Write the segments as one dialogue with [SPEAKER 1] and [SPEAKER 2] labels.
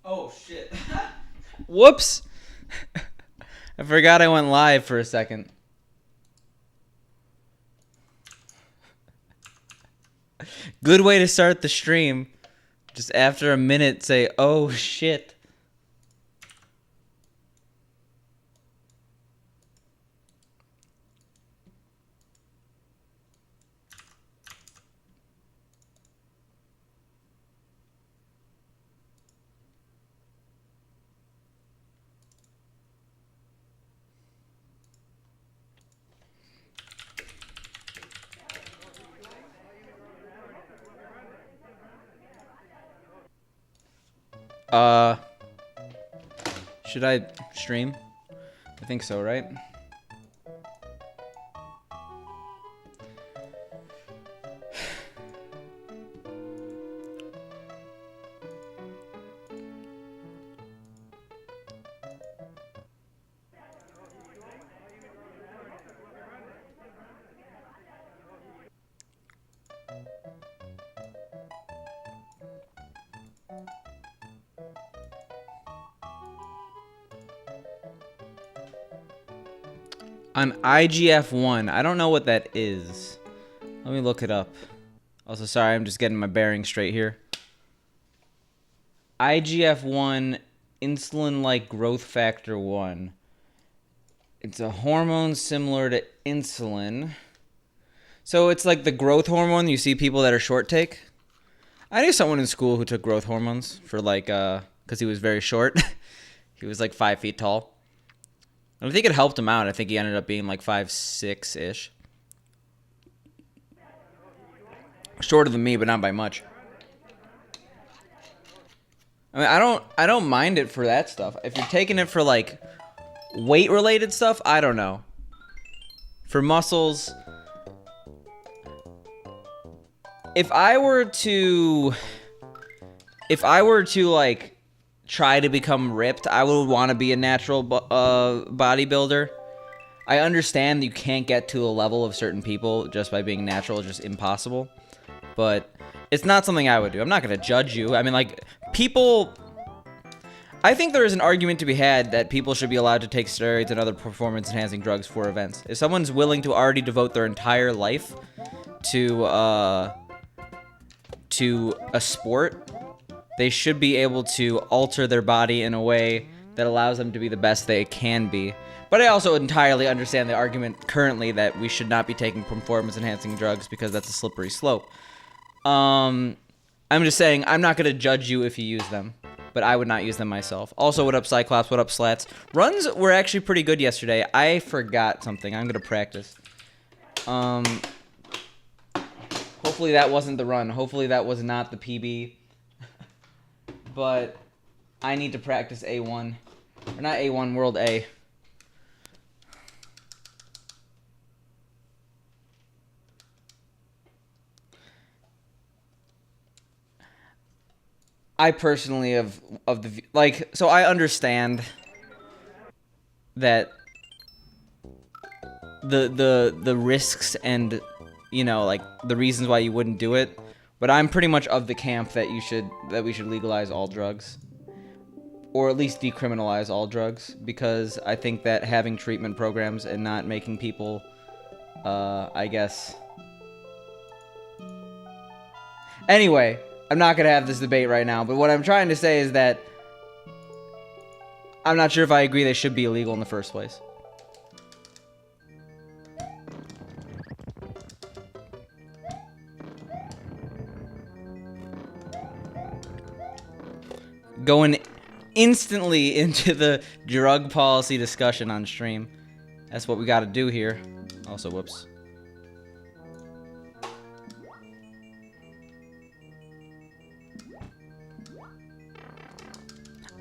[SPEAKER 1] Oh, shit.
[SPEAKER 2] Whoops! I forgot I went live for a second. Good way to start the stream. Just after a minute say, oh shit. Should I stream? I think so, right? I'm IGF-1. I don't know what that is. Let me look it up. Also, sorry, I'm just getting my bearings straight here. IGF-1, insulin-like growth factor 1. It's a hormone similar to insulin. So it's like the growth hormone you see people that are short take. I knew someone in school who took growth hormones for like, because he was very short. He was like 5 feet tall. I think it helped him out. I think he ended up being like 5'6"-ish. Shorter than me, but not by much. I mean, I don't mind it for that stuff. If you're taking it for like weight related stuff, I don't know. For muscles, if I were to like try to become ripped, I would want to be a natural bodybuilder. I understand you can't get to a level of certain people just by being natural. It's just impossible. But it's not something I would do. I'm not going to judge you. I mean, like, people... I think there is an argument to be had that people should be allowed to take steroids and other performance-enhancing drugs for events. If someone's willing to already devote their entire life to a sport, they should be able to alter their body in a way that allows them to be the best they can be. But I also entirely understand the argument currently that we should not be taking performance-enhancing drugs because that's a slippery slope. I'm just saying, I'm not going to judge you if you use them, but I would not use them myself. Also, what up, Cyclops? What up, Slats? Runs were actually pretty good yesterday. I forgot something. I'm going to practice. Hopefully that wasn't the run. Hopefully that was not the PB. But I need to practice A1. Or not A1, World A. I personally have so I understand that the risks and, you know, like the reasons why you wouldn't do it, but I'm pretty much of the camp that we should legalize all drugs, or at least decriminalize all drugs, because I think that having treatment programs and not making people, I guess. Anyway, I'm not going to have this debate right now, but what I'm trying to say is that I'm not sure if I agree they should be illegal in the first place. Going instantly into the drug policy discussion on stream. That's what we got to do here. Also, whoops.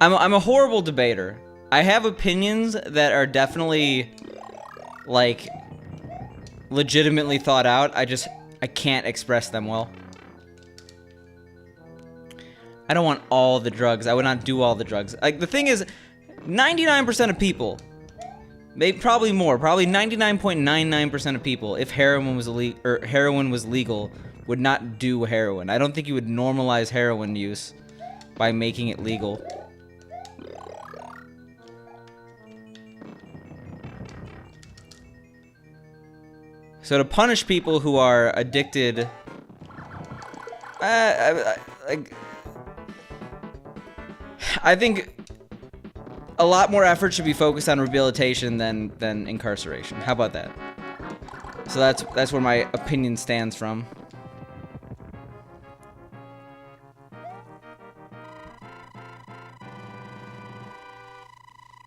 [SPEAKER 2] I'm a horrible debater. I have opinions that are definitely, like, legitimately thought out. I can't express them well. I don't want all the drugs. I would not do all the drugs. Like, the thing is, 99% of people, maybe probably more, probably 99.99% of people, if heroin was legal, would not do heroin. I don't think you would normalize heroin use by making it legal. So to punish people who are addicted, I think a lot more effort should be focused on rehabilitation than incarceration. How about that? So that's where my opinion stands from.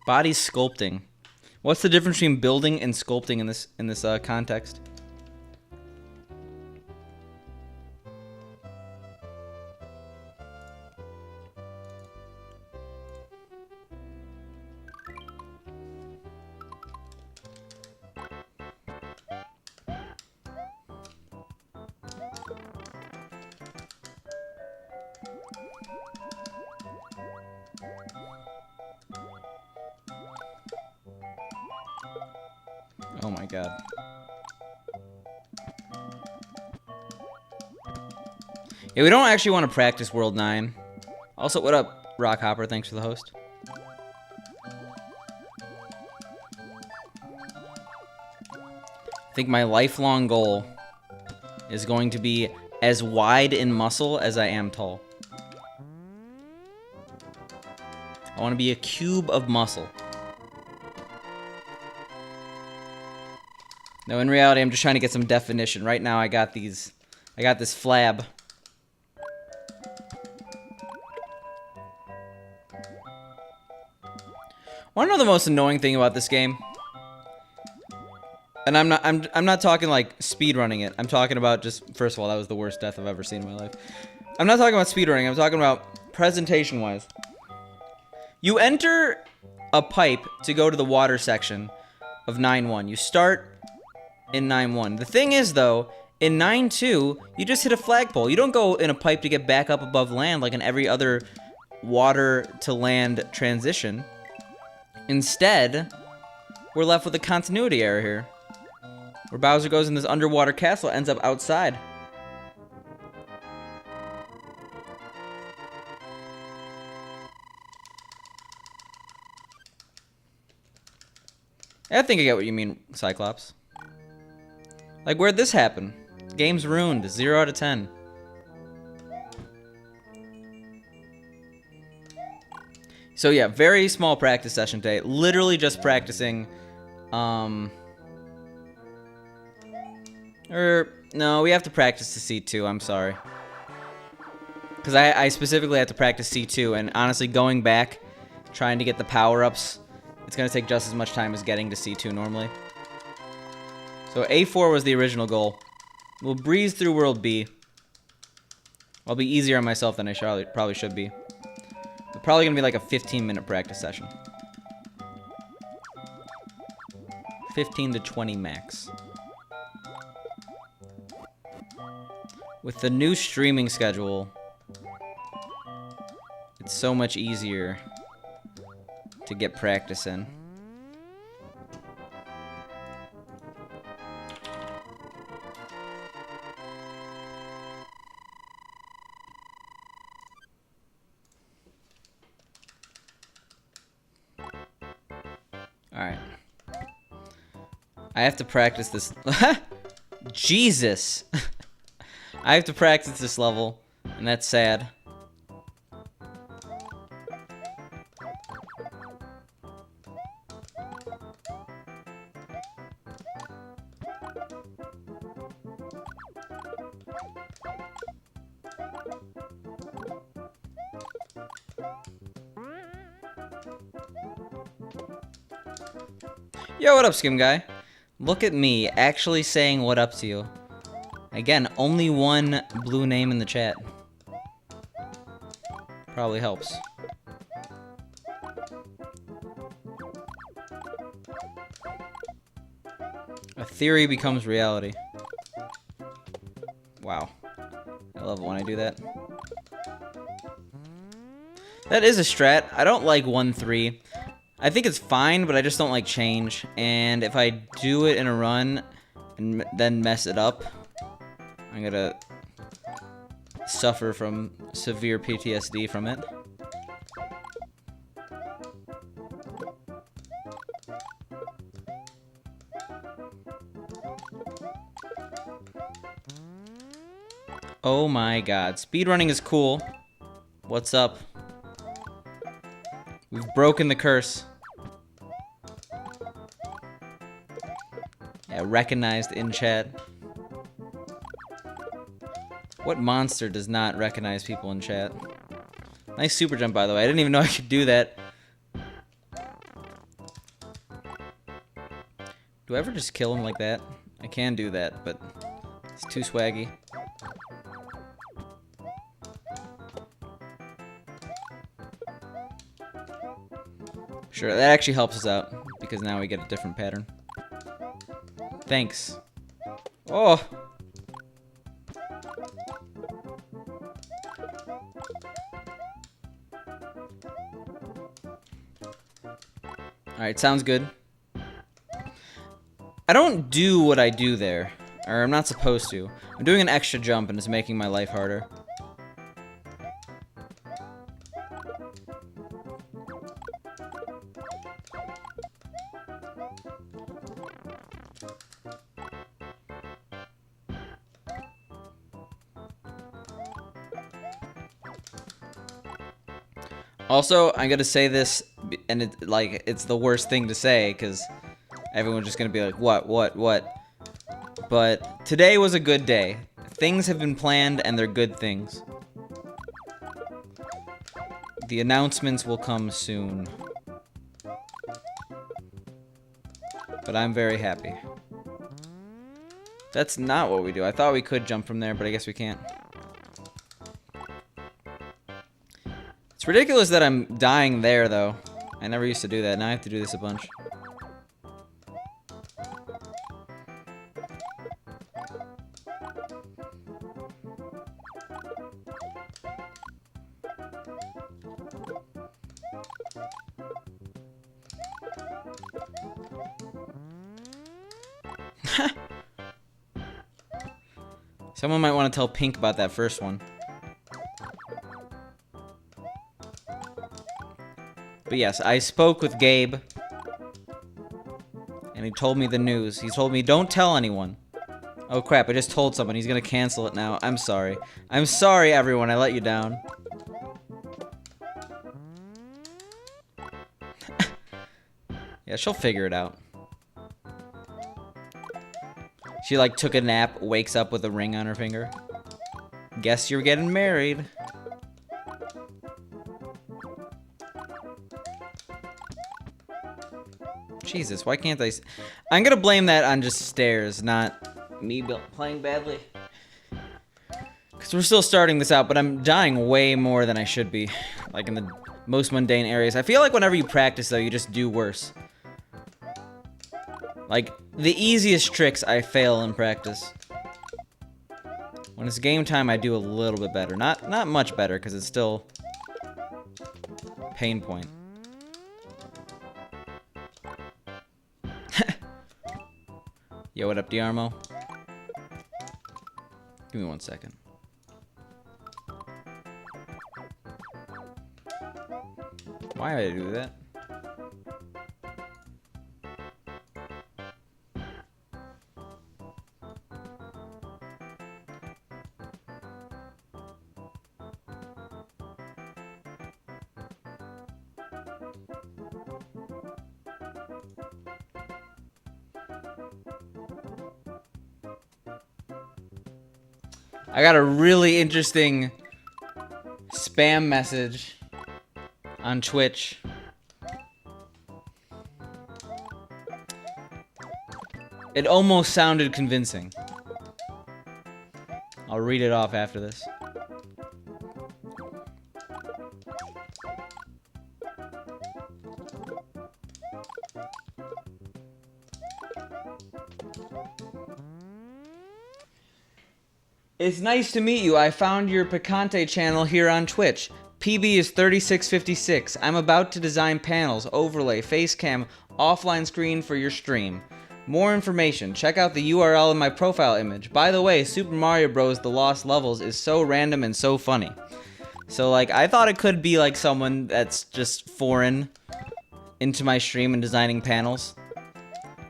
[SPEAKER 2] Body sculpting. What's the difference between building and sculpting in this context? Oh my god. Yeah, we don't actually want to practice World 9. Also, what up, Rockhopper? Thanks for the host. I think my lifelong goal is going to be as wide in muscle as I am tall. I want to be a cube of muscle. No, in reality, I'm just trying to get some definition. Right now, I got this flab. Want to know the most annoying thing about this game? And I'm not talking like speedrunning it. I'm talking about just, first of all, that was the worst death I've ever seen in my life. I'm not talking about speedrunning. I'm talking about presentation-wise. You enter a pipe to go to the water section of 9-1. You start in 9-1. The thing is, though, in 9-2, you just hit a flagpole. You don't go in a pipe to get back up above land like in every other water-to-land transition. Instead, we're left with a continuity error here, where Bowser goes in this underwater castle, ends up outside. I think I get what you mean, Cyclops. Like, where'd this happen? Game's ruined. 0 out of 10. So yeah, very small practice session today. Literally just practicing, no, we have to practice the C2, I'm sorry. Because I specifically have to practice C2, and honestly, going back, trying to get the power-ups, it's going to take just as much time as getting to C2 normally. So A4 was the original goal. We'll breeze through World B. I'll be easier on myself than I probably should be. It's probably going to be like a 15-minute practice session. 15 to 20 max. With the new streaming schedule, it's so much easier to get practice in. Alright. I have to practice this. Jesus! I have to practice this level, and that's sad. Yo, what up, Skim Guy? Look at me actually saying what up to you. Again, only one blue name in the chat. Probably helps. A theory becomes reality. Wow. I love it when I do that. That is a strat. I don't like 1-3. I think it's fine, but I just don't like change. And if I do it in a run and then mess it up, I'm gonna suffer from severe PTSD from it. Oh my god. Speedrunning is cool. What's up? We've broken the curse. Yeah, recognized in chat. What monster does not recognize people in chat? Nice super jump, by the way. I didn't even know I could do that. Do I ever just kill him like that? I can do that, but it's too swaggy. Sure, that actually helps us out, because now we get a different pattern. Thanks. Oh! Alright, sounds good. I don't do what I do there. Or I'm not supposed to. I'm doing an extra jump and it's making my life harder. Also, I'm gonna say this, and it's the worst thing to say, because everyone's just gonna be like, what? But today was a good day. Things have been planned, and they're good things. The announcements will come soon. But I'm very happy. That's not what we do. I thought we could jump from there, but I guess we can't. It's ridiculous that I'm dying there, though. I never used to do that. Now I have to do this a bunch. Someone might want to tell Pink about that first one. But yes, I spoke with Gabe. And he told me the news. He told me, don't tell anyone. Oh crap, I just told someone. He's gonna cancel it now. I'm sorry. I'm sorry, everyone. I let you down. Yeah, she'll figure it out. She, like, took a nap, wakes up with a ring on her finger. Guess you're getting married. Jesus, why can't I... I'm gonna blame that on just stairs, not me playing badly. Because we're still starting this out, but I'm dying way more than I should be. Like, in the most mundane areas. I feel like whenever you practice, though, you just do worse. Like, the easiest tricks I fail in practice. When it's game time, I do a little bit better. Not much better, because it's still... pain point. Yo, what up, Diarmo? Give me 1 second. Why did I do that? I got a really interesting spam message on Twitch. It almost sounded convincing. I'll read it off after this. It's nice to meet you. I found your Picante channel here on Twitch. PB is 3656. I'm about to design panels, overlay, face cam, offline screen for your stream. More information. Check out the URL in my profile image. By the way, Super Mario Bros. The Lost Levels is so random and so funny. So, like, I thought it could be, like, someone that's just foreign into my stream and designing panels.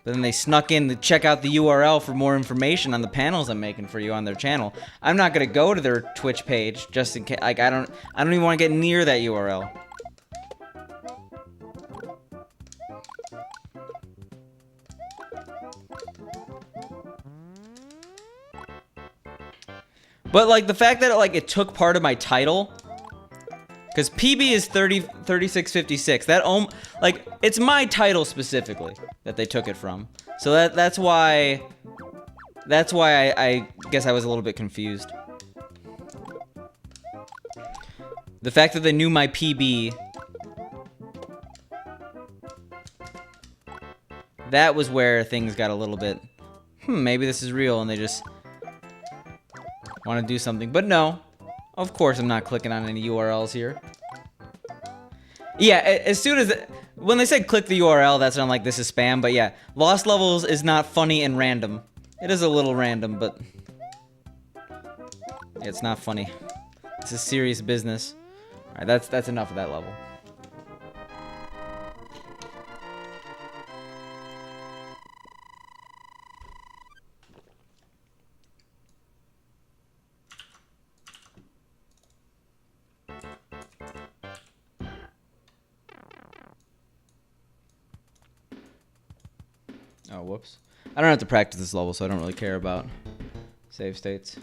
[SPEAKER 2] But then they snuck in to check out the URL for more information on the panels I'm making for you on their channel. I'm not gonna go to their Twitch page just in case. Like I don't even want to get near that URL. But like the fact that it took part of my title, because PB is 3656. That like it's my title specifically that they took it from. So that's why I guess I was a little bit confused. The fact that they knew my PB, that was where things got a little bit, maybe this is real and they just want to do something. But no, of course I'm not clicking on any URLs here. Yeah, as soon as when they said click the URL, that's when I'm like, this is spam. But yeah, Lost Levels is not funny and random. It is a little random, but it's not funny. This is serious business. All right, that's enough of that level. Oh, whoops. I don't have to practice this level, so I don't really care about save states.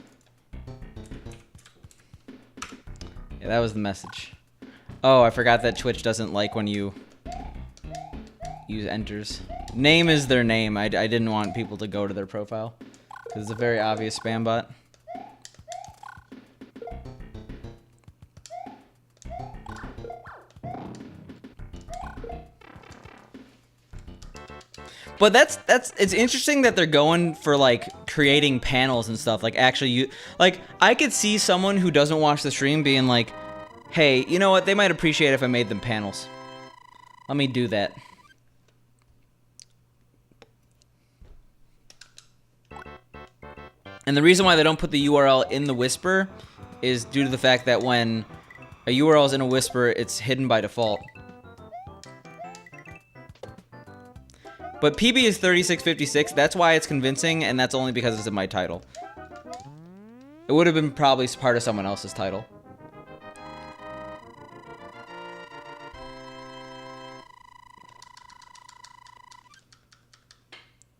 [SPEAKER 2] Yeah, that was the message. Oh, I forgot that Twitch doesn't like when you use enters. Name is their name. I didn't want people to go to their profile, because it's a very obvious spam bot. But it's interesting that they're going for like creating panels and stuff. Like actually I could see someone who doesn't watch the stream being like, hey, you know what? They might appreciate if I made them panels. Let me do that. And the reason why they don't put the URL in the whisper is due to the fact that when a URL is in a whisper, it's hidden by default. But PB is 3656. That's why it's convincing, and that's only because it's in my title. It would have been probably part of someone else's title.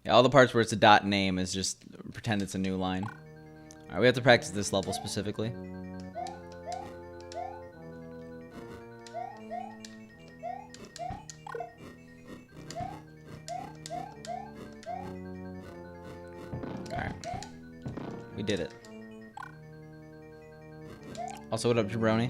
[SPEAKER 2] Yeah, all the parts where it's a dot name is just pretend it's a new line. All right, we have to practice this level specifically. We did it. Also, what up, jabroni?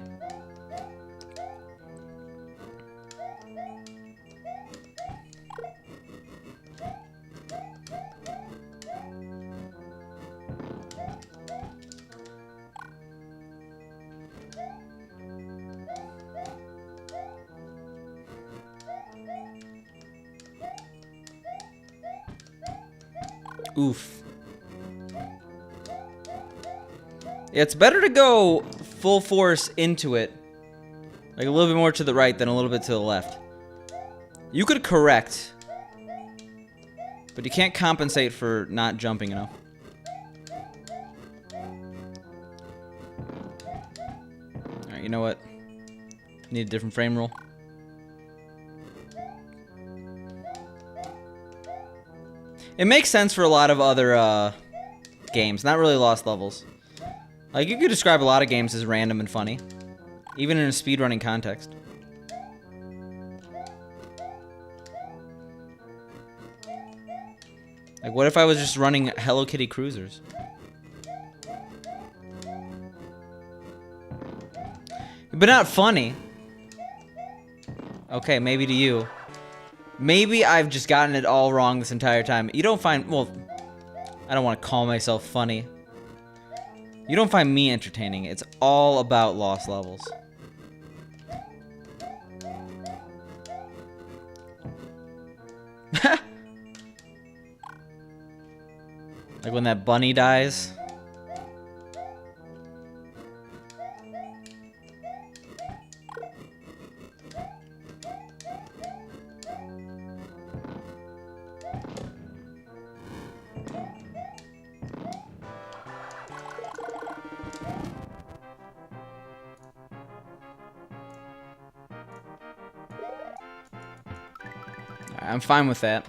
[SPEAKER 2] Oof. It's better to go full force into it. Like a little bit more to the right than a little bit to the left. You could correct, but you can't compensate for not jumping enough. Alright, you know what? Need a different frame rule. It makes sense for a lot of other games, not really Lost Levels. Like, you could describe a lot of games as random and funny, even in a speedrunning context. Like, what if I was just running Hello Kitty Cruisers? But not funny. Okay, maybe to you. Maybe I've just gotten it all wrong this entire time. You don't find, well, I don't want to call myself funny. You don't find me entertaining. It's all about Lost Levels. Like when that bunny dies. I'm fine with that.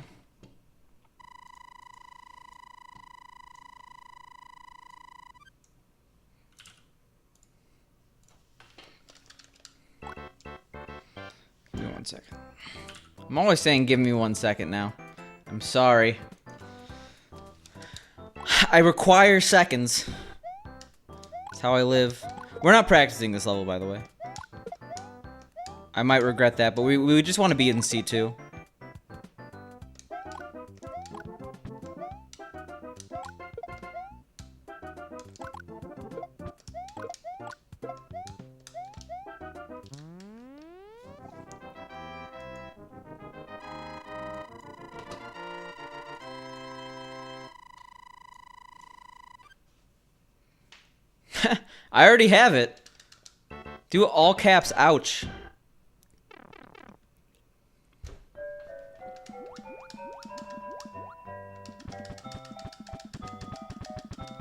[SPEAKER 2] Give me 1 second. I'm always saying give me 1 second now. I'm sorry. I require seconds. That's how I live. We're not practicing this level, by the way. I might regret that, but we just want to be in C2. I already have it. Do all caps, ouch.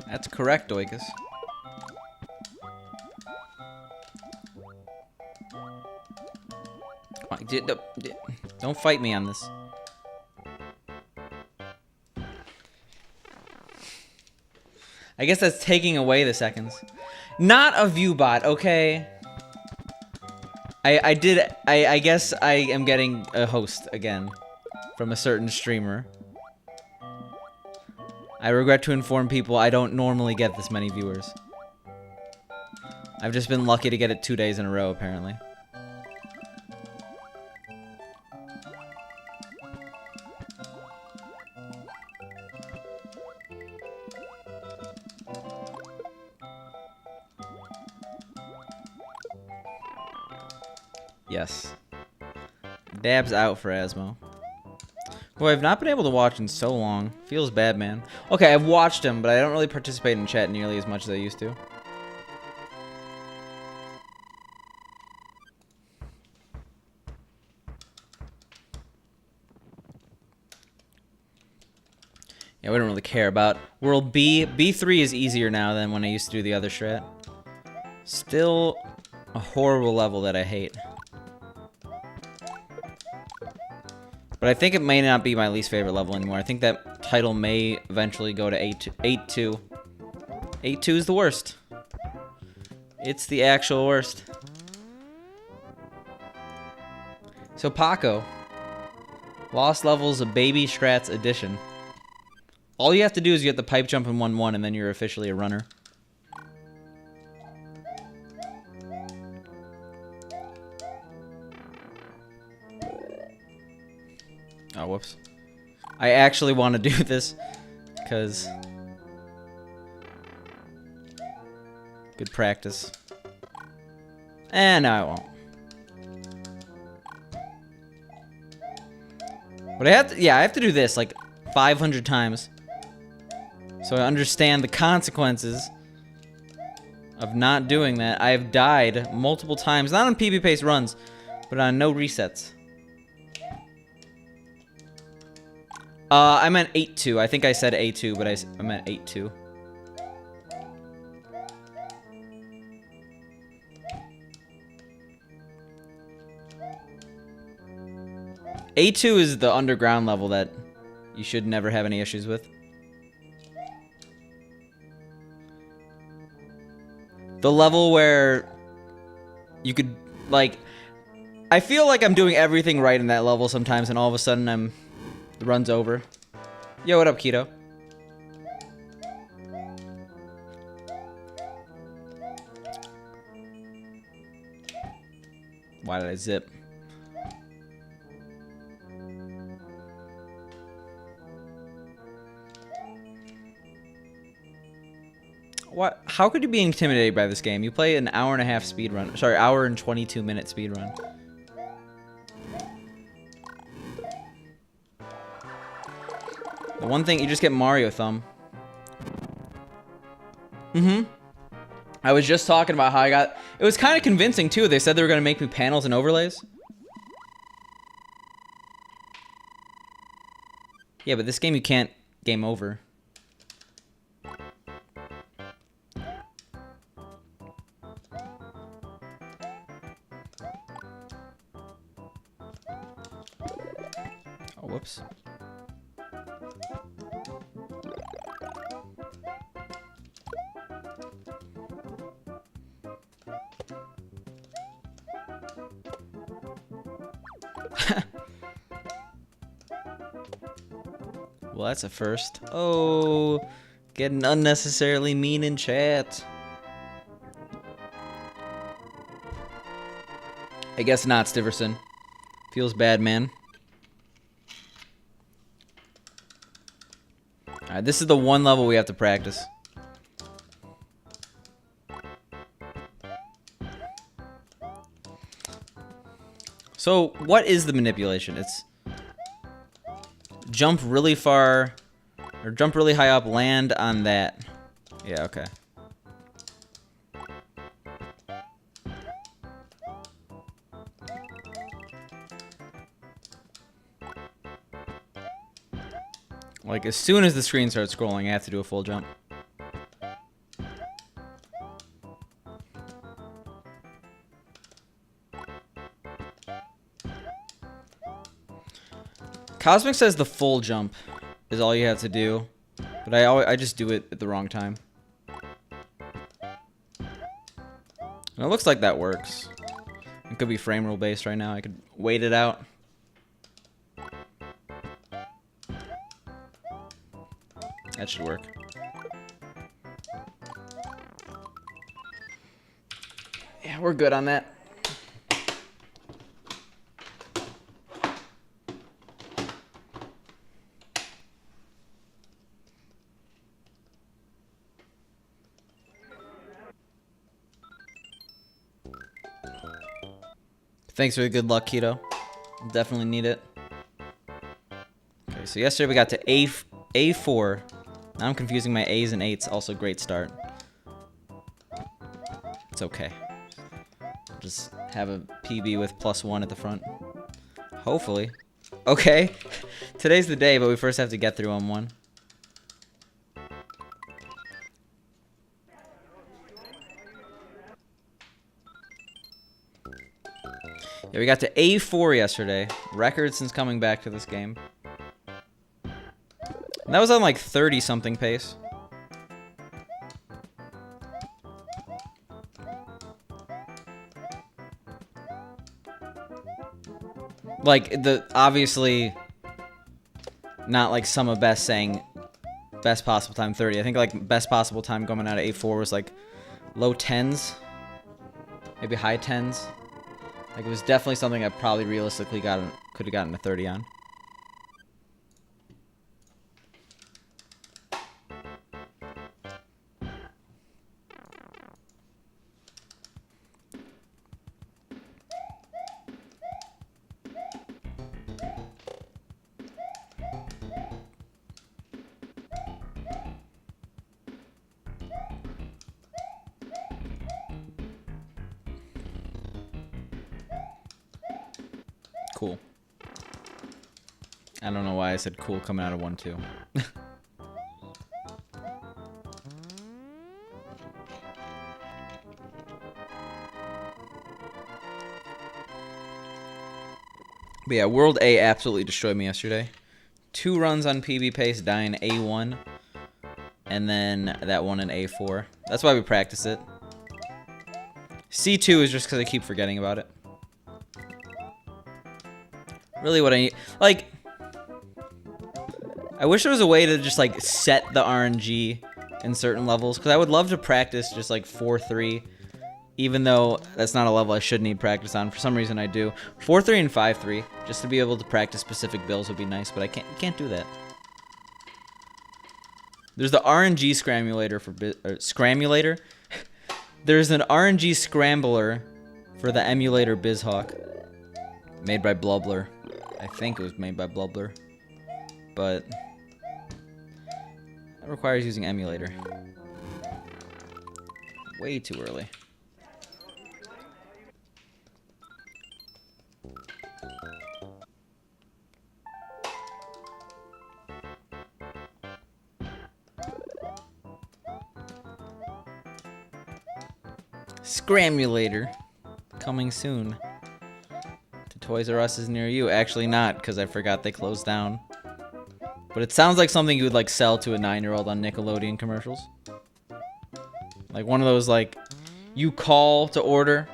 [SPEAKER 2] That's correct, Oikos. Don't fight me on this. I guess that's taking away the seconds. Not a view bot, okay? I guess I am getting a host again from a certain streamer. I regret to inform people I don't normally get this many viewers. I've just been lucky to get it 2 days in a row, apparently. Yes. Dabs out for Asmo. Boy, I've not been able to watch in so long. Feels bad, man. Okay, I've watched him, but I don't really participate in chat nearly as much as I used to. Yeah, we don't really care about World B. B3 is easier now than when I used to do the other strat. Still a horrible level that I hate. But I think it may not be my least favorite level anymore. I think that title may eventually go to 8-2. 8-2 is the worst. It's the actual worst. So Paco. Lost Levels, a Baby Strats edition. All you have to do is get the pipe jump in 1-1 and then you're officially a runner. Oh, whoops. I actually want to do this, because... good practice. And no, I won't. But I have to, yeah, I have to do this, like, 500 times. So I understand the consequences of not doing that. I have died multiple times, not on PB-paced runs, but on no resets. I meant 8-2. I think I said A2, but I meant 8-2. A2 is the underground level that you should never have any issues with. The level where you could, like... I feel like I'm doing everything right in that level sometimes, and all of a sudden the run's over. Yo, what up, Keto? Why did I zip? What? How could you be intimidated by this game? You play an hour-and-a-half speedrun. Sorry, hour and 22-minute speedrun. The one thing, you just get Mario Thumb. I was just talking about how I got... It was kind of convincing, too. They said they were going to make me panels and overlays. Yeah, but this game you can't game over. Oh, Whoops. Well, that's a first. Oh, getting unnecessarily mean in chat. I guess not, Stiverson. Feels bad, man. Alright, this is the one level we have to practice. So, what is the manipulation? It's jump really far, or jump really high up, land on that. Yeah, okay. Like, as soon as the screen starts scrolling, I have to do a full jump. Cosmic says the full jump is all you have to do, but I just do it at the wrong time. And it looks like that works. It could be frame rule based right now. I could wait it out. That should work. Yeah, we're good on that. Thanks for the good luck, Keto. I'll definitely need it. Okay, so yesterday we got to A4. Now I'm confusing my A's and 8's. Also, great start. It's okay. Just have a PB with +1 at the front. Hopefully. Okay. Today's the day, but we first have to get through on one. Yeah, we got to A4 yesterday. Record since coming back to this game. And that was on like 30-something pace. Like, obviously, not like some of best saying best possible time 30. I think like best possible time coming out of A4 was like low 10s. Maybe high 10s. Like, it was definitely something I probably realistically could have gotten a 30 on. Cool. I don't know why I said cool coming out of 1-2. But yeah, World A absolutely destroyed me yesterday. 2 runs on PB pace, dying A1. And then that one in A4. That's why we practice it. C2 is just because I keep forgetting about it. Really what I need, like, I wish there was a way to just, like, set the RNG in certain levels, because I would love to practice just, like, 4-3, even though that's not a level I should need practice on. For some reason I do. 4-3 and 5-3, just to be able to practice specific builds would be nice, but I can't do that. There's the RNG scramulator for, scramulator? There's an RNG scrambler for the emulator BizHawk, made by Blubler. I think it was made by Blubler, but that requires using emulator. Way too early. Scramulator coming soon to Toys R Us is near you. Actually not, because I forgot they closed down. But it sounds like something you would like sell to a 9-year-old on Nickelodeon commercials. Like one of those like you call to order.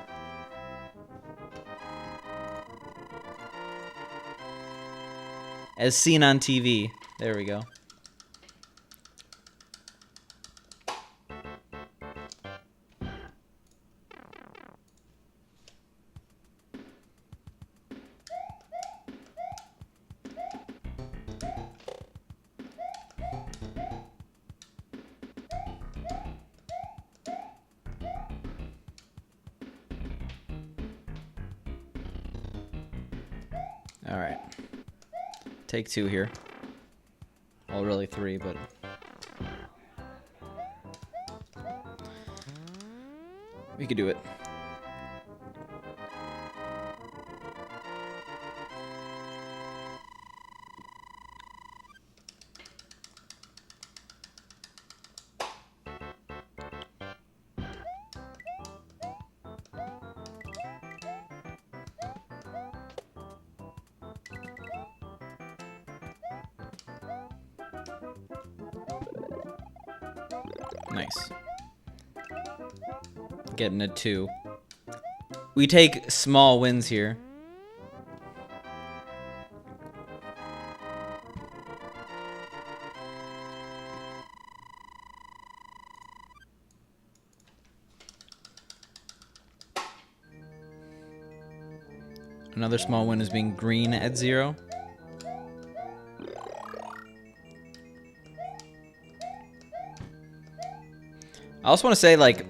[SPEAKER 2] As seen on TV. There we go. All right. Take 2 here. Well, really 3, but... we could do it. Nice. Getting a 2. We take small wins here. Another small win is being green at 0. I also want to say, like,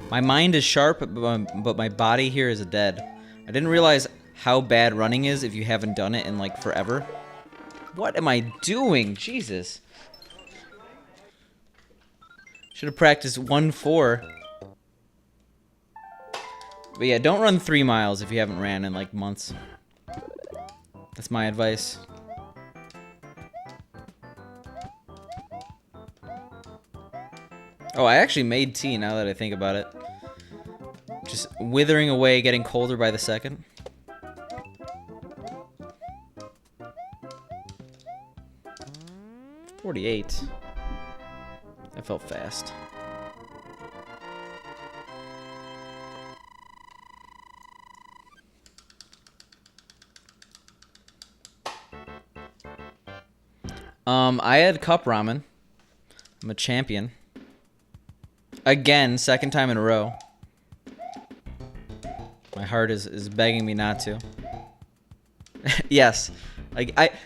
[SPEAKER 2] my mind is sharp, but my body here is dead. I didn't realize how bad running is if you haven't done it in, like, forever. What am I doing? Jesus. Should have practiced 1-4. But yeah, don't run 3 miles if you haven't ran in, like, months. That's my advice. Oh, I actually made tea now that I think about it. Just withering away, getting colder by the second. .48. That felt fast. I had cup ramen. I'm a champion. Again, second time in a row. My heart is begging me not to. Yes.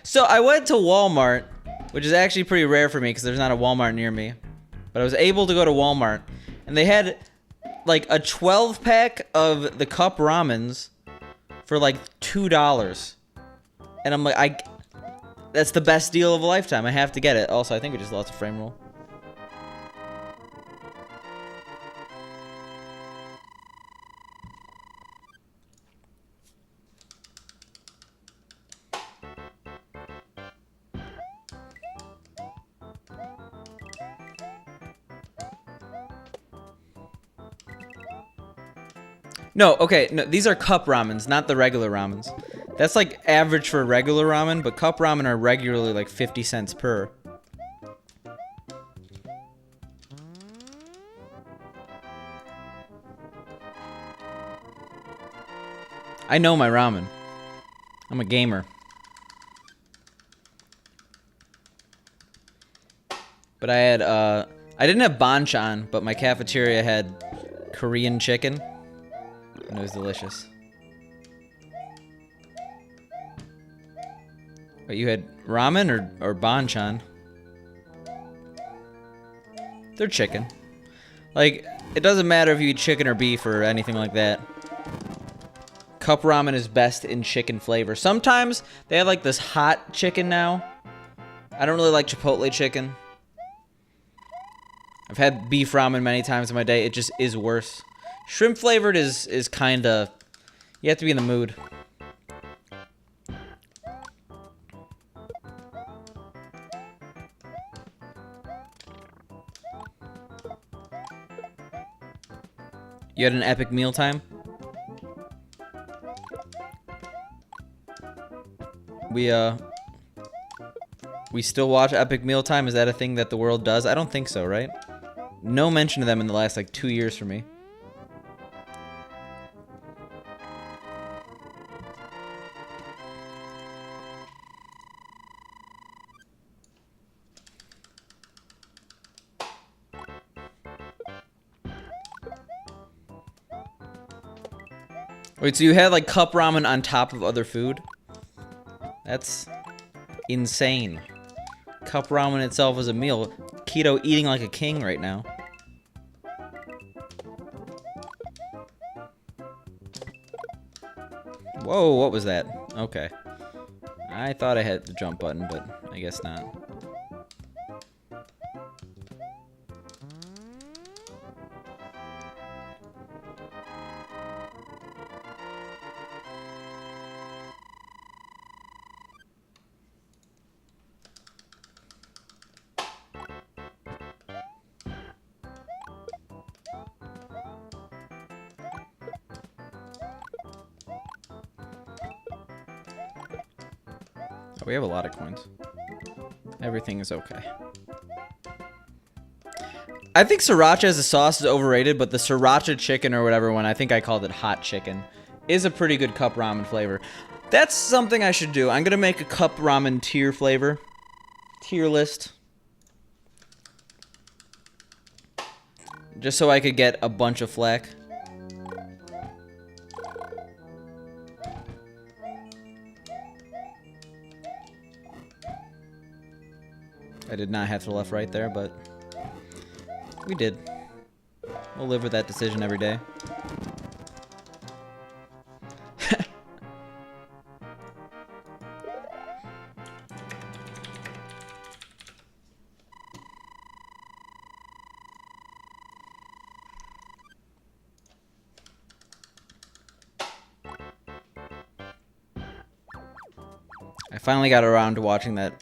[SPEAKER 2] So I went to Walmart, which is actually pretty rare for me because there's not a Walmart near me. But I was able to go to Walmart, and they had like a 12-pack of the cup ramens for like $2. And I'm like, that's the best deal of a lifetime. I have to get it. Also, I think we just lost a frame roll. No, okay, no, these are cup ramens, not the regular ramens. That's like average for regular ramen, but cup ramen are regularly like 50 cents per. I know my ramen. I'm a gamer. But I had, I didn't have banchan, but my cafeteria had Korean chicken. And it was delicious. But you had ramen or banchan? They're chicken. Like, it doesn't matter if you eat chicken or beef or anything like that. Cup ramen is best in chicken flavor. Sometimes they have like this hot chicken now. I don't really like Chipotle chicken. I've had beef ramen many times in my day. It just is worse. Shrimp flavored is kind of... you have to be in the mood. You had an epic mealtime? We still watch Epic Mealtime? Is that a thing that the world does? I don't think so, right? No mention of them in the last, like, 2 years for me. Wait, so you had, like, cup ramen on top of other food? That's insane. Cup ramen itself is a meal. Keto eating like a king right now. Whoa, what was that? Okay. I thought I hit the jump button, but I guess not. We have a lot of coins. Everything is okay. I think sriracha as a sauce is overrated, but the sriracha chicken or whatever one, I think I called it hot chicken, is a pretty good cup ramen flavor. That's something I should do. I'm going to make a cup ramen tier flavor. Tier list. Just so I could get a bunch of flack. I did not have to left right there, but we did. We'll live with that decision every day. I finally got around to watching that.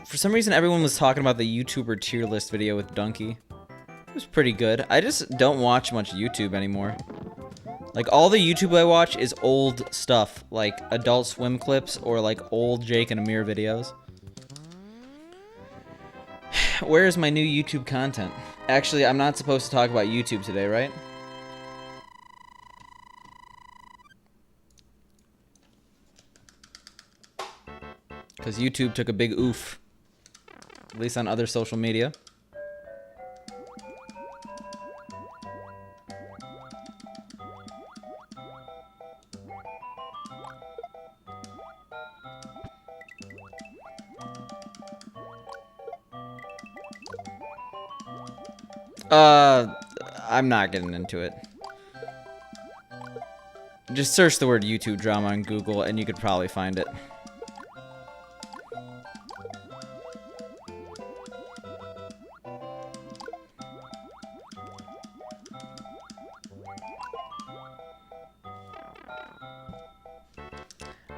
[SPEAKER 2] For some reason, everyone was talking about the YouTuber tier list video with Donkey. It was pretty good. I just don't watch much YouTube anymore. Like, all the YouTube I watch is old stuff, like Adult Swim clips or like old Jake and Amir videos. Where is my new YouTube content? Actually, I'm not supposed to talk about YouTube today, right? Because YouTube took a big oof. At least on other social media. I'm not getting into it. Just search the word YouTube drama on Google and you could probably find it.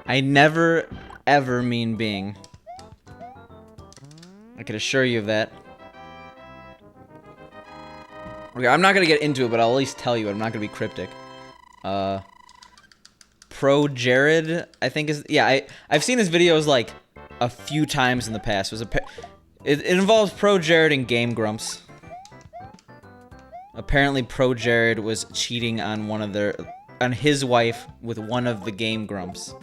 [SPEAKER 2] I never, ever mean being. I can assure you of that. Okay, I'm not gonna get into it, but I'll at least tell you it. I'm not gonna be cryptic. Pro Jared, I think is... Yeah, I've seen his videos, like, a few times in the past. It involves Pro Jared and Game Grumps. Apparently, Pro Jared was cheating on on his wife with one of the Game Grumps.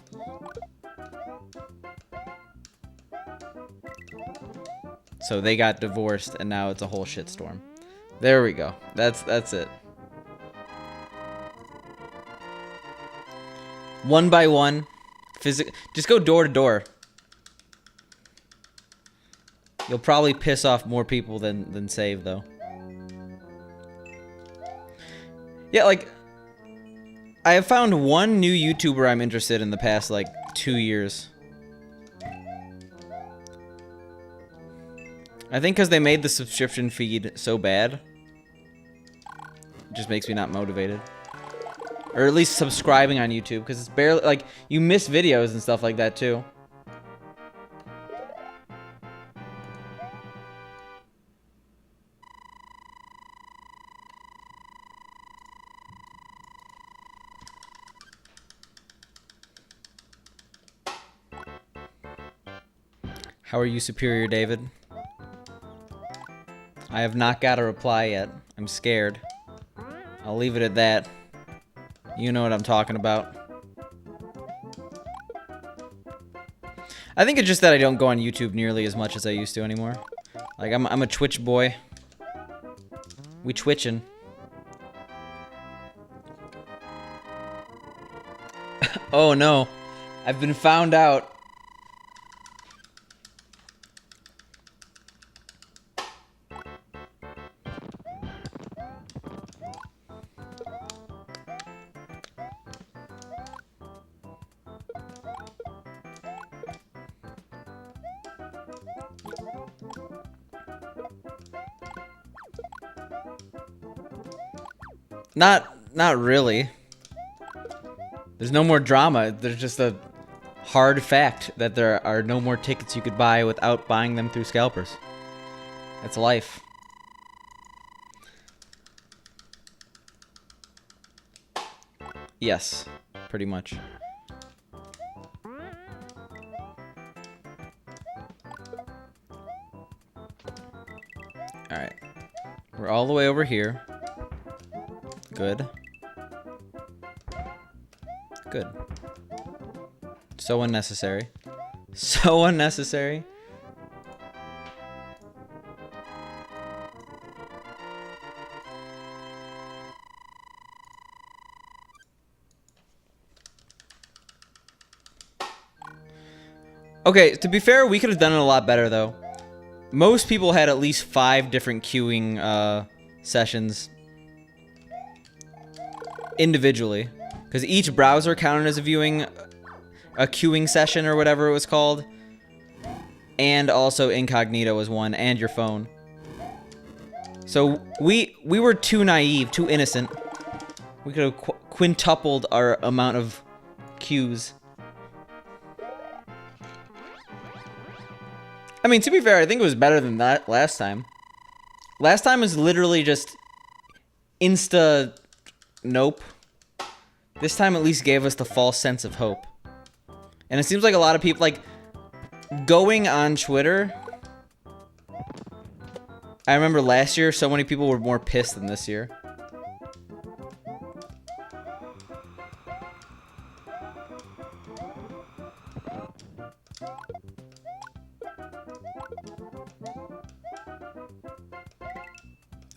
[SPEAKER 2] So they got divorced, and now it's a whole shitstorm. There we go. That's it. One by one, just go door to door. You'll probably piss off more people than save, though. Yeah, like, I have found one new YouTuber I'm interested in the past, like, 2 years. I think because they made the subscription feed so bad. It just makes me not motivated. Or at least subscribing on YouTube, because it's barely, like, you miss videos and stuff like that, too. How are you, Superior David? I have not got a reply yet. I'm scared. I'll leave it at that. You know what I'm talking about. I think it's just that I don't go on YouTube nearly as much as I used to anymore. Like, I'm a Twitch boy. We twitchin'. Oh no. I've been found out. Not really. There's no more drama. There's just a hard fact that there are no more tickets you could buy without buying them through scalpers. That's life. Yes, pretty much. Alright. We're all the way over here. Good. Good. So unnecessary. So unnecessary. Okay, to be fair, we could have done it a lot better, though. Most people had at least 5 different queuing sessions individually, because each browser counted as a queuing session or whatever it was called, and also incognito was one, and your phone. So we were too naive, too innocent. We could have quintupled our amount of queues. I mean, to be fair, I think it was better than that last time. Last time was literally just insta nope. This time at least gave us the false sense of hope. And it seems like a lot of people, like, going on Twitter. I remember last year, so many people were more pissed than this year.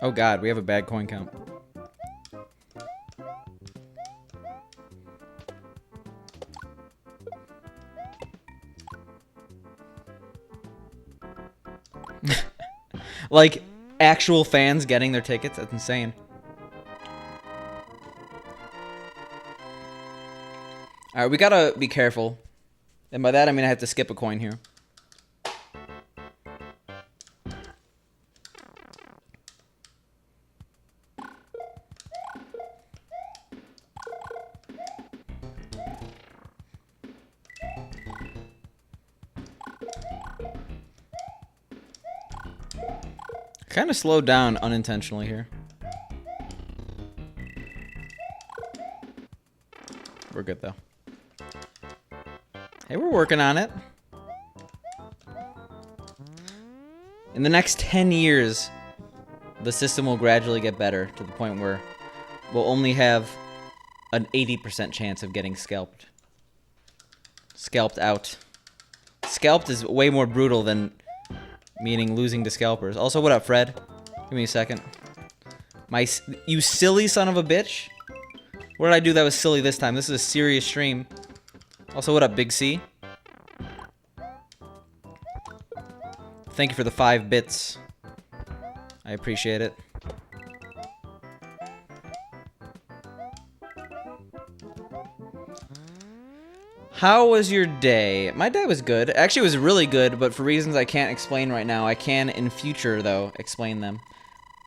[SPEAKER 2] Oh god, we have a bad coin count. Like, actual fans getting their tickets? That's insane. Alright, we gotta be careful. And by that, I mean I have to skip a coin here. Kind of slowed down unintentionally here. We're good though. Hey, we're working on it. In the next 10 years, the system will gradually get better to the point where we'll only have an 80% chance of getting scalped. Scalped out. Scalped is way more brutal than meaning losing to scalpers. Also, what up, Fred? Give me a second. You silly son of a bitch. What did I do that was silly this time? This is a serious stream. Also, what up, Big C? Thank you for the 5 bits. I appreciate it. How was your day? My day was good. Actually, it was really good, but for reasons I can't explain right now. I can in future, though, explain them.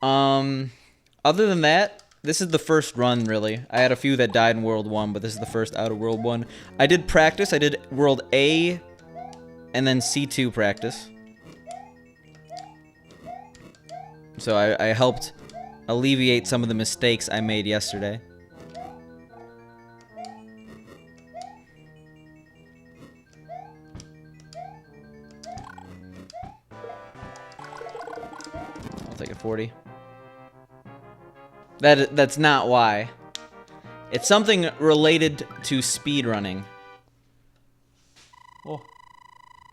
[SPEAKER 2] Other than that, this is the first run, really. I had a few that died in World 1, but this is the first out of World 1. I did practice. I did World A and then C2 practice. So I helped alleviate some of the mistakes I made yesterday. take it 40. That's not why. It's something related to speedrunning. Oh.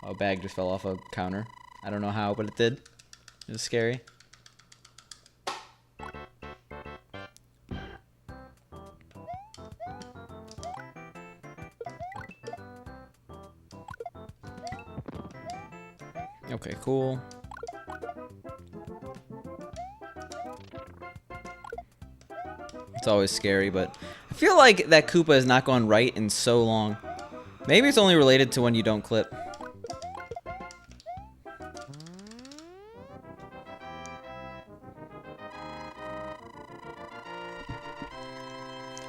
[SPEAKER 2] Oh, a bag just fell off a counter. I don't know how, but it did. It was scary. Okay, cool. It's always scary, but I feel like that Koopa has not gone right in so long. Maybe it's only related to when you don't clip.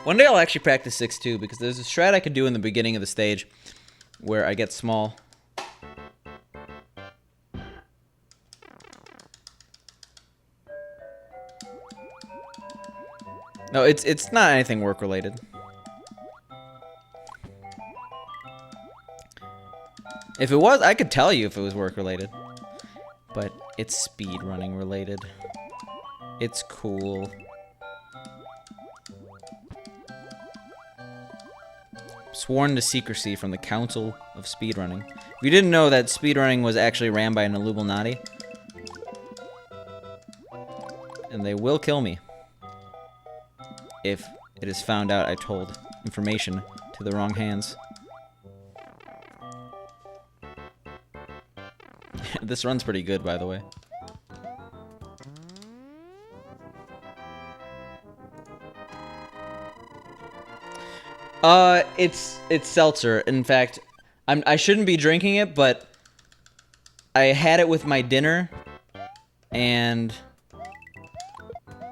[SPEAKER 2] One day I'll actually practice 6-2 because there's a strat I could do in the beginning of the stage where I get small. No, it's not anything work related. If it was, I could tell you if it was work related. But it's speed running related. It's cool. Sworn to secrecy from the Council of Speedrunning. If you didn't know that speedrunning was actually ran by an Illuminati, and they will kill me if it is found out I told information to the wrong hands. This run's pretty good, by the way. It's seltzer. In fact, I shouldn't be drinking it, but I had it with my dinner, and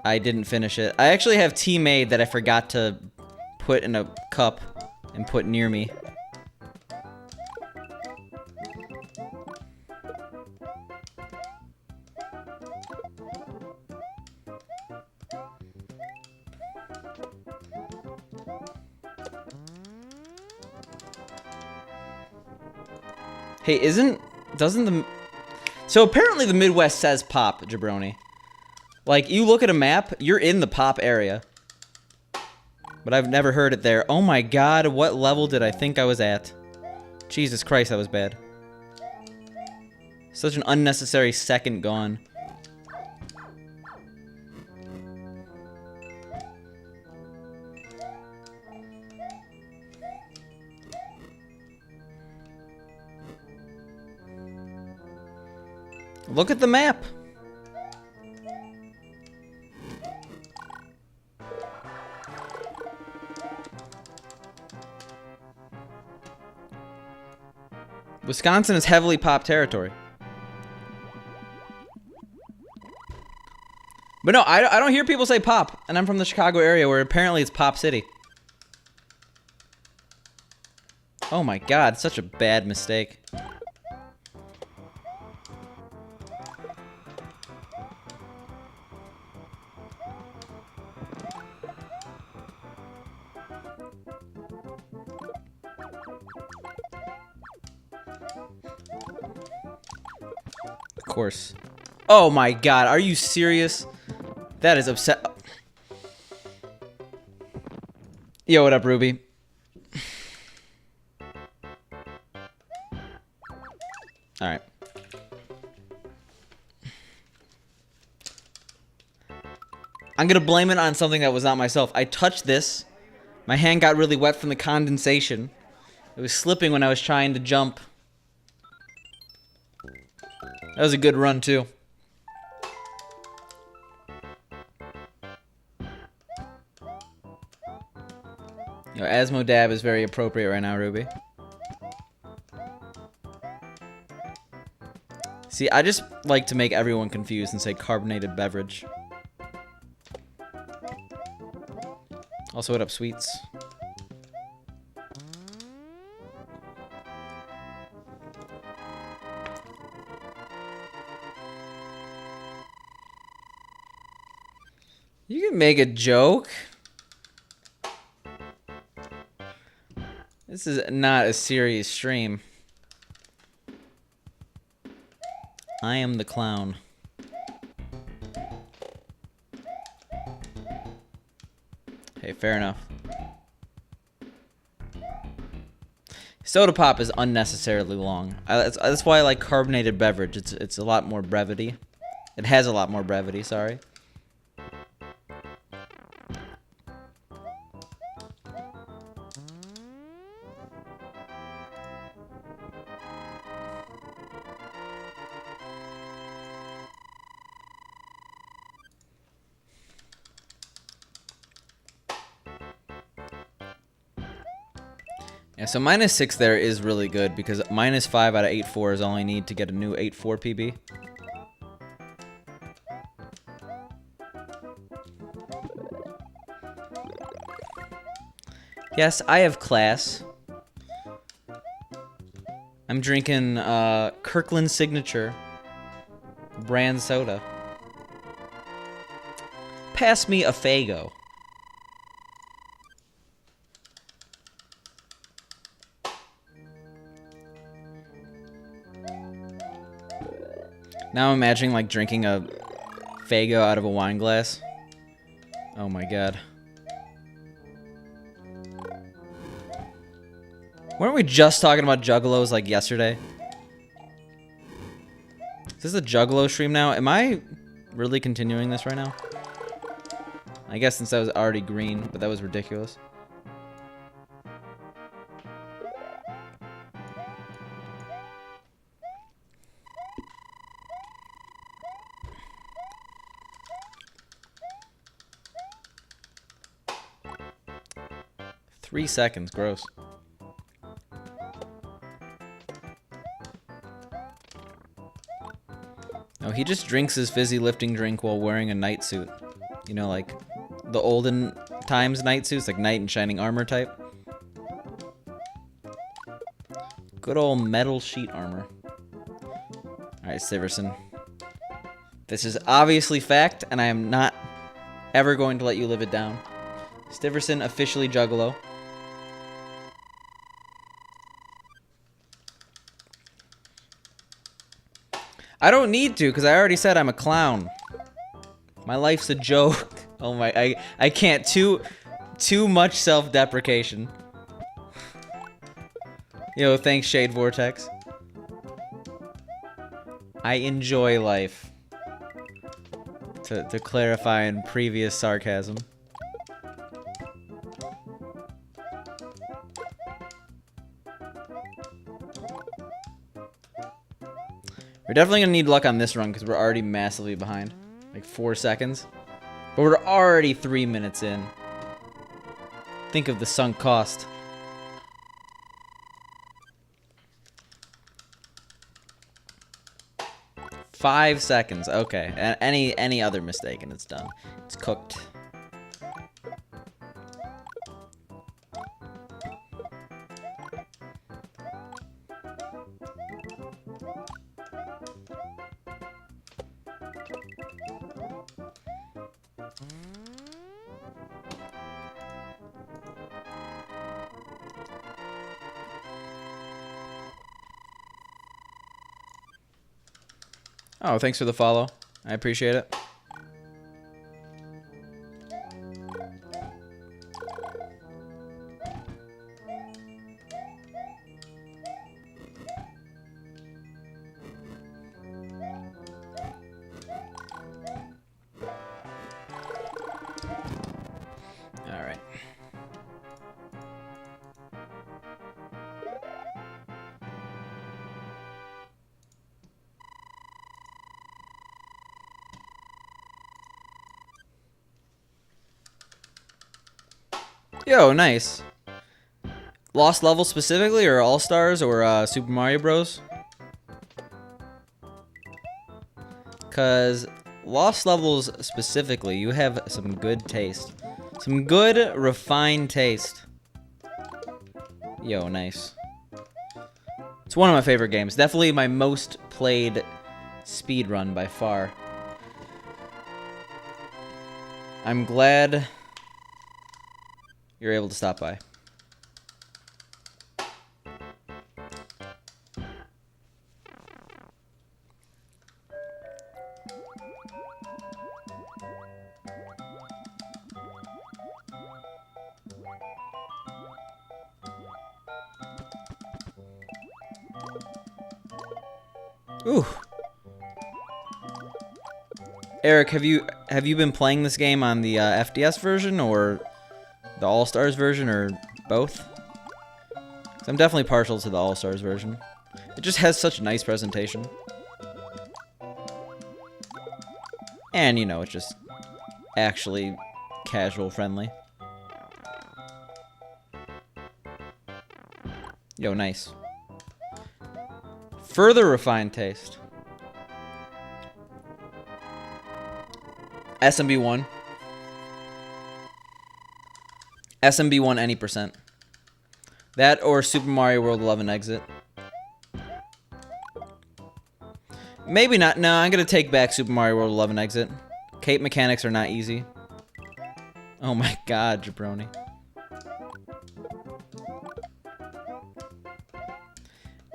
[SPEAKER 2] I didn't finish it. I actually have tea made that I forgot to put in a cup and put near me. Hey, doesn't the... So apparently the Midwest says pop, jabroni. Like, you look at a map, you're in the pop area. But I've never heard it there. Oh my god, what level did I think I was at? Jesus Christ, that was bad. Such an unnecessary second gone. Look at the map. Wisconsin is heavily pop territory. But no, I don't hear people say pop, and I'm from the Chicago area where apparently it's Pop City. Oh my god, such a bad mistake. Of course. Oh my god, are you serious? That is upset. Yo, what up, Ruby? Alright. I'm gonna blame it on something that was not myself. I touched this. My hand got really wet from the condensation. It was slipping when I was trying to jump. That was a good run, too. Yo, Asmodab is very appropriate right now, Ruby. See, I just like to make everyone confused and say carbonated beverage. Also, what up, sweets? You can make a joke. This is not a serious stream. I am the clown. Okay, fair enough. Soda pop is unnecessarily long. That's why I like carbonated beverage. It's a lot more brevity. It has a lot more brevity, sorry. Yeah, so -6 there is really good because -5 out of 8-4 is all I need to get a new 8-4 PB. Yes, I have class. I'm drinking Kirkland Signature brand soda. Pass me a Faygo. Now I'm imagining like drinking a Faygo out of a wine glass. Oh my god. Weren't we just talking about juggalos like yesterday? Is this a juggalo stream now? Am I really continuing this right now? I guess since I was already green, but that was ridiculous. Three seconds, gross. Oh, he just drinks his fizzy lifting drink while wearing a night suit. You know, like the olden times night suits, like knight in shining armor type. Good old metal sheet armor. Alright, Siverson. This is obviously fact, and I am not ever going to let you live it down. Stiverson officially juggalo. I don't need to, because I already said I'm a clown. My life's a joke. Oh my, I can't. Too much self-deprecation. Yo, thanks, Shade Vortex. I enjoy life. To clarify in previous sarcasm. We're definitely gonna need luck on this run because we're already massively behind. Like 4 seconds. But we're already 3 minutes in. Think of the sunk cost. Five seconds. Okay. Any other mistake and it's done. It's cooked. Oh, thanks for the follow. I appreciate it. All right. Yo, nice. Lost Level specifically, or All Stars, or Super Mario Bros? Because Lost Levels specifically, you have some good taste. Some good, refined taste. Yo, nice. It's one of my favorite games. Definitely my most played speedrun by far. I'm glad you're able to stop by. Ooh. Eric, have you been playing this game on the FDS version or the All-Stars version or both? 'Cause I'm definitely partial to the All-Stars version. It just has such nice presentation. And, you know, it's just actually casual friendly. Yo, nice. Further refined taste. SMB1. SMB1 any percent. That or Super Mario World 11 Exit. Maybe not. No, I'm going to take back Super Mario World 11 Exit. Cape mechanics are not easy. Oh my god, jabroni.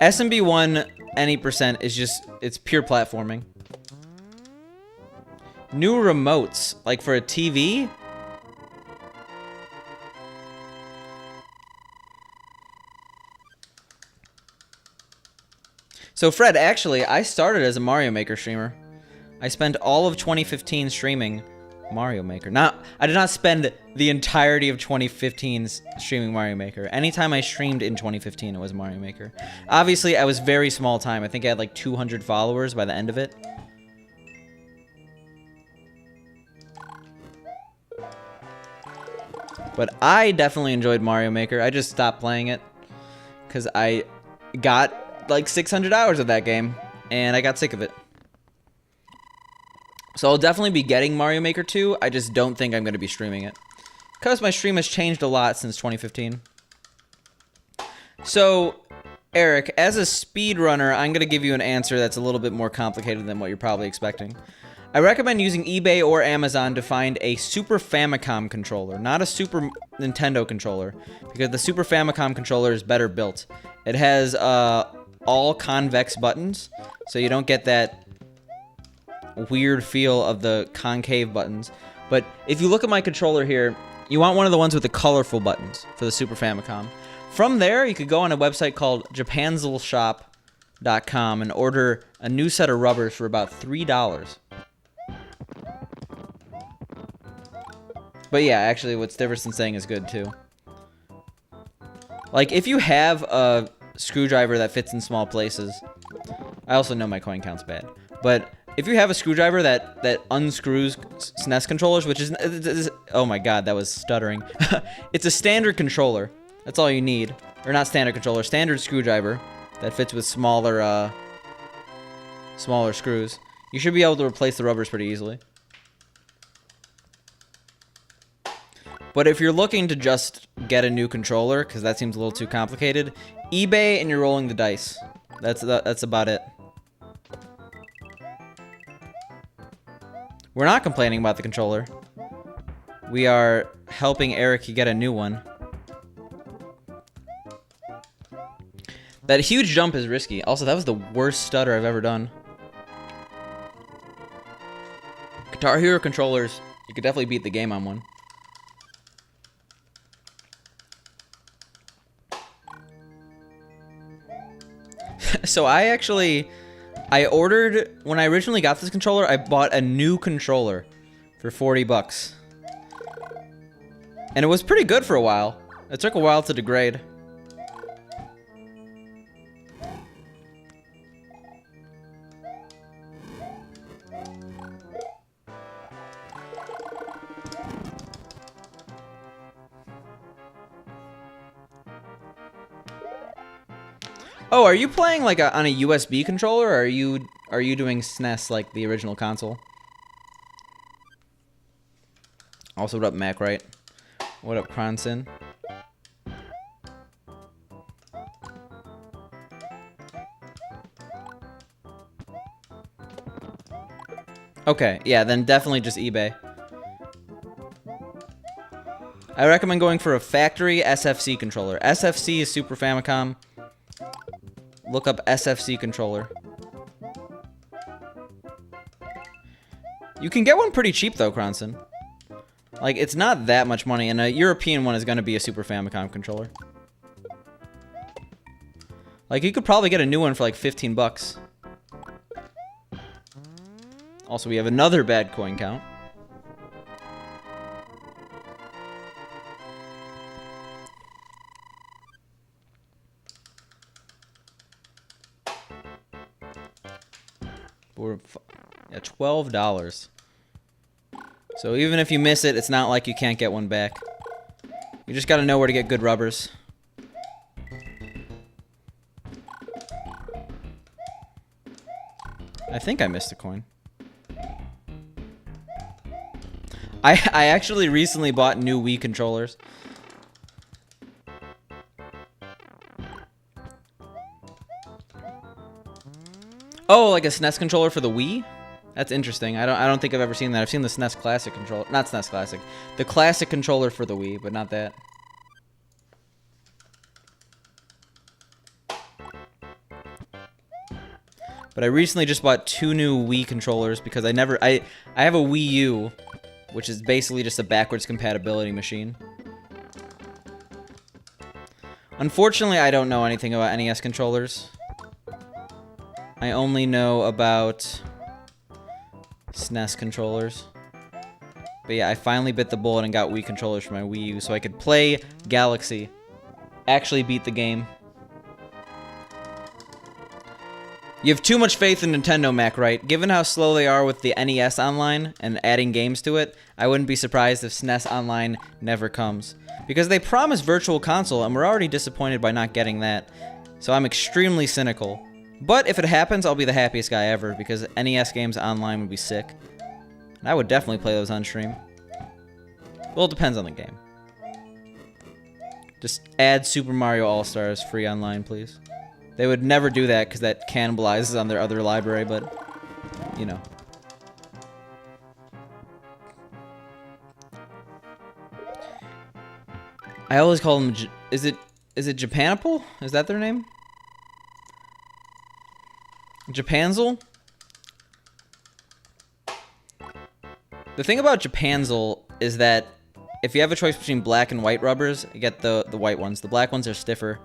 [SPEAKER 2] SMB1 any percent is just, it's pure platforming. New remotes, like for a TV? So Fred, actually, I started as a Mario Maker streamer. I spent all of 2015 streaming Mario Maker. I did not spend the entirety of 2015 streaming Mario Maker. Anytime I streamed in 2015, it was Mario Maker. Obviously, I was very small time. I think I had like 200 followers by the end of it. But I definitely enjoyed Mario Maker. I just stopped playing it because I got like 600 hours of that game and I got sick of it. So I'll definitely be getting Mario Maker 2. I just don't think I'm going to be streaming it because my stream has changed a lot since 2015. So, Eric, as a speedrunner, I'm going to give you an answer that's a little bit more complicated than what you're probably expecting. I recommend using eBay or Amazon to find a Super Famicom controller, not a Super Nintendo controller, because the Super Famicom controller is better built. It has all convex buttons, so you don't get that weird feel of the concave buttons. But if you look at my controller here, you want one of the ones with the colorful buttons for the Super Famicom. From there, you could go on a website called japanzelshop.com and order a new set of rubbers for about $3. But yeah, actually, what Stiverson saying is good too. Like, if you have a screwdriver that fits in small places, I also know my coin count's bad, but if you have a screwdriver that unscrews SNES controllers, which is, oh my god, that was stuttering. It's a standard controller. That's all you need. Or not standard controller, standard screwdriver that fits with smaller screws. You should be able to replace the rubbers pretty easily. But if you're looking to just get a new controller, because that seems a little too complicated, eBay and you're rolling the dice. That's about it. We're not complaining about the controller. We are helping Eric get a new one. That huge jump is risky. Also, that was the worst stutter I've ever done. Guitar Hero controllers, you could definitely beat the game on one. So I ordered, when I originally got this controller, I bought a new controller for 40 bucks. And it was pretty good for a while. It took a while to degrade. Oh, are you playing like on a USB controller, or are you doing SNES like the original console? Also, what up, Mac, right? What up, Cronson? Okay, yeah, then definitely just eBay. I recommend going for a factory SFC controller. SFC is Super Famicom. Look up SFC controller. You can get one pretty cheap though, Cronson. Like, it's not that much money, and a European one is going to be a Super Famicom controller. Like, you could probably get a new one for like 15 bucks. Also, we have another bad coin count. We're at $12. So even if you miss it, it's not like you can't get one back. You just gotta know where to get good rubbers. I think I missed a coin. I actually recently bought new Wii controllers. Oh, like a SNES controller for the Wii? That's interesting. I don't think I've ever seen that. I've seen the SNES Classic controller. Not SNES Classic. The classic controller for the Wii, but not that. But I recently just bought 2 new Wii controllers because I have a Wii U, which is basically just a backwards compatibility machine. Unfortunately, I don't know anything about NES controllers. I only know about SNES controllers. But yeah, I finally bit the bullet and got Wii controllers for my Wii U so I could play Galaxy. Actually beat the game. You have too much faith in Nintendo, Mac, right? Given how slow they are with the NES Online and adding games to it, I wouldn't be surprised if SNES Online never comes. Because they promise Virtual Console, and we're already disappointed by not getting that. So I'm extremely cynical. But if it happens, I'll be the happiest guy ever, because NES games online would be sick. And I would definitely play those on stream. Well, it depends on the game. Just add Super Mario All-Stars free online, please. They would never do that because that cannibalizes on their other library, but, you know. I always call them, is it Japanapple? Is that their name? Japanzel? The thing about Japanzel is that if you have a choice between black and white rubbers, you get the white ones. The black ones are stiffer.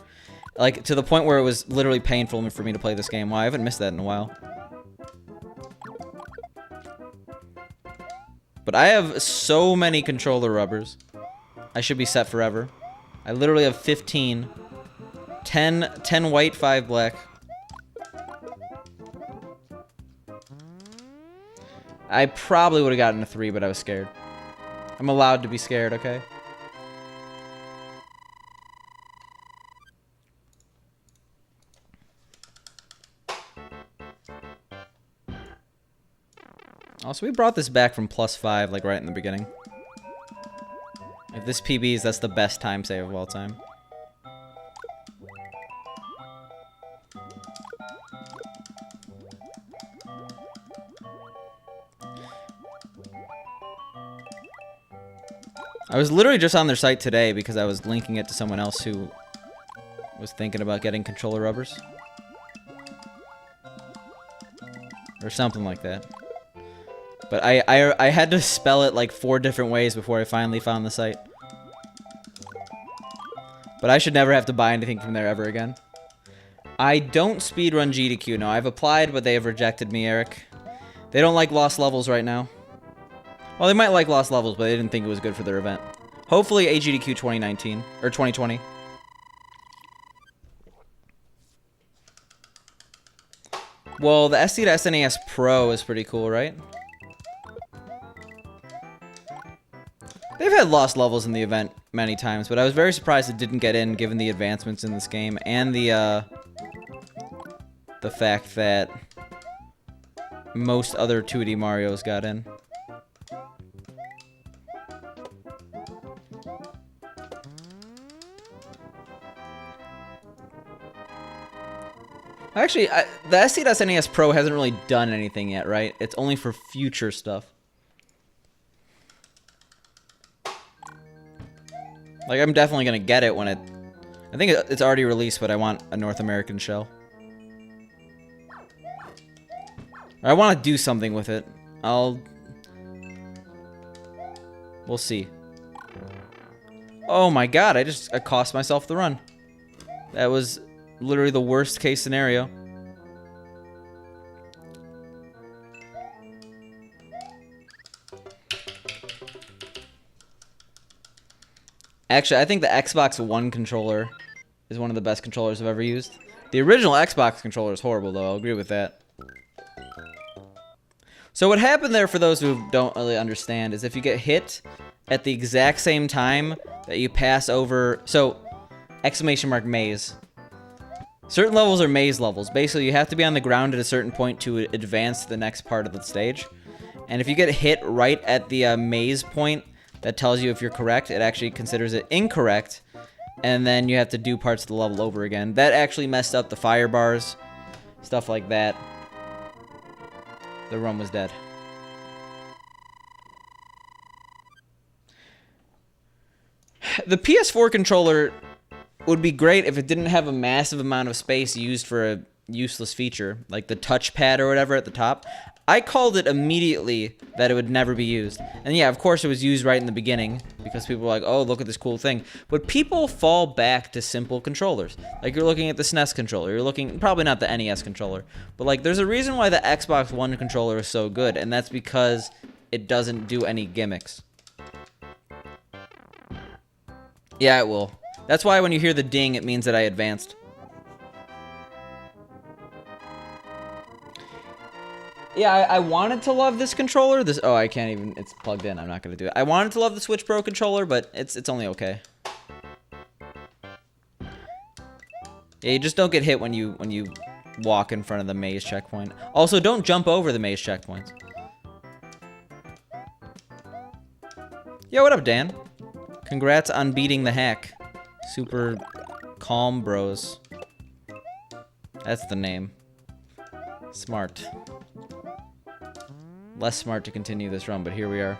[SPEAKER 2] Like, to the point where it was literally painful for me to play this game. Wow, I haven't missed that in a while. But I have so many controller rubbers. I should be set forever. I literally have 15. 10 white, 5 black. I probably would have gotten a 3, but I was scared. I'm allowed to be scared, okay? Also, we brought this back from +5, like, right in the beginning. If this PBs, that's the best time save of all time. I was literally just on their site today because I was linking it to someone else who was thinking about getting controller rubbers. Or something like that. But I had to spell it like 4 different ways before I finally found the site. But I should never have to buy anything from there ever again. I don't speedrun GDQ. No, I've applied, but they have rejected me, Eric. They don't like lost levels right now. Well, they might like lost levels, but they didn't think it was good for their event. Hopefully AGDQ 2019, or 2020. Well, the SD to SNES Pro is pretty cool, right? They've had lost levels in the event many times, but I was very surprised it didn't get in given the advancements in this game and the fact that most other 2D Marios got in. Actually, the SD to SNES Pro hasn't really done anything yet, right? It's only for future stuff. Like, I'm definitely gonna get it when it... I think it's already released, but I want a North American shell. I want to do something with it. We'll see. Oh my god, I cost myself the run. That was literally the worst case scenario. Actually, I think the Xbox One controller is one of the best controllers I've ever used. The original Xbox controller is horrible, though. I'll agree with that. So what happened there, for those who don't really understand, is if you get hit at the exact same time that you pass over... So, exclamation mark maze. Certain levels are maze levels. Basically, you have to be on the ground at a certain point to advance to the next part of the stage. And if you get hit right at the maze point that tells you if you're correct, it actually considers it incorrect. And then you have to do parts of the level over again. That actually messed up the fire bars. Stuff like that. The run was dead. The PS4 controller would be great if it didn't have a massive amount of space used for a useless feature, like the touchpad or whatever at the top. I called it immediately that it would never be used. And yeah, of course it was used right in the beginning, because people were like, oh, look at this cool thing. But people fall back to simple controllers. Like, you're looking at the SNES controller, you're looking, probably not the NES controller, but like, there's a reason why the Xbox One controller is so good, and that's because it doesn't do any gimmicks. Yeah, it will. That's why when you hear the ding, it means that I advanced. Yeah, I wanted to love this controller. Oh, I can't even... It's plugged in. I'm not going to do it. I wanted to love the Switch Pro controller, but it's only okay. Yeah, you just don't get hit when you walk in front of the maze checkpoint. Also, don't jump over the maze checkpoints. Yo, what up, Dan? Congrats on beating the hack. Super calm bros. That's the name. Smart. Less smart to continue this run, but here we are.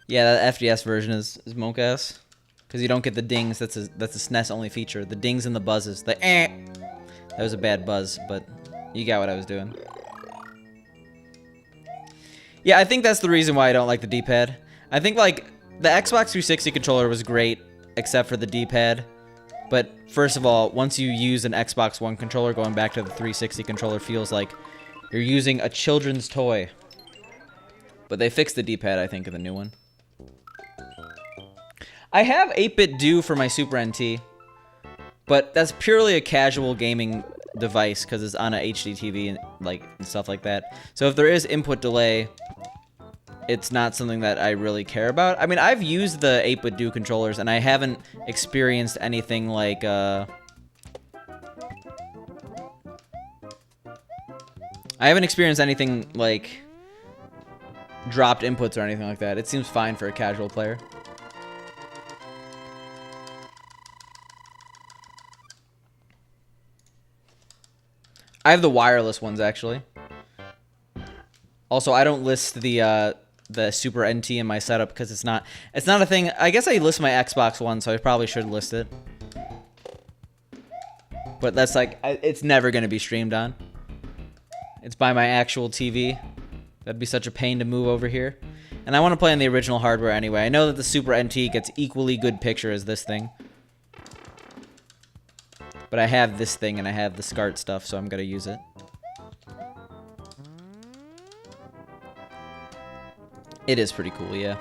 [SPEAKER 2] Yeah, that FDS version is monk-ass. Because you don't get the dings. That's a SNES only feature. The dings and the buzzes. The eh. That was a bad buzz, but you got what I was doing. Yeah, I think that's the reason why I don't like the D-pad. I think, like, the Xbox 360 controller was great, except for the D-pad. But, first of all, once you use an Xbox One controller, going back to the 360 controller feels like you're using a children's toy. But they fixed the D-pad, I think, in the new one. I have 8-bit do for my Super NT, but that's purely a casual gaming device because it's on a HD TV and stuff like that. So if there is input delay, it's not something that I really care about. I mean, I've used the 8-bit do controllers and I haven't experienced anything like I haven't experienced anything like dropped inputs or anything like that. It seems fine for a casual player. I have the wireless ones, actually. Also, I don't list the Super NT in my setup because it's not a thing. I guess I list my Xbox One, so I probably should list it. But that's like, it's never going to be streamed on. It's by my actual TV. That'd be such a pain to move over here. And I want to play on the original hardware anyway. I know that the Super NT gets equally good picture as this thing. But I have this thing and I have the SCART stuff, so I'm going to use it. It is pretty cool, yeah.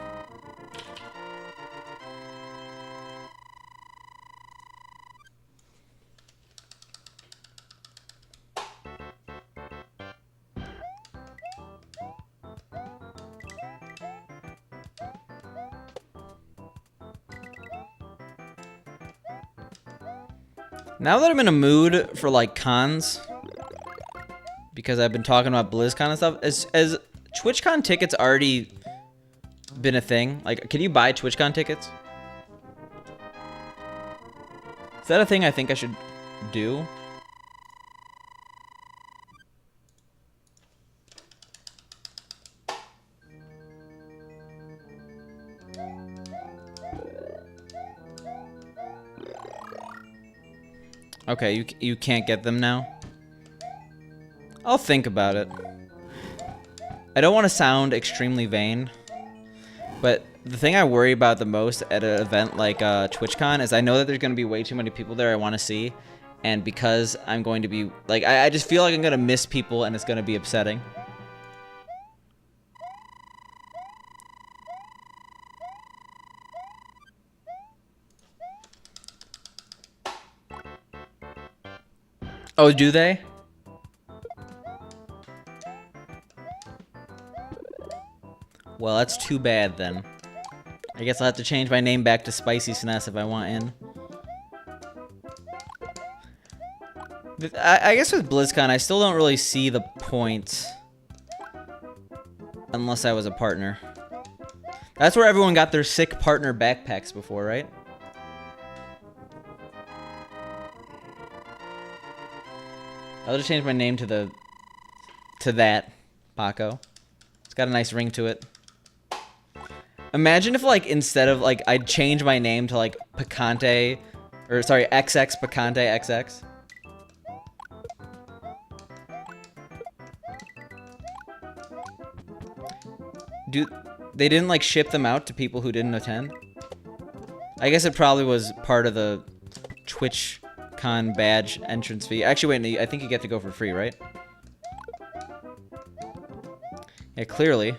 [SPEAKER 2] Now that I'm in a mood for, like, cons, because I've been talking about BlizzCon and stuff, as TwitchCon tickets already been a thing? Like, can you buy TwitchCon tickets? Is that a thing I think I should do? Okay, you can't get them now? I'll think about it. I don't want to sound extremely vain, but the thing I worry about the most at an event like TwitchCon is I know that there's going to be way too many people there I want to see, and because I'm going to be, like, I just feel like I'm going to miss people and it's going to be upsetting. Oh, do they? Well, that's too bad then. I guess I'll have to change my name back to Spicy SNES if I want in. I guess with BlizzCon, I still don't really see the point. Unless I was a partner. That's where everyone got their sick partner backpacks before, right? I'll just change my name to that, Paco. It's got a nice ring to it. Imagine if, like, instead of, like, I'd change my name to, like, Picante, or, sorry, XX Picante XX. They didn't, like, ship them out to people who didn't attend? I guess it probably was part of the TwitchCon badge entrance fee. Actually, wait, I think you get to go for free, right? Yeah, clearly.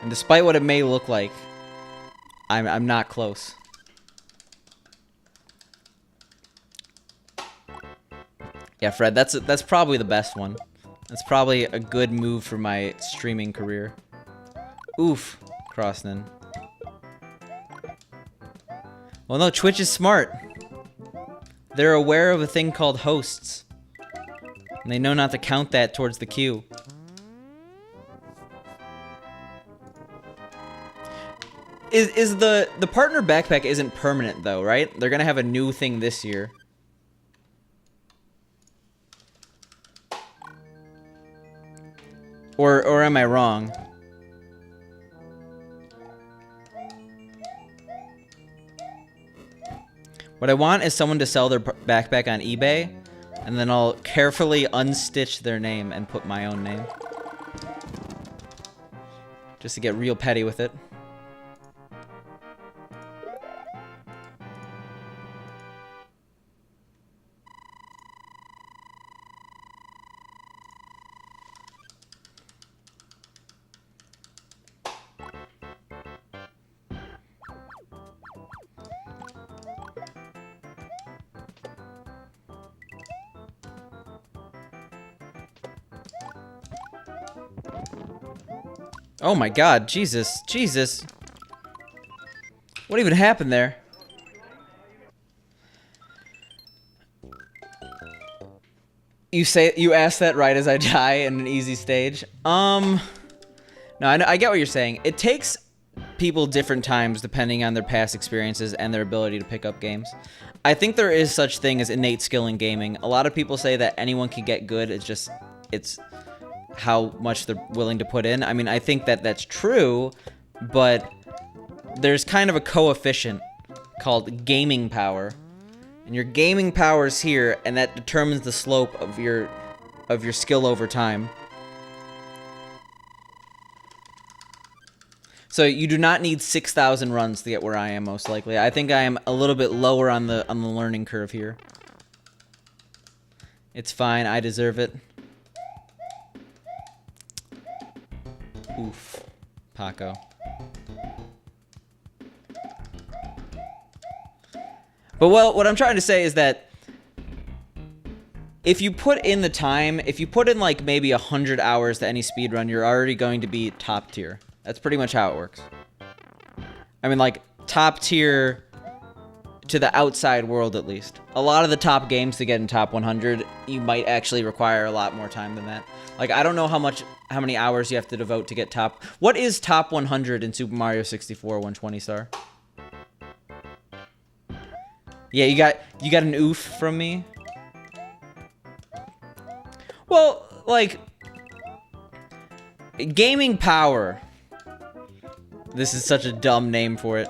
[SPEAKER 2] And despite what it may look like, I'm not close. Yeah, Fred, that's probably the best one. That's probably a good move for my streaming career. Oof, Crossman. Well, no, Twitch is smart. They're aware of a thing called hosts. And they know not to count that towards the queue. Is the partner backpack isn't permanent though, right? They're gonna have a new thing this year. Or am I wrong? What I want is someone to sell their backpack on eBay, and then I'll carefully unstitch their name and put my own name. Just to get real petty with it. Oh my god, Jesus, Jesus. What even happened there? You asked that right as I die in an easy stage? No, I get what you're saying. It takes people different times depending on their past experiences and their ability to pick up games. I think there is such thing as innate skill in gaming. A lot of people say that anyone can get good, it's how much they're willing to put in. I mean, I think that that's true, but there's kind of a coefficient called gaming power. And your gaming power is here, and that determines the slope of your skill over time. So you do not need 6,000 runs to get where I am, most likely. I think I am a little bit lower on the learning curve here. It's fine, I deserve it. Oof, Paco. But well, what I'm trying to say is that if you put in the time, if you put in like maybe 100 hours to any speedrun, you're already going to be top tier. That's pretty much how it works. I mean, like, top tier to the outside world, at least. A lot of the top games to get in top 100, you might actually require a lot more time than that. Like, I don't know how many hours you have to devote to get top. What is top 100 in Super Mario 64 120 star? Yeah, you got an oof from me. Well, like, gaming power. This is such a dumb name for it.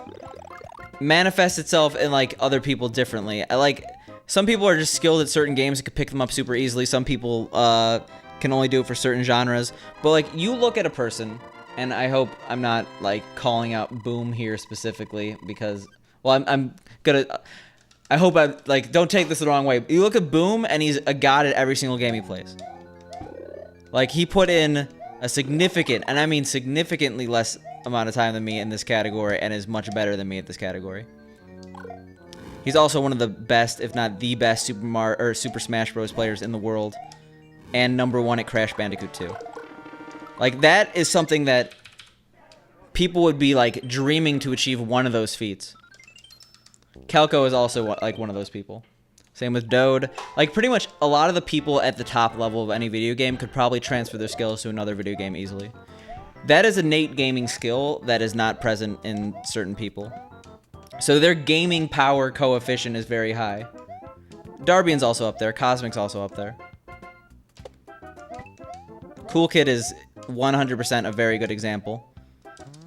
[SPEAKER 2] Manifests itself in, like, other people differently. Some people are just skilled at certain games and can pick them up super easily. Some people can only do it for certain genres. But, like, you look at a person, and I hope I'm not, like, calling out Boom here specifically because, well, I'm gonna... I hope I, like, don't take this the wrong way. You look at Boom, and he's a god at every single game he plays. Like, he put in a significant, and I mean significantly less amount of time than me in this category and is much better than me at this category. He's also one of the best, if not the best, Super Smash Bros. Players in the world. And #1 at Crash Bandicoot 2. Like, that is something that people would be, like, dreaming to achieve one of those feats. Calco is also, like, one of those people. Same with Dode. Like, pretty much a lot of the people at the top level of any video game could probably transfer their skills to another video game easily. That is innate gaming skill that is not present in certain people. So their gaming power coefficient is very high. Darbian's also up there. Cosmic's also up there. Cool Kid is 100% a very good example.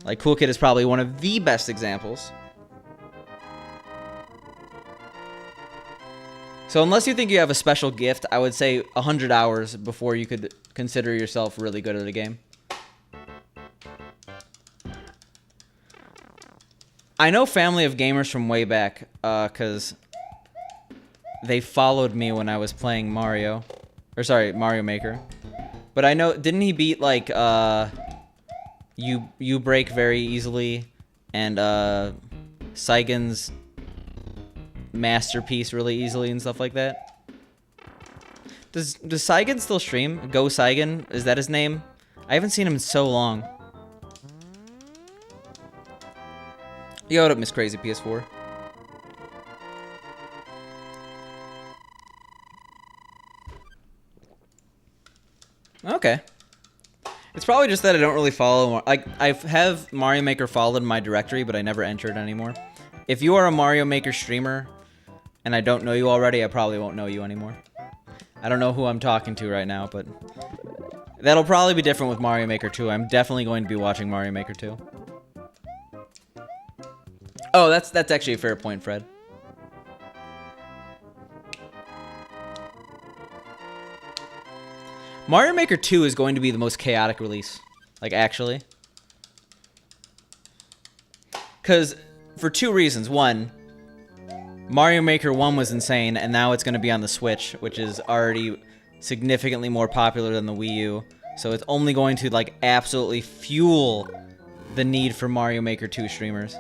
[SPEAKER 2] Like, Cool Kid is probably one of the best examples. So unless you think you have a special gift, I would say 100 hours before you could consider yourself really good at a game. I know Family of Gamers from way back, because they followed me when I was playing Mario. Or sorry, Mario Maker. But I know, didn't he beat, like, You Break very easily, and Saigon's Masterpiece really easily and stuff like that? Does Saigon still stream? Go Saigon? Is that his name? I haven't seen him in so long. Yo, what up, Miss Crazy PS4? Okay. It's probably just that I don't really follow... Like, I have Mario Maker followed in my directory, but I never enter it anymore. If you are a Mario Maker streamer, and I don't know you already, I probably won't know you anymore. I don't know who I'm talking to right now, but... That'll probably be different with Mario Maker 2. I'm definitely going to be watching Mario Maker 2. Oh, that's actually a fair point, Fred. Mario Maker 2 is going to be the most chaotic release. Like, actually. Because, for two reasons. One, Mario Maker 1 was insane, and now it's going to be on the Switch, which is already significantly more popular than the Wii U. So it's only going to, like, absolutely fuel the need for Mario Maker 2 streamers.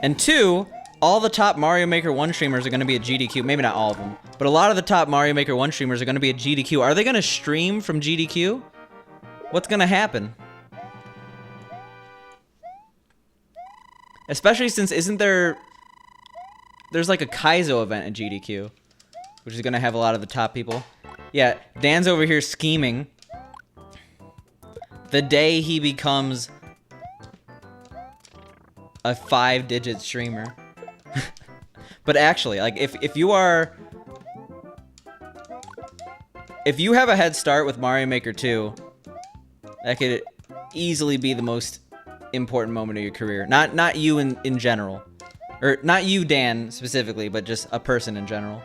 [SPEAKER 2] And two, all the top Mario Maker 1 streamers are going to be at GDQ. Maybe not all of them, but a lot of the top Mario Maker 1 streamers are going to be at GDQ. Are they going to stream from GDQ? What's going to happen? Especially since there's like a Kaizo event at GDQ, which is going to have a lot of the top people. Yeah, Dan's over here scheming. The day he becomes a 5-digit streamer. But actually, like, if you have a head start with Mario Maker 2, that could easily be the most important moment of your career. Not you in general. Or not you, Dan, specifically, but just a person in general.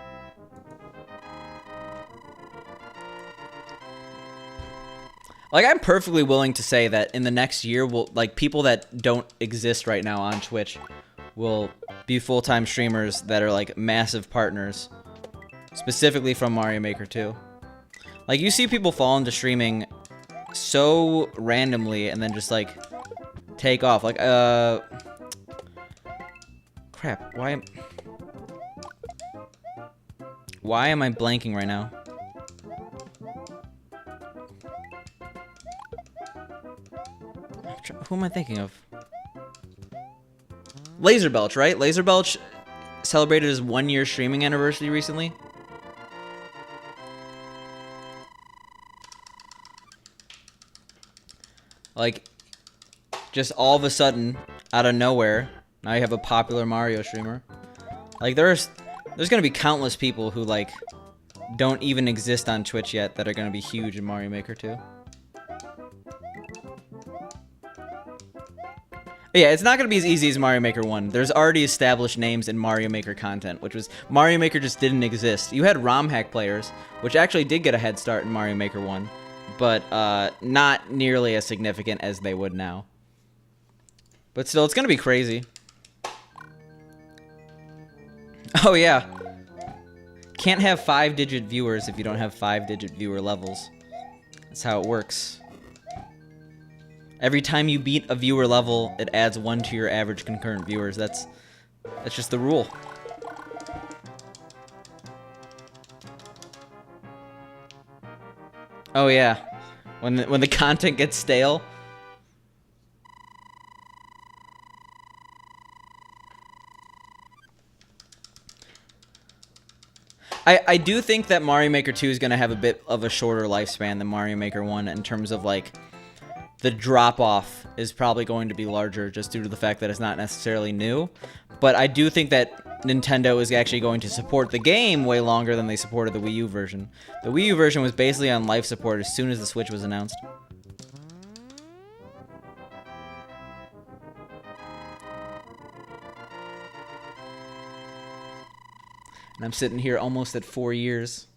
[SPEAKER 2] Like, I'm perfectly willing to say that in the next year, people that don't exist right now on Twitch will be full-time streamers that are, like, massive partners, specifically from Mario Maker 2. Like, you see people fall into streaming so randomly and then just, like, take off. Like, crap, why am I blanking right now? Who am I thinking of? Laserbelch, right? Laserbelch celebrated his 1-year streaming anniversary recently. Like, just all of a sudden, out of nowhere, now you have a popular Mario streamer. Like, there's gonna be countless people who, like, don't even exist on Twitch yet that are gonna be huge in Mario Maker 2. But yeah, it's not going to be as easy as Mario Maker 1. There's already established names in Mario Maker content, which was... Mario Maker just didn't exist. You had ROM hack players, which actually did get a head start in Mario Maker 1, but not nearly as significant as they would now. But still, it's going to be crazy. Oh, yeah. Can't have 5-digit viewers if you don't have 5-digit viewer levels. That's how it works. Every time you beat a viewer level, it adds 1 to your average concurrent viewers. That's just the rule. Oh yeah, when the content gets stale. I do think that Mario Maker 2 is going to have a bit of a shorter lifespan than Mario Maker 1 in terms of, like, the drop-off is probably going to be larger just due to the fact that it's not necessarily new. But I do think that Nintendo is actually going to support the game way longer than they supported the Wii U version. The Wii U version was basically on life support as soon as the Switch was announced. And I'm sitting here almost at 4 years.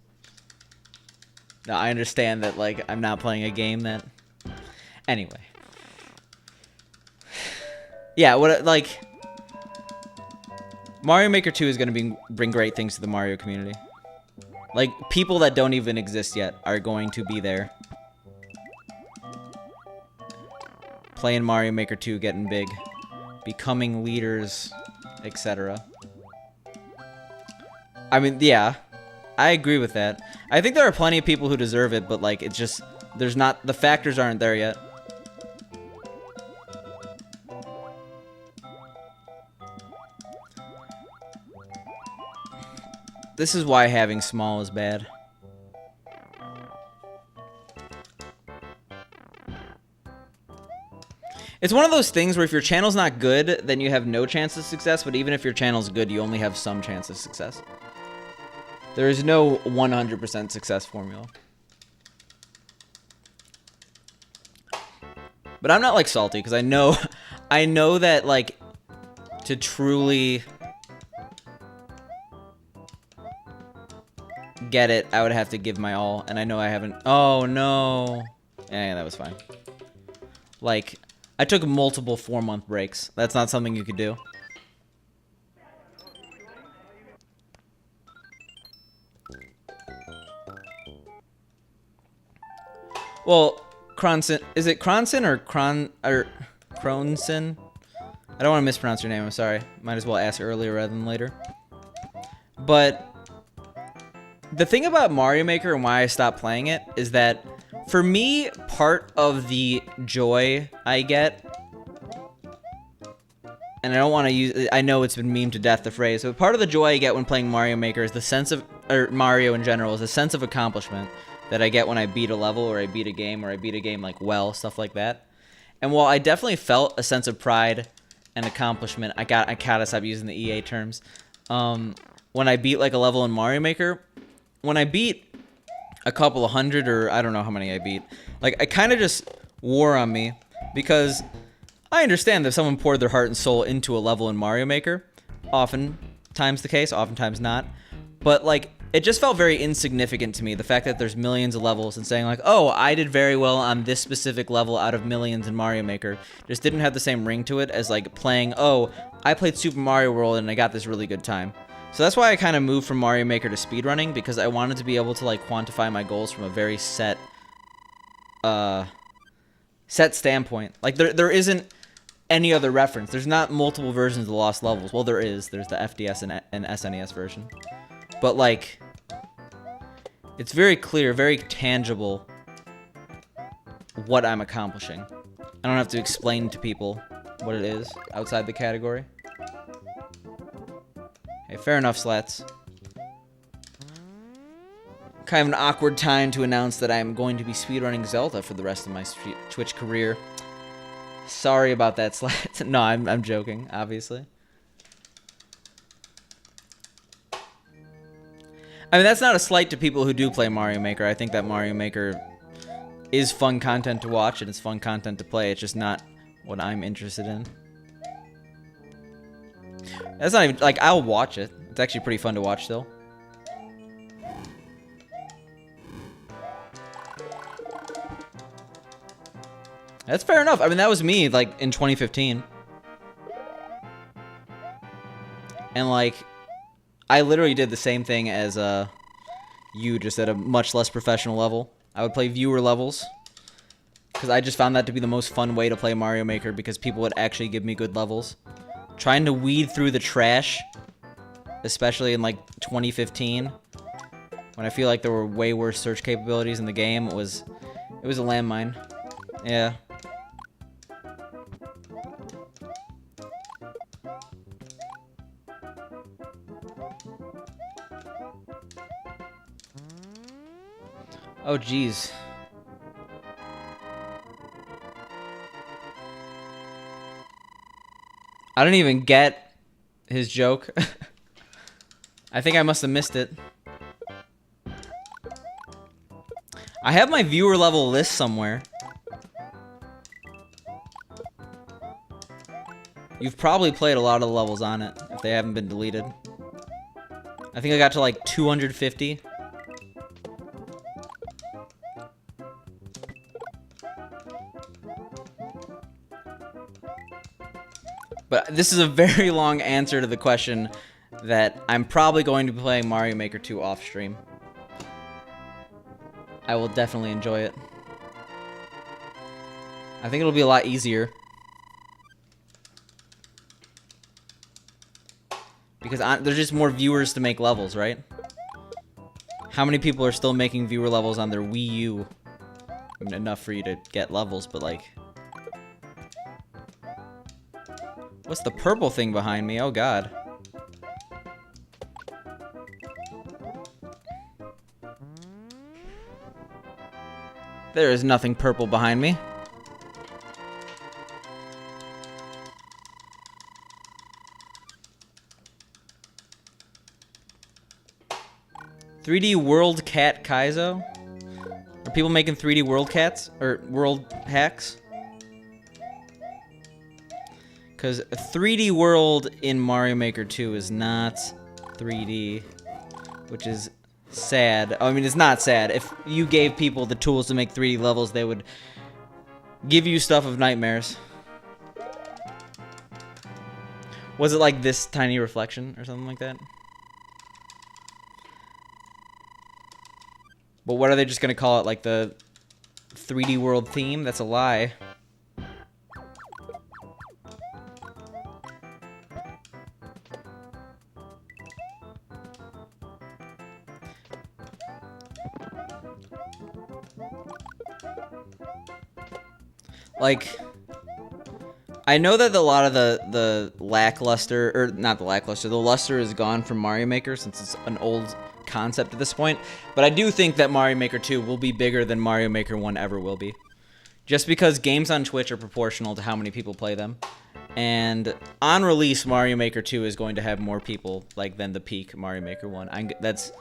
[SPEAKER 2] Now, I understand that, like, I'm not playing a game that... Anyway. Yeah, what, like... Mario Maker 2 is going to bring great things to the Mario community. Like, people that don't even exist yet are going to be there. Playing Mario Maker 2, getting big. Becoming leaders, etc. I mean, yeah, I agree with that. I think there are plenty of people who deserve it, but, like, it's just, there's not, the factors aren't there yet. This is why having small is bad. It's one of those things where if your channel's not good, then you have no chance of success, but even if your channel's good, you only have some chance of success. There is no 100% success formula. But I'm not, like, salty, because I know that, like, to truly get it, I would have to give my all, and I know I haven't. Oh, no. Yeah, that was fine. Like, I took multiple 4-month breaks. That's not something you could do. Well, Cronson, is it Cronson or Cronson? I don't want to mispronounce your name, I'm sorry. Might as well ask earlier rather than later. But the thing about Mario Maker and why I stopped playing it is that, for me, part of the joy I get, and I don't want to use, I know it's been memed to death, the phrase, but part of the joy I get when playing Mario Maker is the sense of, or Mario in general, is the sense of accomplishment that I get when I beat a level, or I beat a game, or I beat a game, like, well, stuff like that. And while I definitely felt a sense of pride and accomplishment, I gotta stop using the EA terms, when I beat, like, a level in Mario Maker, when I beat a couple of hundred, or I don't know how many I beat, like, I kind of just wore on me, because I understand that if someone poured their heart and soul into a level in Mario Maker, oftentimes the case, oftentimes not, but, like, it just felt very insignificant to me, the fact that there's millions of levels, and saying, like, oh, I did very well on this specific level out of millions in Mario Maker, just didn't have the same ring to it as, like, playing, oh, I played Super Mario World and I got this really good time. So that's why I kind of moved from Mario Maker to speedrunning, because I wanted to be able to, like, quantify my goals from a very set standpoint. Like, there isn't any other reference. There's not multiple versions of the Lost Levels. Well, there is. There's the FDS and SNES version. But, like, it's very clear, very tangible what I'm accomplishing. I don't have to explain to people what it is outside the category. Hey, fair enough, Slats. Kind of an awkward time to announce that I'm going to be speedrunning Zelda for the rest of my Twitch career. Sorry about that, Slats. No, I'm joking, obviously. I mean, that's not a slight to people who do play Mario Maker. I think that Mario Maker is fun content to watch, and it's fun content to play. It's just not what I'm interested in. That's not even, like, I'll watch it. It's actually pretty fun to watch still. That's fair enough. I mean, that was me, like, in 2015. And, like, I literally did the same thing as you, just at a much less professional level. I would play viewer levels Because I just found that to be the most fun way to play Mario Maker because people would actually give me good levels. Trying to weed through the trash, especially in like 2015, when I feel like there were way worse search capabilities in the game, it was a landmine. Yeah. Oh, geez. I don't even get his joke. I think I must have missed it. I have my viewer level list somewhere. You've probably played a lot of the levels on it, if they haven't been deleted. I think I got to like 250. But this is a very long answer to the question that I'm probably going to be playing Mario Maker 2 off stream. I will definitely enjoy it. I think it'll be a lot easier. Because there's just more viewers to make levels, right? How many people are still making viewer levels on their Wii U? I mean, enough for you to get levels, but like... What's the purple thing behind me? Oh, God. There is nothing purple behind me. "3D World Cat Kaizo?" Are people making 3D World Cats? Or World Hacks? Because 3D World in Mario Maker 2 is not 3D, which is sad. I mean, it's not sad. If you gave people the tools to make 3D levels, they would give you stuff of nightmares. Was it like this tiny reflection or something like that? But what are they just going to call it? Like the 3D World theme? That's a lie. Like, I know that a lot of the lackluster, or not the lackluster, the luster is gone from Mario Maker since it's an old concept at this point, but I do think that Mario Maker 2 will be bigger than Mario Maker 1 ever will be. Just because games on Twitch are proportional to how many people play them. And on release, Mario Maker 2 is going to have more people like than the peak Mario Maker 1. That's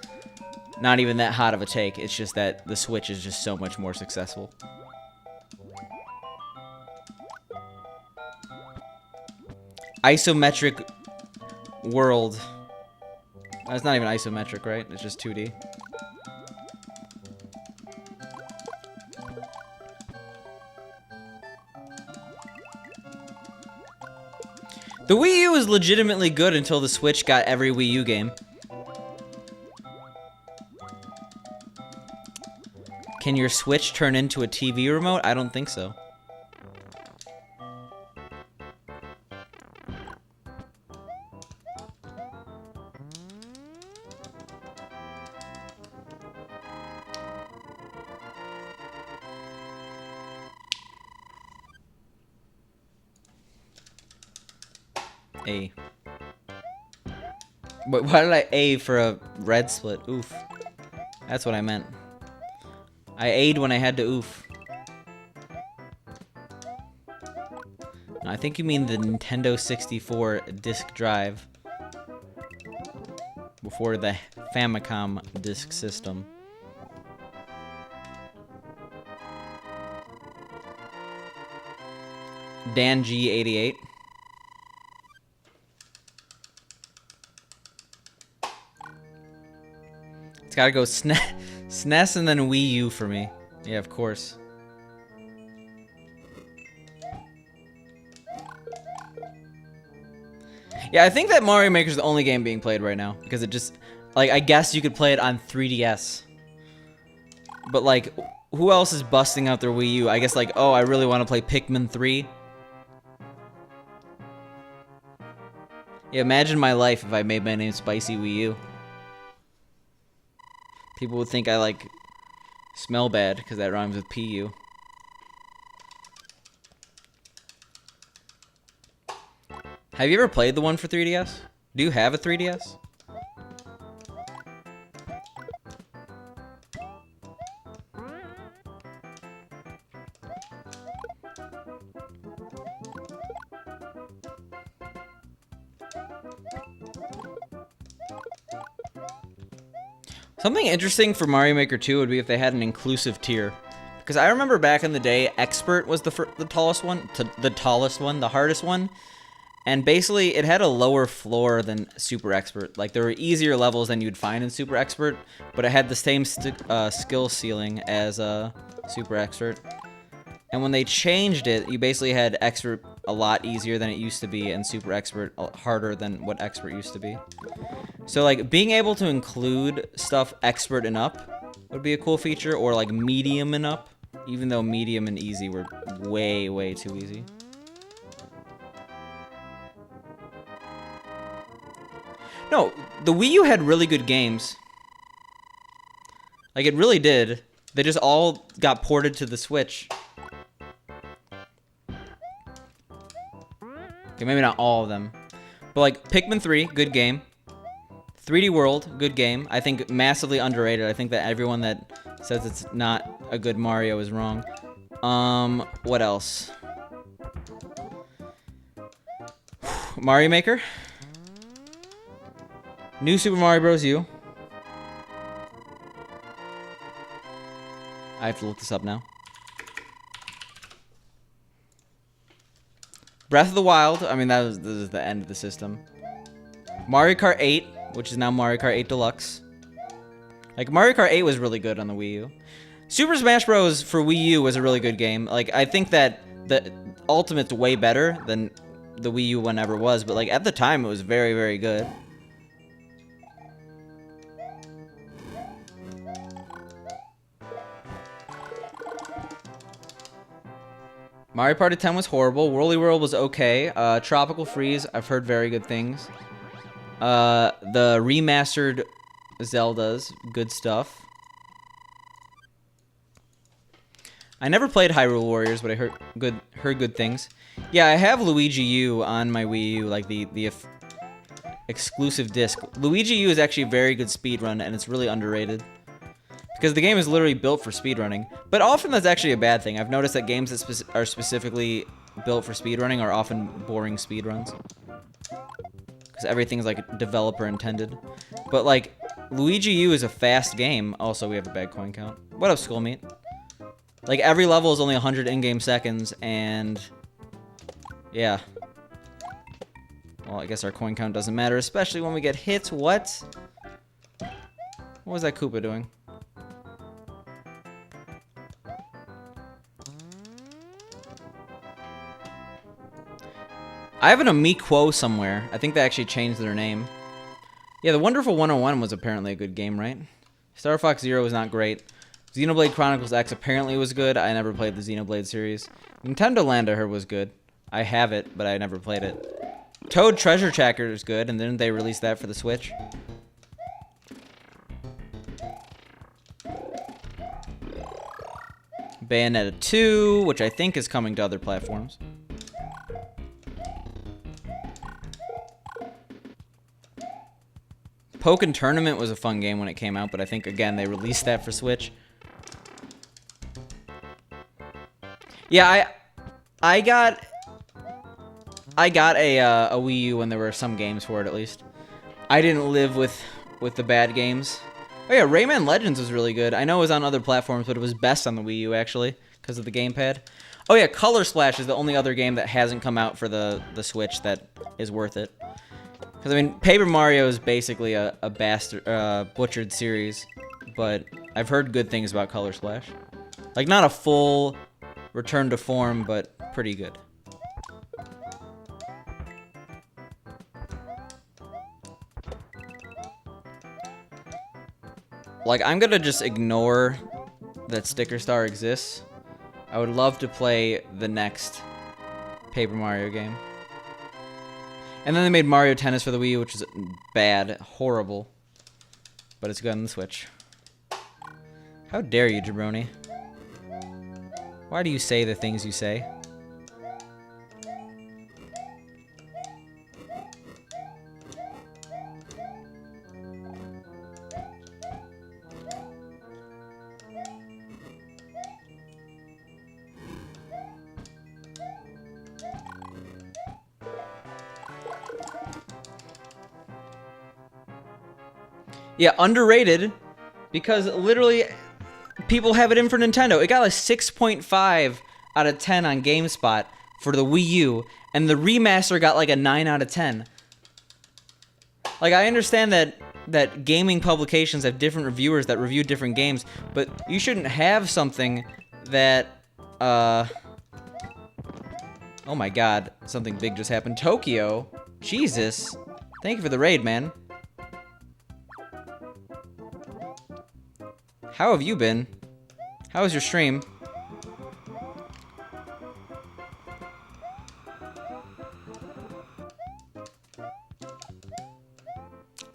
[SPEAKER 2] not even that hot of a take, it's just that the Switch is just so much more successful. Isometric world. It's not even isometric, right? It's just 2D. The Wii U was legitimately good until the Switch got every Wii U game. Can your Switch turn into a TV remote? I don't think so. A. But why did I A for a red split? Oof. That's what I meant. I A'd when I had to oof. No, I think you mean the Nintendo 64 disk drive. Before the Famicom disk system. Dan G88. Gotta go SNES and then Wii U for me. Yeah, of course. Yeah, I think that Mario Maker is the only game being played right now. Because it just... Like, I guess you could play it on 3DS. But, like, who else is busting out their Wii U? I guess like, oh, I really want to play Pikmin 3. Yeah, imagine my life if I made my name Spicy Wii U. People would think I like smell bad because that rhymes with PU. Have you ever played the one for 3DS? Do you have a 3DS? Something interesting for Mario Maker 2 would be if they had an inclusive tier. Because I remember back in the day, Expert was the tallest one, the hardest one. And basically, it had a lower floor than Super Expert. Like, there were easier levels than you'd find in Super Expert, but it had the same skill ceiling as Super Expert. And when they changed it, you basically had Expert a lot easier than it used to be, and Super Expert harder than what Expert used to be. So, like, being able to include stuff Expert and up would be a cool feature, or, like, Medium and up, even though Medium and Easy were way, way too easy. No, the Wii U had really good games. Like, it really did. They just all got ported to the Switch. Okay, maybe not all of them. But, like, Pikmin 3, good game. 3D World, good game. I think massively underrated. I think that everyone that says it's not a good Mario is wrong. What else? Mario Maker. New Super Mario Bros. U. I have to look this up now. Breath of the Wild. I mean, this is the end of the system. Mario Kart 8, which is now Mario Kart 8 Deluxe. Like, Mario Kart 8 was really good on the Wii U. Super Smash Bros. For Wii U was a really good game. Like, I think that the Ultimate's way better than the Wii U one ever was, but, like, at the time, it was very, very good. Mario Party 10 was horrible. Whirly World was okay. Tropical Freeze, I've heard very good things. The remastered Zeldas, good stuff. I never played Hyrule Warriors, but I heard good things. Yeah, I have Luigi U on my Wii U, like the exclusive disc. Luigi U is actually a very good speedrun, and it's really underrated. Because the game is literally built for speedrunning. But often that's actually a bad thing. I've noticed that games that are specifically built for speedrunning are often boring speedruns. Because everything's like developer intended. But like, Luigi U is a fast game. Also, we have a bad coin count. What up, Skullmeat? Like, every level is only 100 in-game seconds, and yeah. Well, I guess our coin count doesn't matter, especially when we get hit. What? What was that Koopa doing? I have an Amiibo somewhere. I think they actually changed their name. Yeah, the Wonderful 101 was apparently a good game, right? Star Fox Zero was not great. Xenoblade Chronicles X apparently was good. I never played the Xenoblade series. Nintendo Land I heard was good. I have it, but I never played it. Toad Treasure Tracker is good, and didn't they release that for the Switch? Bayonetta 2, which I think is coming to other platforms. Pokken Tournament was a fun game when it came out, but I think, again, they released that for Switch. Yeah, I got a Wii U when there were some games for it, at least. I didn't live with the bad games. Oh yeah, Rayman Legends was really good. I know it was on other platforms, but it was best on the Wii U, actually, because of the gamepad. Oh yeah, Color Splash is the only other game that hasn't come out for the Switch that is worth it. Because, I mean, Paper Mario is basically a butchered series, but I've heard good things about Color Splash. Like, not a full return to form, but pretty good. Like, I'm gonna just ignore that Sticker Star exists. I would love to play the next Paper Mario game. And then they made Mario Tennis for the Wii U, which is bad, horrible. But it's good on the Switch. How dare you, jabroni? Why do you say the things you say? Yeah, underrated, because literally people have it in for Nintendo. It got a 6.5 out of 10 on GameSpot for the Wii U, and the remaster got like a 9 out of 10. Like, I understand that gaming publications have different reviewers that review different games, but you shouldn't have something that, oh my god, something big just happened. Tokyo? Jesus. Thank you for the raid, man. How have you been? How was your stream?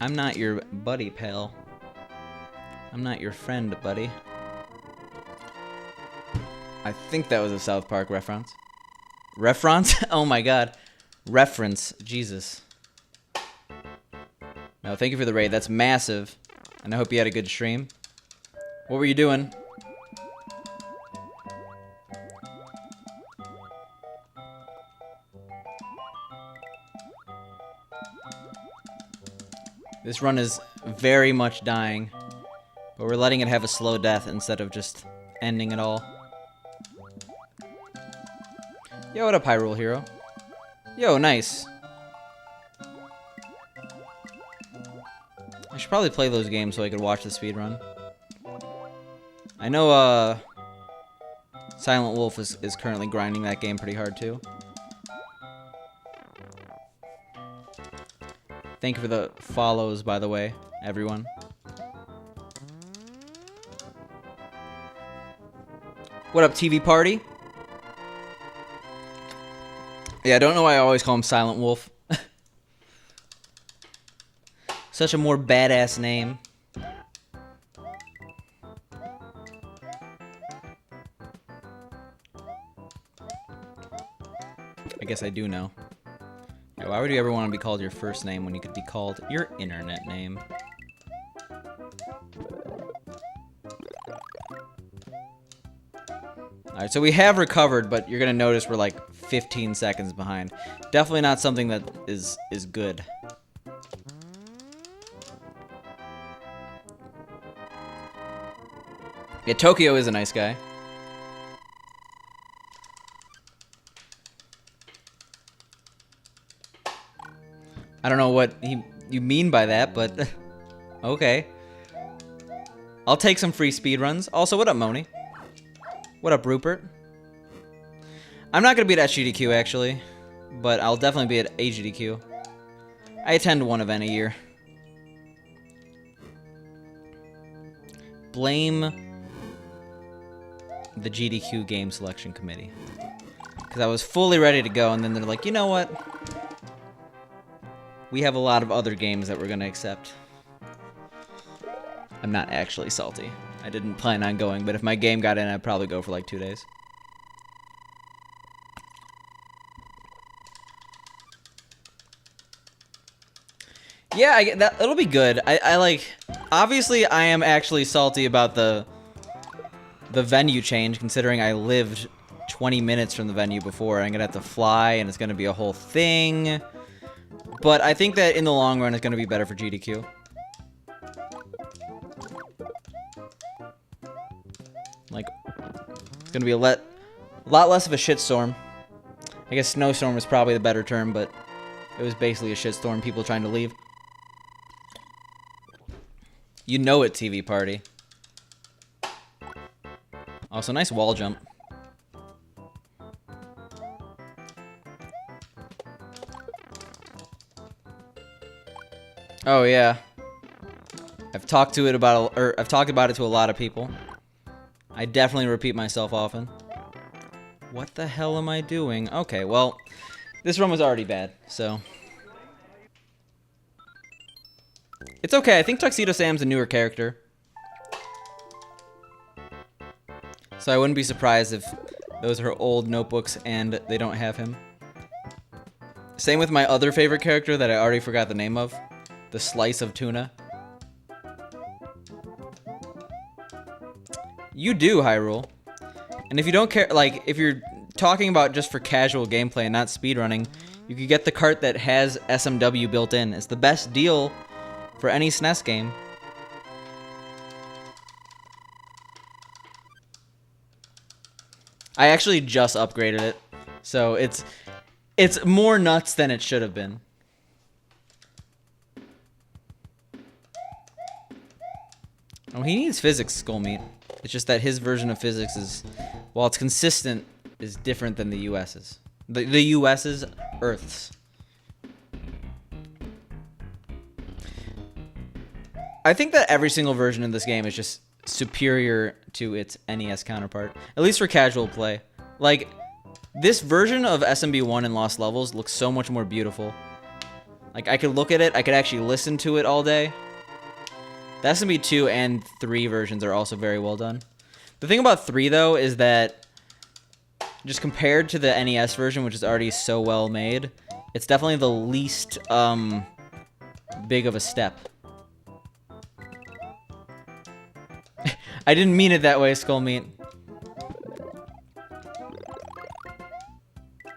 [SPEAKER 2] I'm not your buddy, pal. I'm not your friend, buddy. I think that was a South Park reference. Reference? Oh my god. Reference. Jesus. No, thank you for the raid. That's massive. And I hope you had a good stream. What were you doing? This run is very much dying, but we're letting it have a slow death instead of just ending it all. Yo, what up, Hyrule Hero? Yo, nice. I should probably play those games so I could watch the speedrun. I know, Silent Wolf is currently grinding that game pretty hard, too. Thank you for the follows, by the way, everyone. What up, TV Party? Yeah, I don't know why I always call him Silent Wolf. Such a more badass name. I guess I do know. Yeah, why would you ever want to be called your first name when you could be called your internet name? Alright, so we have recovered, but you're gonna notice we're like 15 seconds behind. Definitely not something that is good. Yeah, Tokyo is a nice guy. I don't know what you mean by that, but okay. I'll take some free speedruns. Also, what up, Moni? What up, Rupert? I'm not going to be at SGDQ, actually, but I'll definitely be at AGDQ. I attend one event a year. Blame the GDQ Game Selection Committee. Because I was fully ready to go, and then they're like, you know what? We have a lot of other games that we're going to accept. I'm not actually salty. I didn't plan on going, but if my game got in, I'd probably go for like 2 days. Yeah, it'll be good. I like... Obviously, I am actually salty about the venue change, considering I lived 20 minutes from the venue before. I'm going to have to fly, and it's going to be a whole thing. But I think that in the long run, it's going to be better for GDQ. Like, it's going to be a lot less of a shitstorm. I guess snowstorm is probably the better term, but it was basically a shitstorm, people trying to leave. You know it, TV Party. Also, nice wall jump. Oh yeah, I've talked about it to a lot of people. I definitely repeat myself often. What the hell am I doing? Okay, well, this run was already bad, so... It's okay, I think Tuxedo Sam's a newer character. So I wouldn't be surprised if those are old notebooks and they don't have him. Same with my other favorite character that I already forgot the name of. The Slice of Tuna. You do, Hyrule. And if you don't care, like, if you're talking about just for casual gameplay and not speedrunning, you could get the cart that has SMW built in. It's the best deal for any SNES game. I actually just upgraded it, so it's more nuts than it should have been. Oh, he needs physics, Skullmeat. It's just that his version of physics is, while it's consistent, is different than the US's. The US's, Earth's. I think that every single version of this game is just superior to its NES counterpart, at least for casual play. Like, this version of SMB1 and Lost Levels looks so much more beautiful. Like, I could look at it, I could actually listen to it all day. The SMB2 and 3 versions are also very well done. The thing about 3, though, is that just compared to the NES version, which is already so well made, it's definitely the least big of a step. I didn't mean it that way, Skullmeat.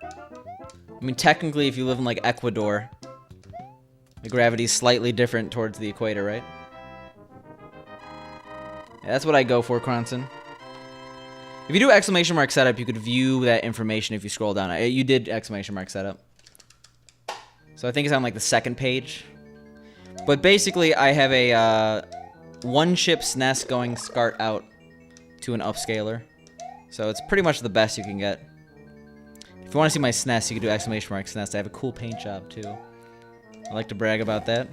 [SPEAKER 2] I mean, technically, if you live in, like, Ecuador, the gravity's slightly different towards the equator, right? Yeah, that's what I go for, Cronson. If you do exclamation mark setup, you could view that information if you scroll down. You did exclamation mark setup. So I think it's on, like, the second page. But basically, I have a, one-chip SNES going SCART out to an upscaler. So it's pretty much the best you can get. If you want to see my SNES, you can do exclamation mark SNES. I have a cool paint job, too. I like to brag about that.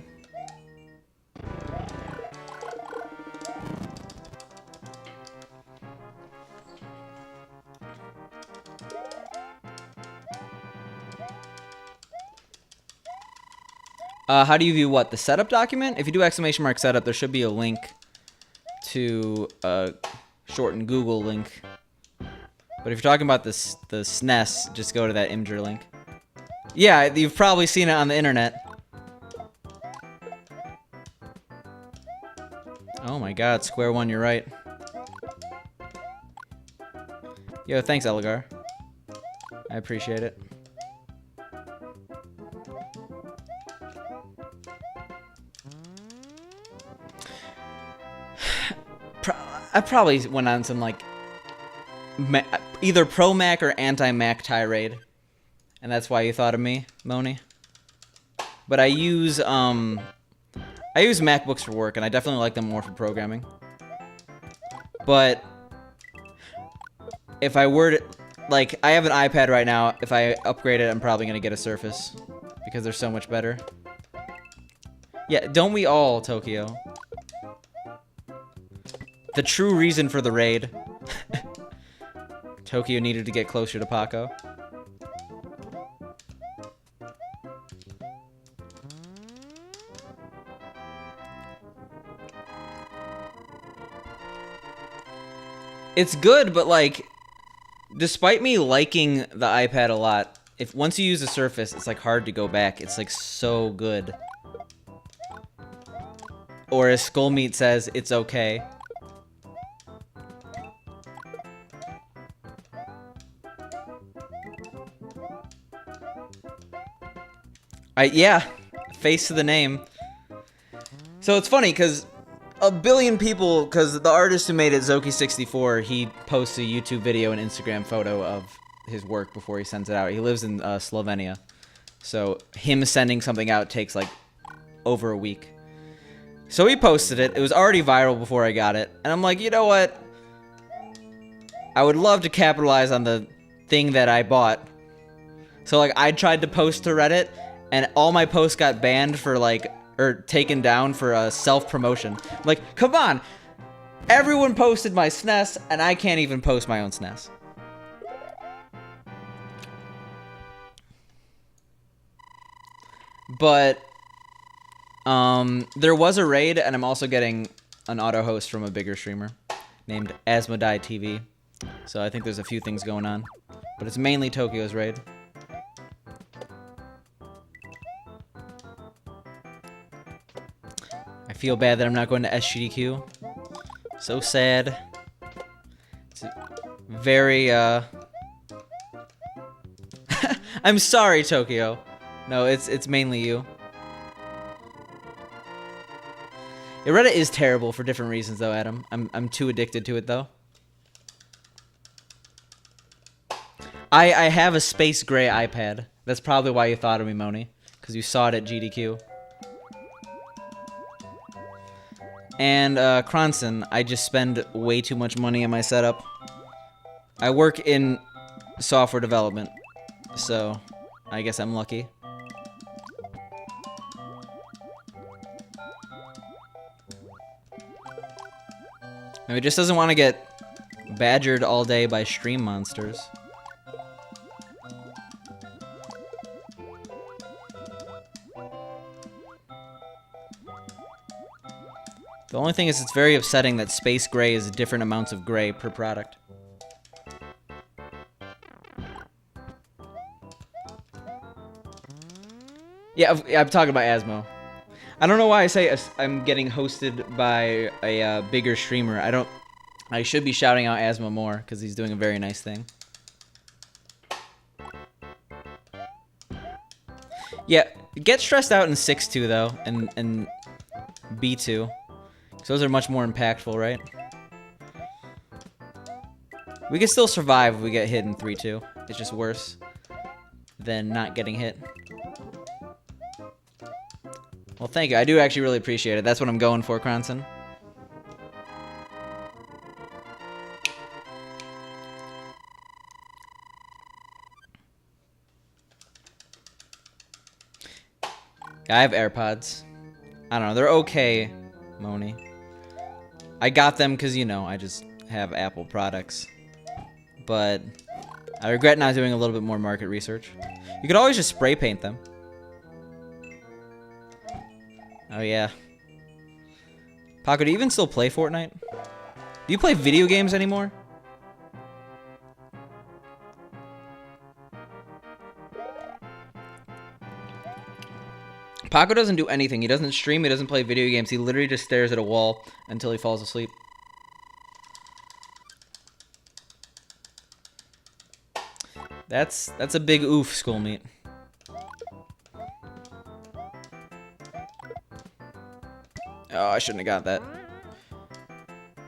[SPEAKER 2] How do you view what? The setup document? If you do exclamation mark setup, there should be a link to a shortened Google link. But if you're talking about the SNES, just go to that Imgur link. Yeah, you've probably seen it on the internet. Oh my god, Square One, you're right. Yo, thanks, Elgar. I appreciate it. I probably went on some, like, either pro-Mac or anti-Mac tirade. And that's why you thought of me, Moni. But I use MacBooks for work, and I definitely like them more for programming. But if I were to, like, I have an iPad right now. If I upgrade it, I'm probably going to get a Surface because they're so much better. Yeah, don't we all, Tokyo? The true reason for the raid. Tokyo needed to get closer to Paco. It's good, but, like, despite me liking the iPad a lot, if once you use the Surface, it's, like, hard to go back. It's, like, so good. Or as Skullmeat says, it's okay. Yeah, face to the name. So it's funny, because a billion people, because the artist who made it, Zoki64, he posts a YouTube video and Instagram photo of his work before he sends it out. He lives in Slovenia. So him sending something out takes, like, over a week. So he posted it. It was already viral before I got it. And I'm like, you know what? I would love to capitalize on the thing that I bought. So, like, I tried to post to Reddit, and all my posts got banned for, like, or taken down for self-promotion. Like, come on! Everyone posted my SNES, and I can't even post my own SNES. But there was a raid, and I'm also getting an auto host from a bigger streamer named Asmodai TV. So I think there's a few things going on, but it's mainly Tokyo's raid. I feel bad that I'm not going to SGDQ. So sad. It's very, I'm sorry, Tokyo. No, it's mainly you. Yeah, Reddit is terrible for different reasons, though, Adam. I'm too addicted to it, though. I have a space gray iPad. That's probably why you thought of me, Moni, because you saw it at GDQ. And Cronson, I just spend way too much money on my setup. I work in software development, so I guess I'm lucky. Maybe it just doesn't want to get badgered all day by stream monsters. The only thing is it's very upsetting that space gray is different amounts of gray per product. Yeah, I'm talking about Asmo. I don't know why I say I'm getting hosted by a bigger streamer. I should be shouting out Asmo more because he's doing a very nice thing. Yeah, get stressed out in 6-2 though, and B2. So those are much more impactful, right? We can still survive if we get hit in 3-2. It's just worse than not getting hit. Well, thank you. I do actually really appreciate it. That's what I'm going for, Cronson. Yeah, I have AirPods. I don't know. They're okay, Moni. I got them because, you know, I just have Apple products. But I regret not doing a little bit more market research. You could always just spray paint them. Oh, yeah. Paco, do you even still play Fortnite? Do you play video games anymore? Paco doesn't do anything. He doesn't stream. He doesn't play video games. He literally just stares at a wall until he falls asleep. That's a big oof, Schoolmeat. Oh, I shouldn't have got that.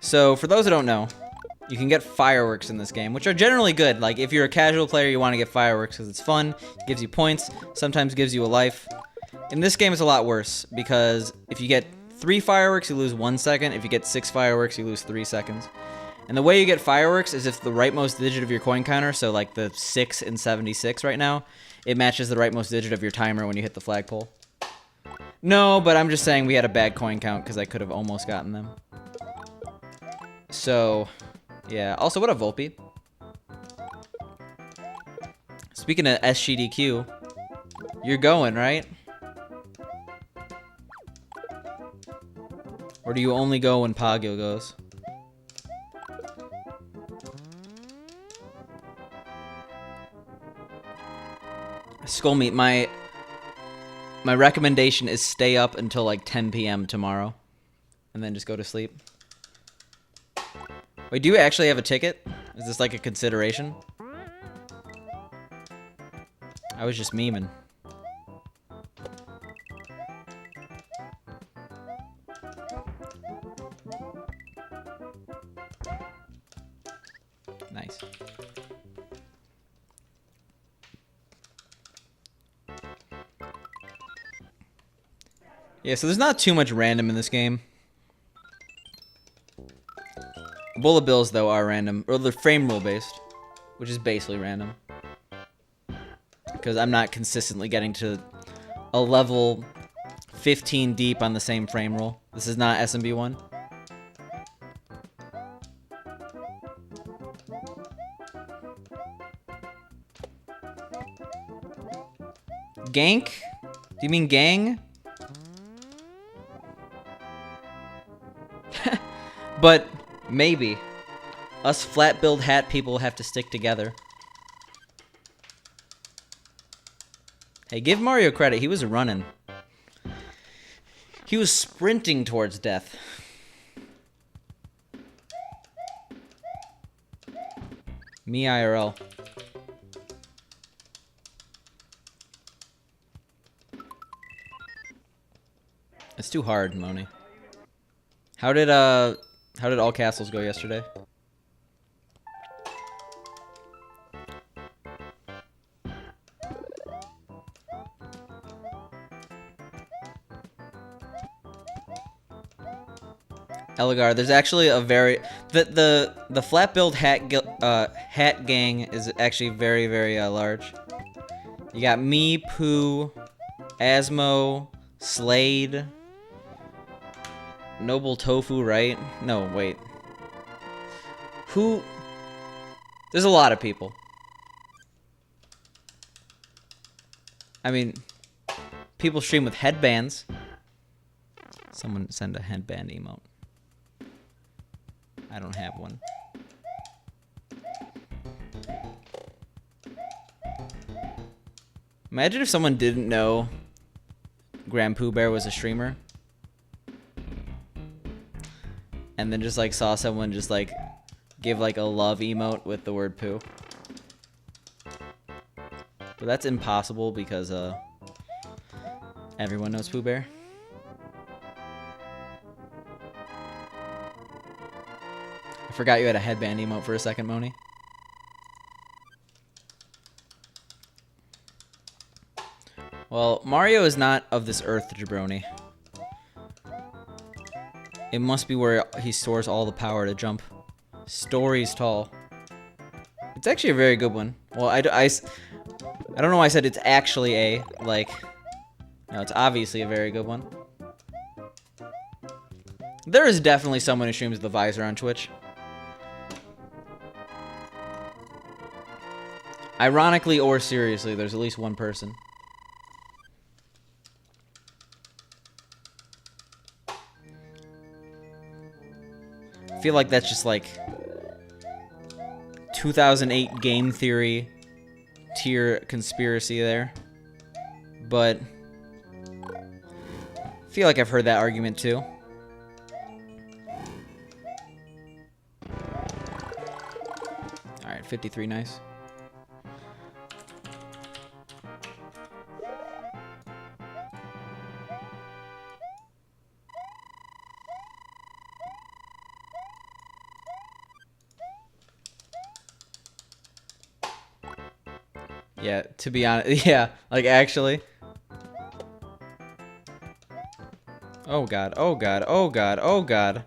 [SPEAKER 2] So, for those who don't know, you can get fireworks in this game, which are generally good. Like, if you're a casual player, you want to get fireworks because it's fun, gives you points, sometimes gives you a life. In this game, it's a lot worse, because if you get 3 fireworks, you lose 1 second. If you get 6 fireworks, you lose 3 seconds. And the way you get fireworks is if the rightmost digit of your coin counter, so like the 6 in 76 right now, it matches the rightmost digit of your timer when you hit the flagpole. No, but I'm just saying we had a bad coin count because I could have almost gotten them. So, yeah. Also, what up, Volpe? Speaking of SGDQ, you're going, right? Or do you only go when Pagyo goes? Skullmeat, my recommendation is stay up until like 10 p.m. tomorrow. And then just go to sleep. Wait, do you actually have a ticket? Is this like a consideration? I was just memeing. Nice. Yeah, so there's not too much random in this game. Bullet bills, though, are random. Or they're frame rule based, which is basically random. Because I'm not consistently getting to a level 15 deep on the same frame rule. This is not SMB1. Gank? Do you mean gang? But maybe. Us flat build hat people have to stick together. Hey, give Mario credit. He was running. He was sprinting towards death. Me IRL. It's too hard, Moni. How did all castles go yesterday? Elgar, there's actually a very the flat build hat gang is actually very large. You got me, Pooh, Asmo, Slade, Noble Tofu, right? No, wait. Who? There's a lot of people. I mean, people stream with headbands. Someone send a headband emote. I don't have one. Imagine if someone didn't know Grand Pooh Bear was a streamer. And then just like saw someone just like give like a love emote with the word poo. But that's impossible because everyone knows Pooh Bear. I forgot you had a headband emote for a second, Moni. Well, Mario is not of this earth, Jabroni. It must be where he stores all the power to jump. Stories tall. It's actually a very good one. Well, I don't know why I said it's actually a, like... No, it's obviously a very good one. There is definitely someone who streams with a visor on Twitch. Ironically or seriously, there's at least one person. I feel like that's just like 2008 game theory tier conspiracy there. But I feel like I've heard that argument too. Alright, 53, nice. Yeah, to be honest, yeah, like actually. Oh god, oh god, oh god, oh god.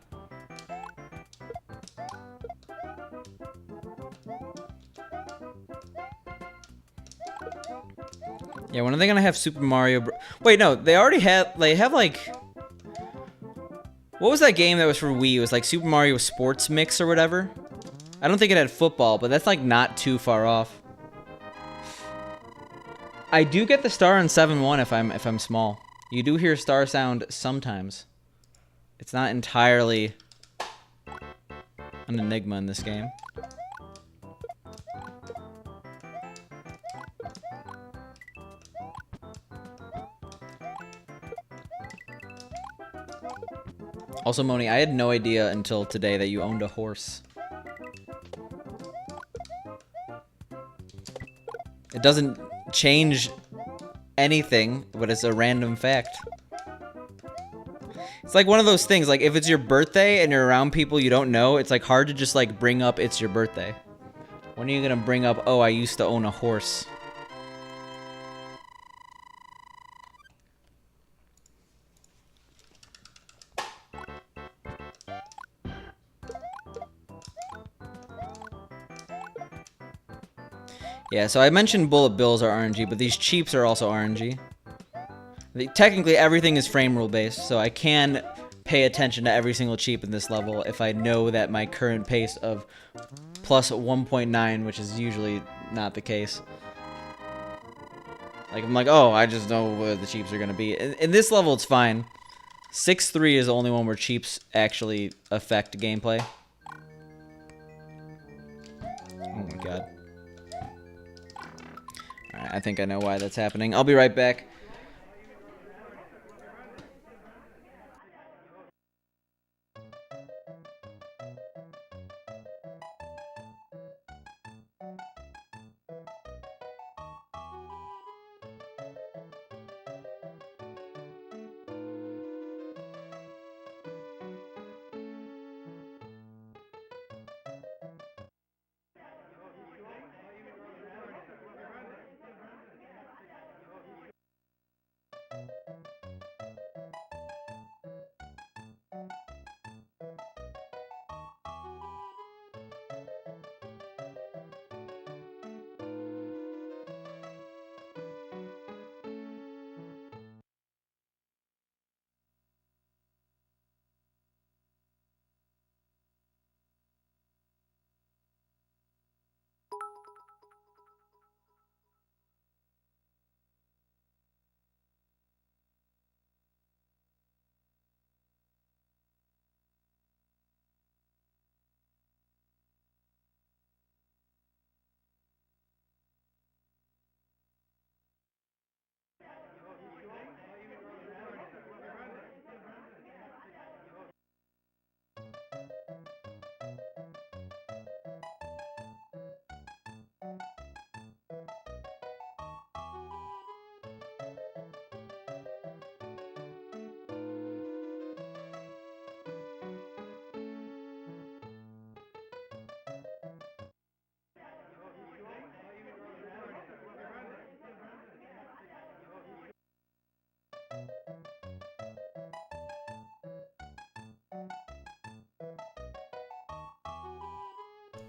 [SPEAKER 2] Yeah, when are they gonna have Super Mario Bros? Wait, no, they already have, they have like... What was that game that was for Wii? It was like Super Mario Sports Mix or whatever? I don't think it had football, but that's like not too far off. I do get the star on 7-1 if I'm small. You do hear star sound sometimes. It's not entirely an enigma in this game. Also, Moni, I had no idea until today that you owned a horse. It doesn't change anything, but it's a random fact. It's like one of those things, like if it's your birthday and you're around people you don't know, it's like hard to just like bring up it's your birthday. When are you gonna bring up, oh, I used to own a horse? Yeah, so I mentioned bullet bills are RNG, but these cheaps are also RNG. Technically, everything is frame rule based, so I can pay attention to every single cheap in this level if I know that my current pace of plus 1.9, which is usually not the case. Like, I'm like, oh, I just know where the cheeps are going to be. In this level, it's fine. 6-3 is the only one where cheeps actually affect gameplay. Oh my god. Alright, I think I know why that's happening. I'll be right back.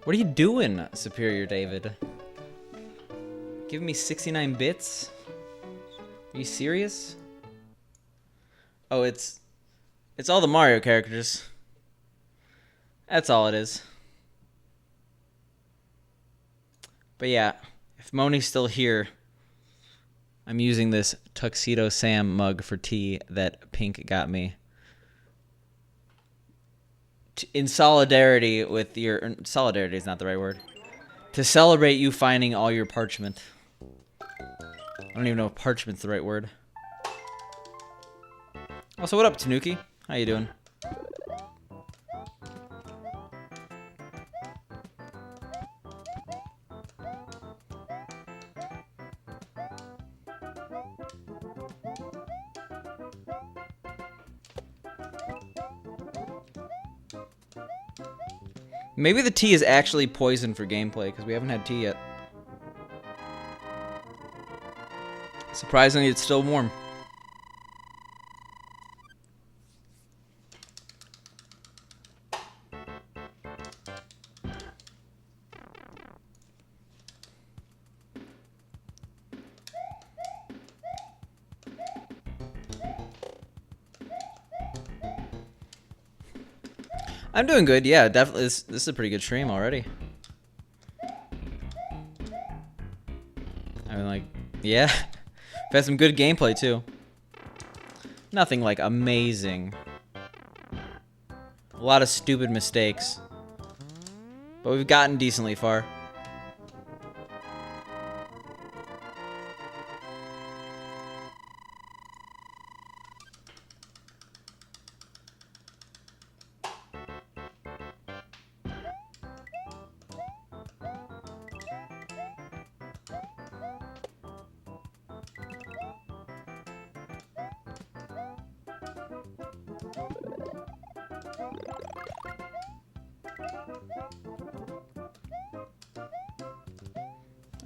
[SPEAKER 2] What are you doing, Superior David? Giving me 69 bits? Are you serious? Oh, it's all the Mario characters. That's all it is. But yeah, if Moni's still here, I'm using this Tuxedo Sam mug for tea that Pink got me. In solidarity with your... Solidarity is not the right word. To celebrate you finding all your parchment. I don't even know if parchment's the right word. Also, what up, Tanuki? How you doing? Maybe the tea is actually poison for gameplay, because we haven't had tea yet. Surprisingly, it's still warm. I'm doing good, yeah, definitely. This is a pretty good stream already. I mean, like, yeah. We've had some good gameplay, too. Nothing, like, amazing. A lot of stupid mistakes. But we've gotten decently far.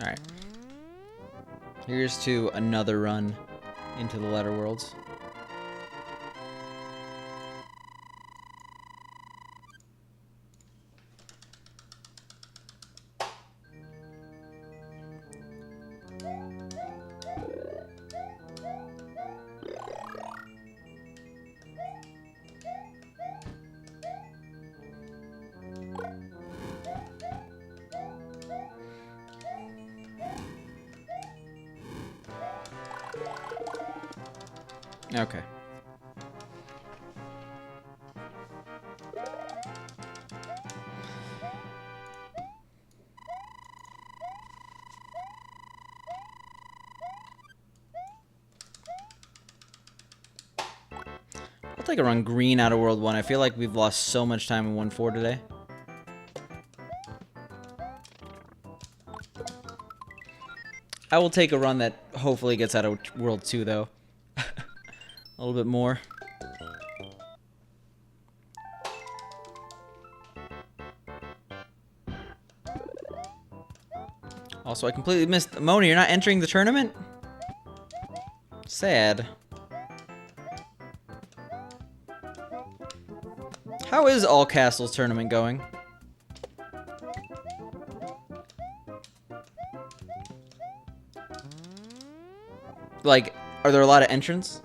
[SPEAKER 2] Alright. Here's to another run into the Letter Worlds. Okay. I'll take a run green out of World 1. I feel like we've lost so much time in 1-4 today. I will take a run that hopefully gets out of World 2, though. A little bit more. Also, I completely missed... Mona, you're not entering the tournament? Sad. How is All Castles tournament going? Like, are there a lot of entrants?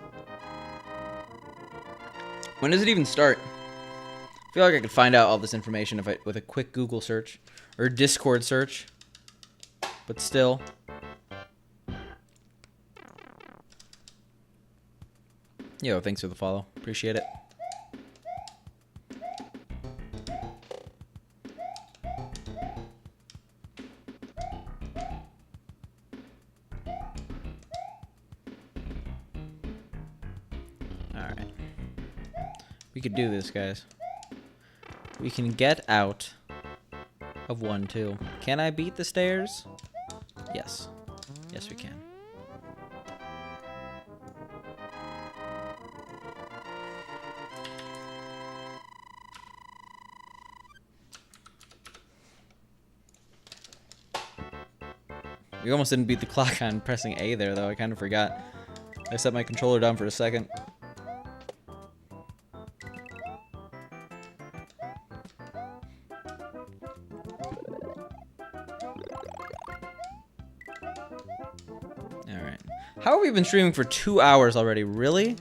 [SPEAKER 2] When does it even start? I feel like I could find out all this information if with a quick Google search or Discord search. But still. Yo, thanks for the follow. Appreciate it. Alright. We could do this, guys. We can get out of 1-2. Can I beat the stairs? Yes. Yes, we can. We almost didn't beat the clock on pressing A there, though. I kind of forgot. I set my controller down for a second. Alright. How have we been streaming for 2 hours already? Really?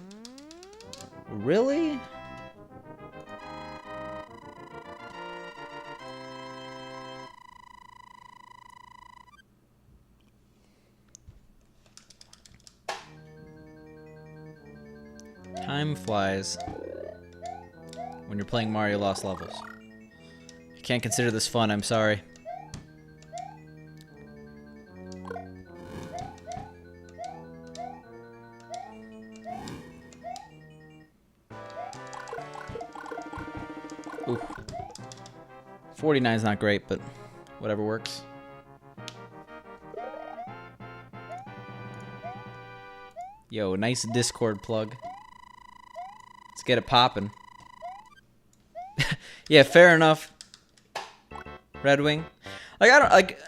[SPEAKER 2] Really? Time flies when you're playing Mario Lost Levels. You can't consider this fun, I'm sorry. Ooh. 49's not great, but whatever works. Yo, nice Discord plug. Let's get it poppin'. Yeah, fair enough. Red Wing. Like, I don't, like,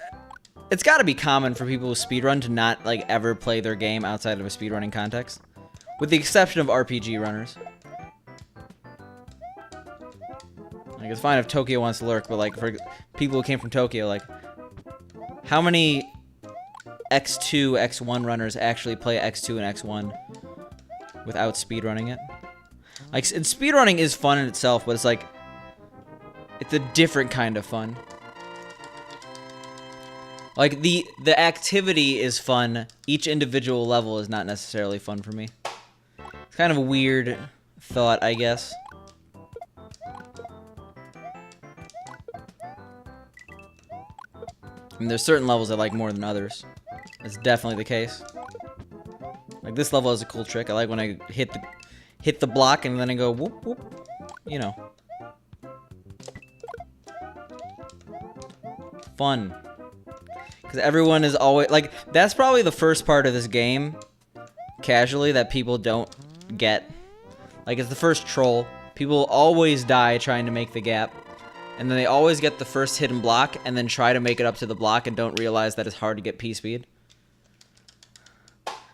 [SPEAKER 2] it's gotta be common for people who speedrun to not, like, ever play their game outside of a speedrunning context. With the exception of RPG runners. Like, it's fine if Tokyo wants to lurk, but, like, for people who came from Tokyo, like, how many X2, X1 runners actually play X2 and X1 without speedrunning it? Like, and speedrunning is fun in itself, but it's like, it's a different kind of fun. Like, the activity is fun. Each individual level is not necessarily fun for me. It's kind of a weird thought, I guess. I mean, there's certain levels I like more than others. That's definitely the case. Like, this level has a cool trick. I like when I hit the block and then I go whoop whoop. You know. Fun. Because everyone is always, like, that's probably the first part of this game, casually, that people don't get. Like, it's the first troll. People always die trying to make the gap. And then they always get the first hidden block, and then try to make it up to the block and don't realize that it's hard to get P-speed.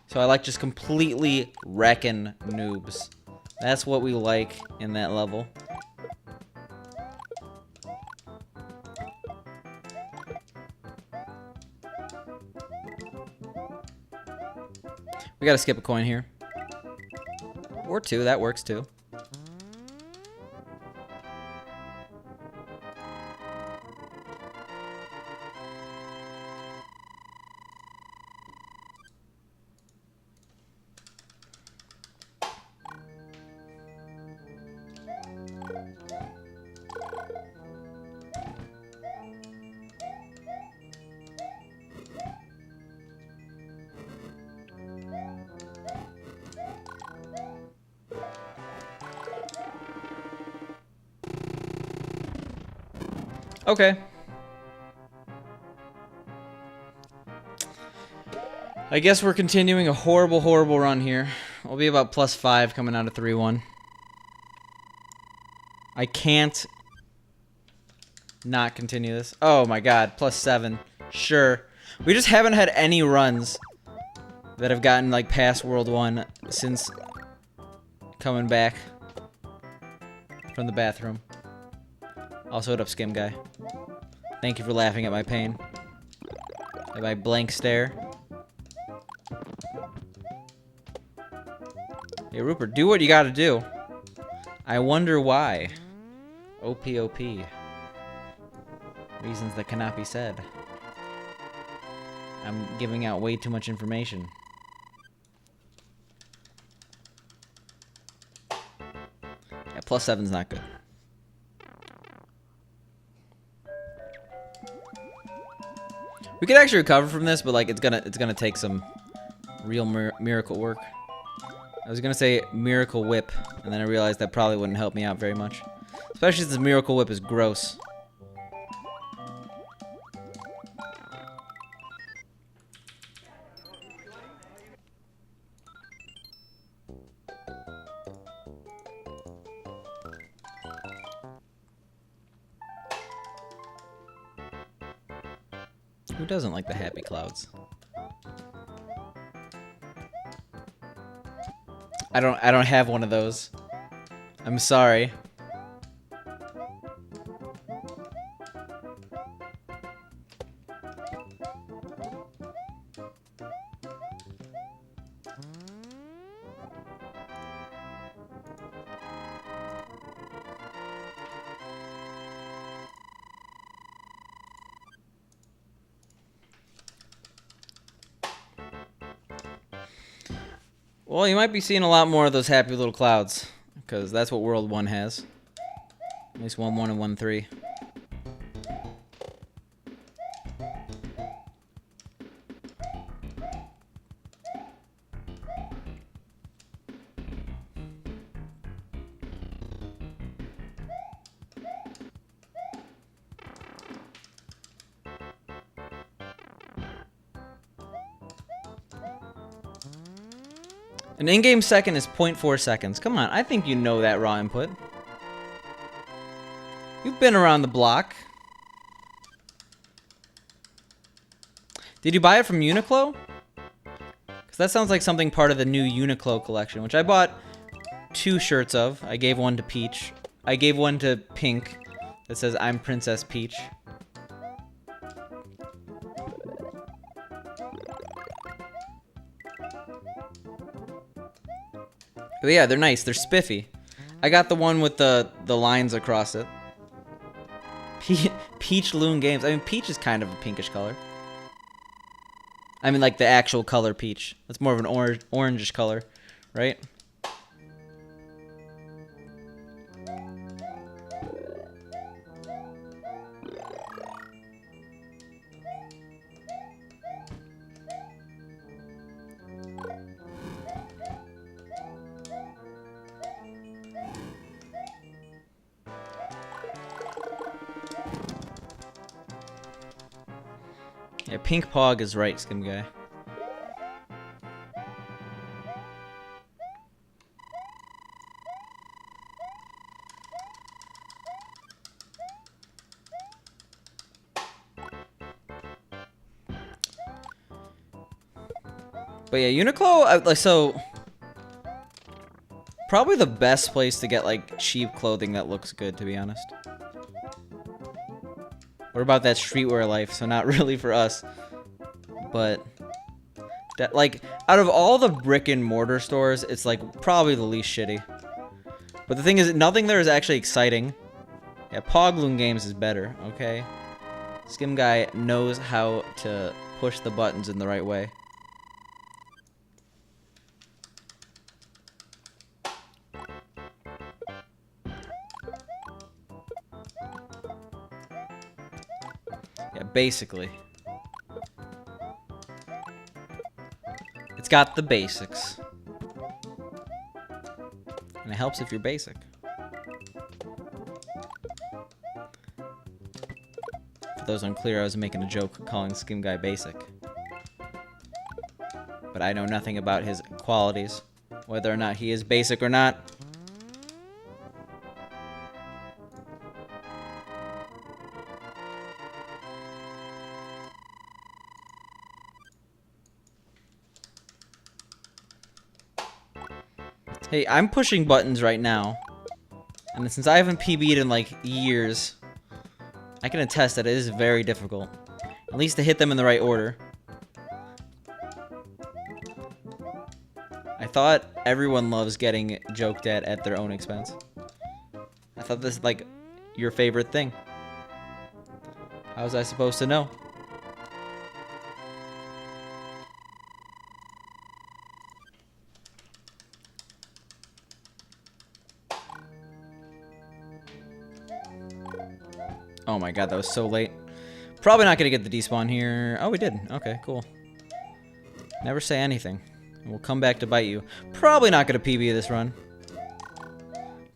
[SPEAKER 2] So I like just completely wrecking noobs. That's what we like in that level. We gotta skip a coin here. Or two, that works too. Okay. I guess we're continuing a horrible, horrible run here. I'll be about +5 coming out of 3-1. I can't not continue this. Oh my god, +7. Sure. We just haven't had any runs that have gotten, like, past World 1 since coming back from the bathroom. Also, hit up Skim Guy. Thank you for laughing at my pain. At my blank stare. Hey, Rupert, do what you gotta do. I wonder why. OPOP. Reasons that cannot be said. I'm giving out way too much information. Yeah, +7's not good. We could actually recover from this, but like it's gonna take some real miracle work. I was gonna say Miracle Whip, and then I realized that probably wouldn't help me out very much, especially since Miracle Whip is gross. Who doesn't like the happy clouds? I don't have one of those. I'm sorry. Well, you might be seeing a lot more of those happy little clouds, because that's what World 1 has. At least 1-1 and 1-3. An in-game second is 0.4 seconds. Come on, I think you know that raw input. You've been around the block. Did you buy it from Uniqlo? Because that sounds like something part of the new Uniqlo collection, which I bought 2 shirts of. I gave one to Peach. I gave one to Pink that says, "I'm Princess Peach." But yeah, they're nice. They're spiffy. I got the one with the lines across it. Peach Loon Games. I mean, peach is kind of a pinkish color. I mean, like the actual color peach. That's more of an orangish color, right? Yeah, Pink Pog is right, Skim Guy. But yeah, Uniqlo, so probably the best place to get like cheap clothing that looks good, to be honest. We're about that streetwear life, so not really for us. But that, like, out of all the brick and mortar stores, it's like probably the least shitty. But the thing is, nothing there is actually exciting. Yeah, Pogloon Games is better, okay? Skim Guy knows how to push the buttons in the right way. Yeah, basically. It's got the basics. And it helps if you're basic. For those unclear, I was making a joke calling Skim Guy basic. But I know nothing about his qualities, whether or not he is basic or not. Hey, I'm pushing buttons right now. And since I haven't PB'd in like years, I can attest that it is very difficult. At least to hit them in the right order. I thought everyone loves getting joked at their own expense. I thought this is like your favorite thing. How was I supposed to know? Oh my god, that was so late. Probably not gonna get the despawn here. Oh, we did. Okay, cool. Never say anything. We'll come back to bite you. Probably not gonna PB this run.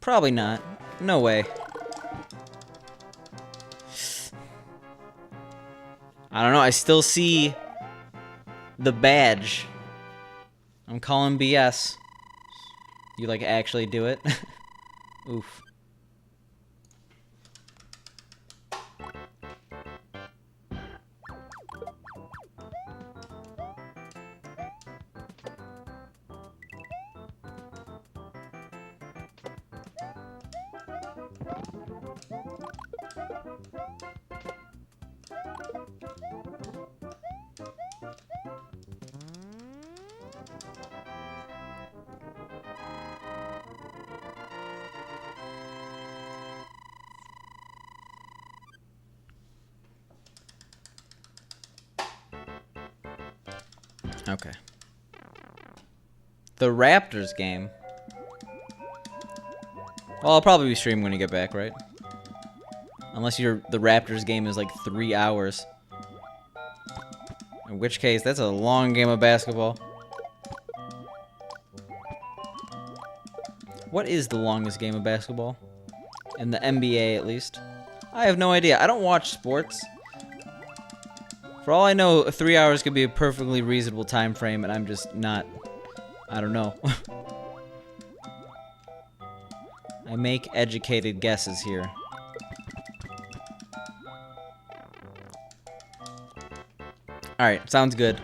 [SPEAKER 2] Probably not. No way. I don't know. I still see the badge. I'm calling BS. You like actually do it? Oof. Okay. The Raptors game. Well, I'll probably be streaming when you get back, right? Unless the Raptors game is like 3 hours. In which case, that's a long game of basketball. What is the longest game of basketball? In the NBA, at least. I have no idea. I don't watch sports. For all I know, 3 hours could be a perfectly reasonable time frame, and I'm just not... I don't know. I make educated guesses here. Alright, sounds good.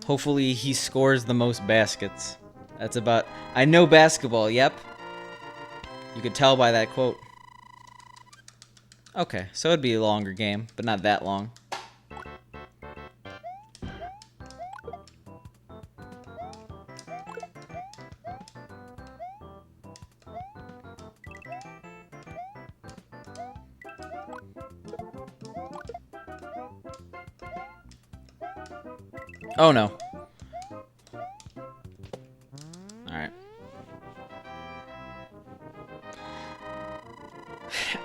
[SPEAKER 2] Hopefully he scores the most baskets. That's about... I know basketball, yep. You could tell by that quote. Okay, so it'd be a longer game, but not that long. Oh no. Alright.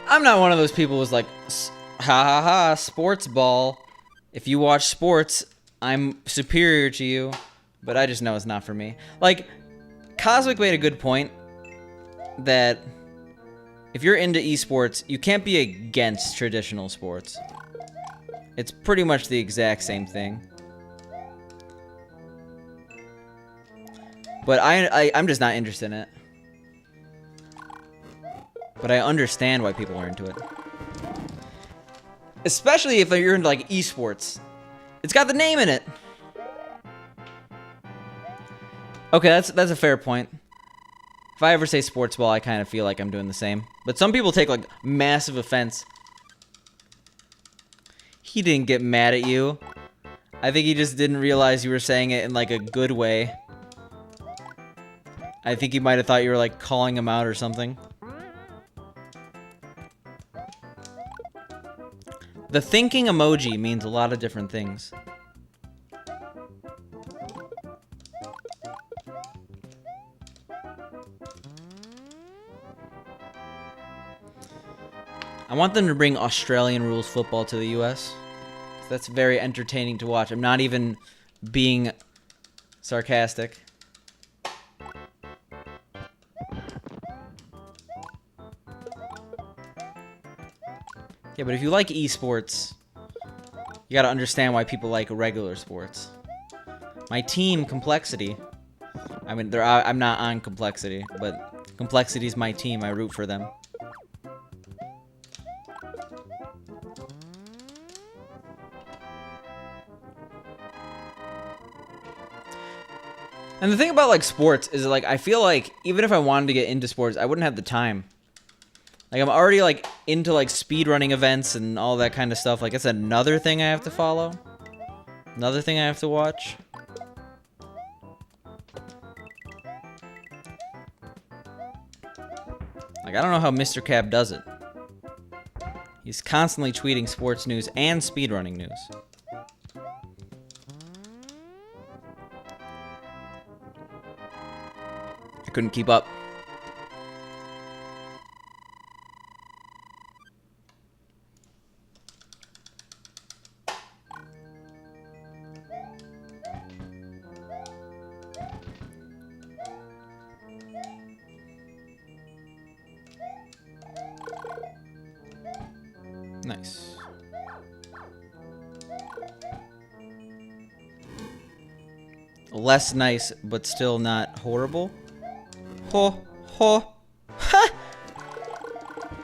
[SPEAKER 2] I'm not one of those people who's like, ha ha ha, sports ball. If you watch sports, I'm superior to you. But I just know it's not for me. Like, Cosmic made a good point that if you're into esports, you can't be against traditional sports. It's pretty much the exact same thing. But I'm just not interested in it. But I understand why people are into it. Especially if you're into, like, esports. It's got the name in it. Okay, that's a fair point. If I ever say sports ball, I kind of feel like I'm doing the same. But some people take, like, massive offense. He didn't get mad at you. I think he just didn't realize you were saying it in, like, a good way. I think he might have thought you were, like, calling him out or something. The thinking emoji means a lot of different things. I want them to bring Australian rules football to the US. That's very entertaining to watch. I'm not even being sarcastic. Yeah, but if you like esports, you gotta understand why people like regular sports. My team, Complexity. I mean, I'm not on Complexity, but Complexity's my team. I root for them. And the thing about, like, sports is, like, I feel like even if I wanted to get into sports, I wouldn't have the time. Like, I'm already, like, into, like, speedrunning events and all that kind of stuff. Like, it's another thing I have to follow. Another thing I have to watch. Like, I don't know how Mr. Cab does it. He's constantly tweeting sports news and speedrunning news. I couldn't keep up. Nice. Less nice, but still not horrible. Ho, ho, ha!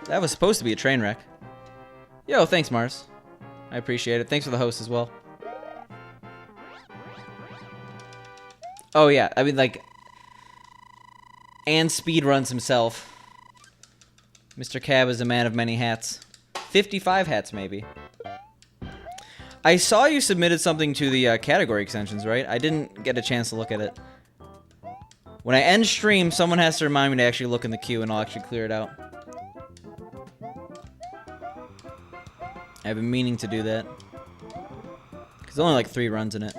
[SPEAKER 2] That was supposed to be a train wreck. Yo, thanks, Mars. I appreciate it. Thanks for the host as well. Oh, yeah. I mean, like... And Speedruns himself. Mr. Cab is a man of many hats. 55 hats, maybe. I saw you submitted something to the category extensions, right? I didn't get a chance to look at it. When I end stream, someone has to remind me to actually look in the queue, and I'll actually clear it out. I've been meaning to do that. Because there's only like 3 runs in it.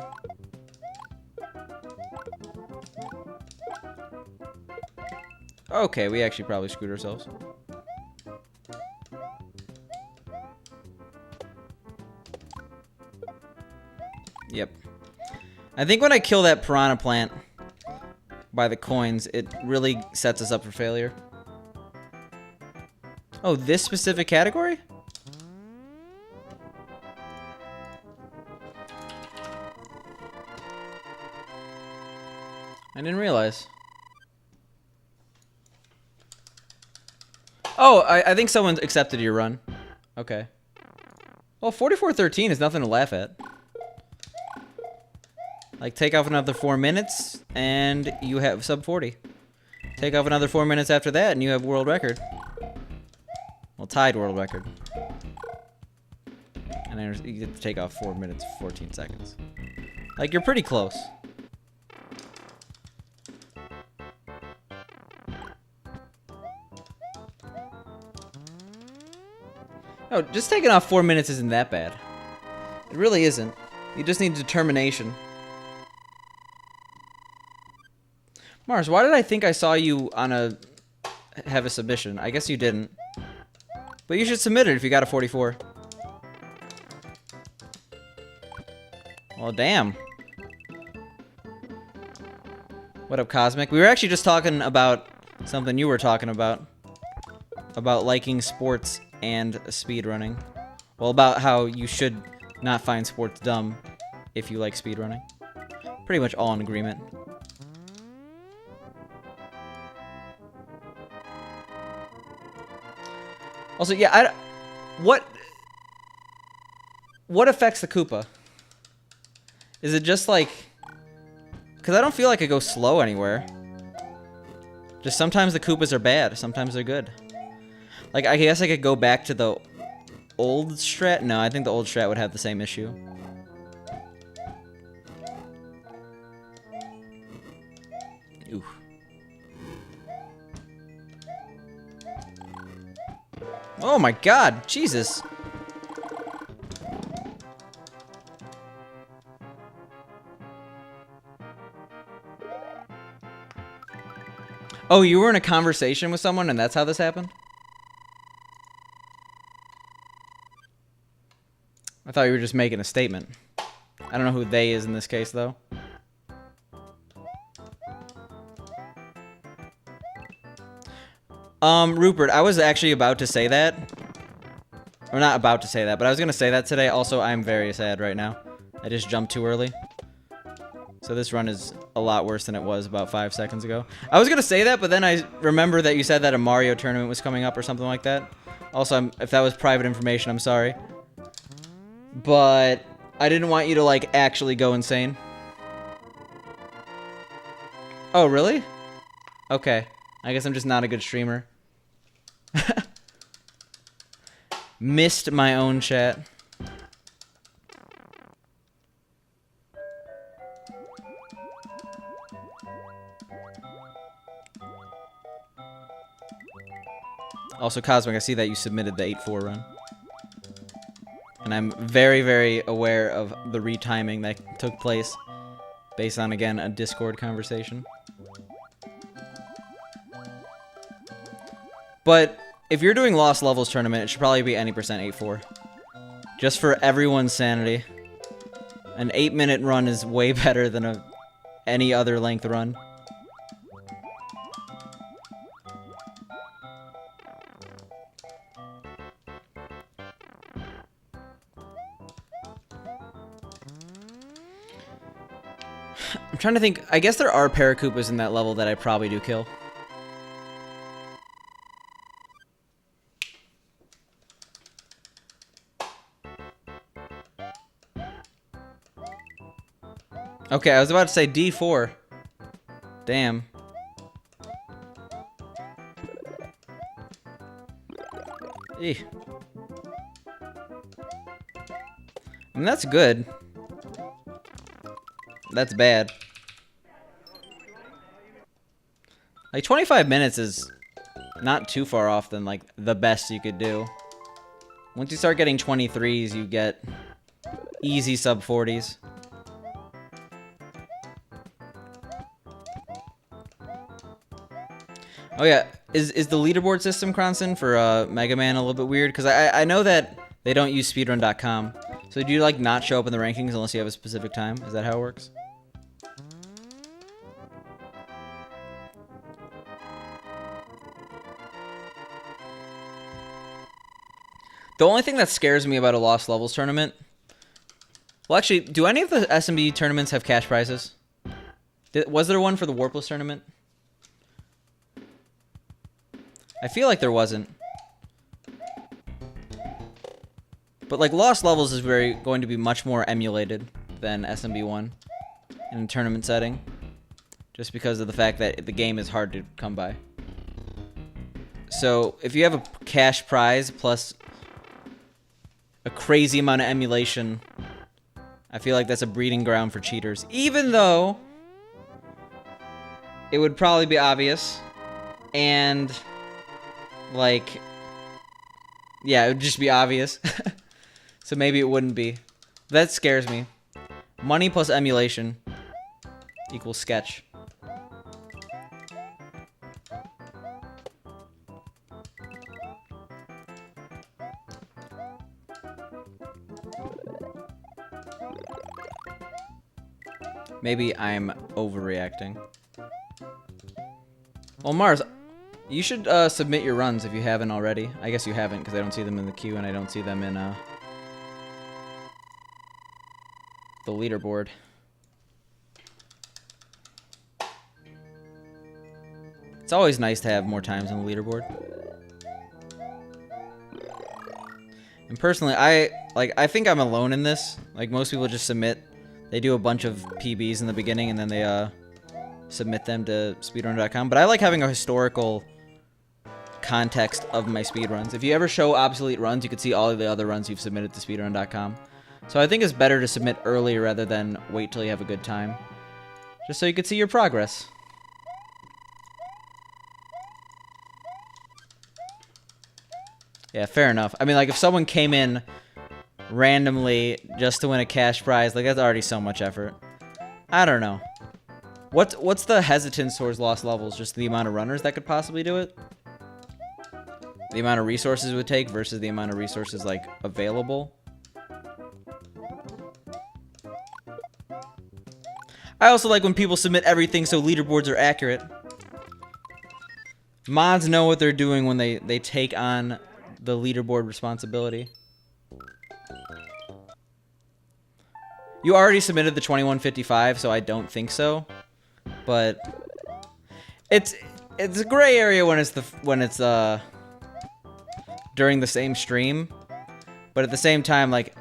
[SPEAKER 2] Okay, we actually probably screwed ourselves. Yep. I think when I kill that piranha plant by the coins, it really sets us up for failure. Oh, this specific category? I didn't realize. Oh, I think someone accepted your run. Okay. Well, 44-13 is nothing to laugh at. Like, take off another 4 minutes, and you have sub 40. Take off another 4 minutes after that, and you have world record. Well, tied world record. And then you get to take off 4 minutes, 14 seconds. Like, you're pretty close. No, just taking off 4 minutes isn't that bad. It really isn't. You just need determination. Mars, why did I think I saw you on have a submission? I guess you didn't. But you should submit it if you got a 44. Well, damn. What up, Cosmic? We were actually just talking about something you were talking about. About liking sports and speedrunning. Well, about how you should not find sports dumb if you like speedrunning. Pretty much all in agreement. Also, yeah, what affects the Koopa? Is it just like... Because I don't feel like I go slow anywhere. Just sometimes the Koopas are bad, sometimes they're good. Like, I guess I could go back to the old strat? No, I think the old strat would have the same issue. Ooh. Oh my god, Jesus. Oh, you were in a conversation with someone and that's how this happened? I thought you were just making a statement. I don't know who they is in this case, though. Rupert, I was actually about to say that. I'm not about to say that, but I was gonna say that today. Also, I'm very sad right now. I just jumped too early. So this run is a lot worse than it was about 5 seconds ago. I was gonna say that, but then I remember that you said that a Mario tournament was coming up or something like that. Also, if that was private information, I'm sorry. But I didn't want you to, like, actually go insane. Oh, really? Okay. I guess I'm just not a good streamer. Missed my own chat. Also, Cosmic, I see that you submitted the 8-4 run. And I'm very, very aware of the retiming that took place based on, again, a Discord conversation. But if you're doing Lost Levels tournament, it should probably be any percent 8-4. Just for everyone's sanity. An 8-minute run is way better than any other length run. I'm trying to think. I guess there are Paracoopas in that level that I probably do kill. Okay, I was about to say D-4. Damn. Eeh. I mean, that's good. That's bad. Like, 25 minutes is not too far off than, like, the best you could do. Once you start getting 23s, you get easy sub 40s. Oh yeah, is the leaderboard system, Cronson, for Mega Man a little bit weird? Because I know that they don't use speedrun.com. So do you, like, not show up in the rankings unless you have a specific time? Is that how it works? The only thing that scares me about a Lost Levels tournament... Well, actually, do any of the SMB tournaments have cash prizes? Was there one for the Warpless tournament? I feel like there wasn't. But, like, Lost Levels is going to be much more emulated than SMB1 in a tournament setting. Just because of the fact that the game is hard to come by. So, if you have a cash prize plus a crazy amount of emulation, I feel like that's a breeding ground for cheaters. Even though it would probably be obvious. And, like, yeah, it would just be obvious. So maybe it wouldn't be. That scares me. Money plus emulation equals sketch. Maybe I'm overreacting. Well, Mars, you should submit your runs if you haven't already. I guess you haven't because I don't see them in the queue and I don't see them in the leaderboard. It's always nice to have more times on the leaderboard. And personally, I think I'm alone in this. Like, most people just submit. They do a bunch of PBs in the beginning and then they submit them to speedrun.com. But I like having a historical context of my speedruns. If you ever show obsolete runs, you could see all of the other runs you've submitted to speedrun.com. So I think it's better to submit early rather than wait till you have a good time. Just so you could see your progress. Yeah, fair enough. I mean, like, if someone came in randomly just to win a cash prize, like, that's already so much effort. I don't know. What's the hesitance towards Lost Levels? Just the amount of runners that could possibly do it? The amount of resources it would take versus the amount of resources, like, available? I also like when people submit everything so leaderboards are accurate. Mods know what they're doing when they take on the leaderboard responsibility. You already submitted the 2155, so I don't think so. But it's a gray area when it's during the same stream. But at the same time, like,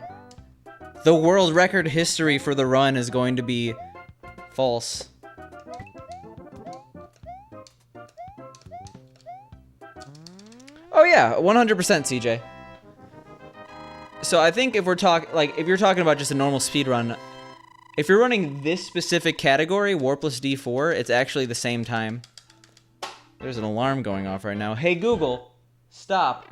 [SPEAKER 2] the world record history for the run is going to be false. Oh yeah, 100% CJ. So I think if we're if you're talking about just a normal speedrun, if you're running this specific category, Warpless D4, it's actually the same time. There's an alarm going off right now. Hey Google, stop.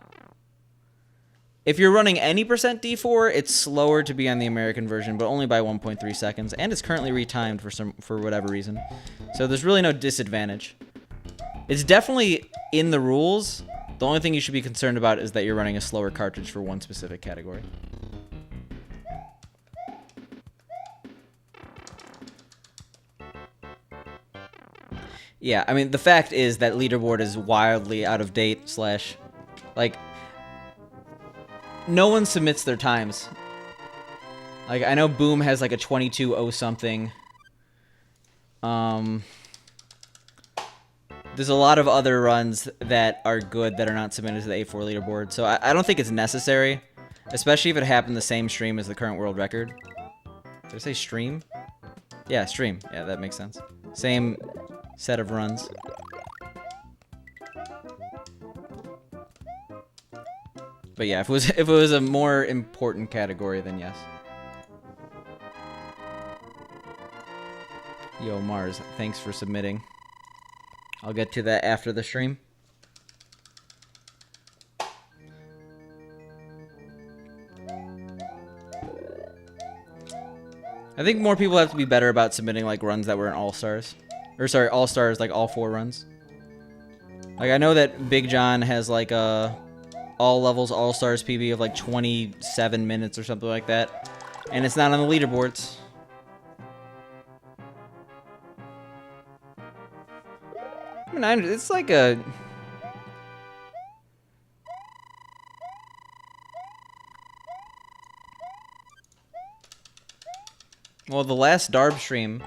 [SPEAKER 2] If you're running any percent D4, it's slower to be on the American version, but only by 1.3 seconds, and it's currently retimed for whatever reason. So there's really no disadvantage. It's definitely in the rules. The only thing you should be concerned about is that you're running a slower cartridge for one specific category. Yeah, I mean, the fact is that leaderboard is wildly out of date, like, no one submits their times. Like, I know Boom has like a 22.0 something. There's a lot of other runs that are good that are not submitted to the A4 leaderboard, so I don't think it's necessary, especially if it happened the same stream as the current world record. Did I say stream? Yeah, stream. Yeah, that makes sense. Same set of runs. But yeah, if it was a more important category, then yes. Yo, Mars, thanks for submitting. I'll get to that after the stream. I think more people have to be better about submitting like runs that were in All-Stars. Or sorry, All-Stars, like all 4 runs. Like I know that Big John has like a all levels All-Stars PB of like 27 minutes or something like that. And it's not on the leaderboards. I mean, it's like a... Well, the last Darb stream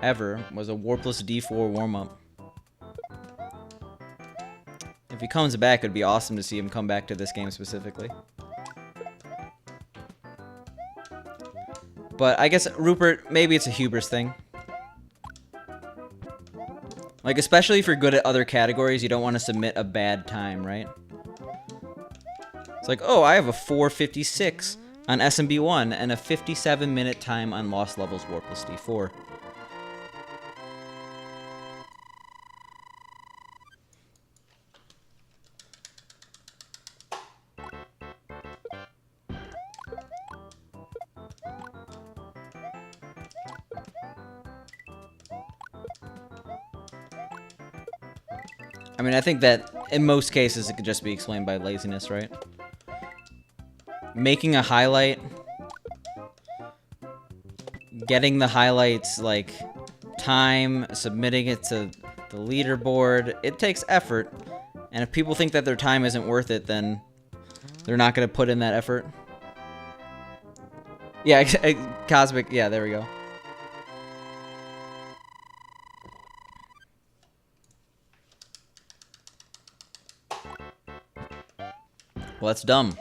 [SPEAKER 2] ever was a Warpless D4 warm-up. If he comes back, it'd be awesome to see him come back to this game specifically. But I guess, Rupert, maybe it's a hubris thing. Like, especially if you're good at other categories, you don't want to submit a bad time, right? It's like, oh, I have a 4:56 on SMB1 and a 57-minute time on Lost Levels Warpless D4. I mean, I think that in most cases it could just be explained by laziness, right? Making a highlight, getting the highlights, like, time, submitting it to the leaderboard, it takes effort. And if people think that their time isn't worth it, then they're not going to put in that effort. Yeah, Cosmic, yeah, there we go. Well, that's dumb.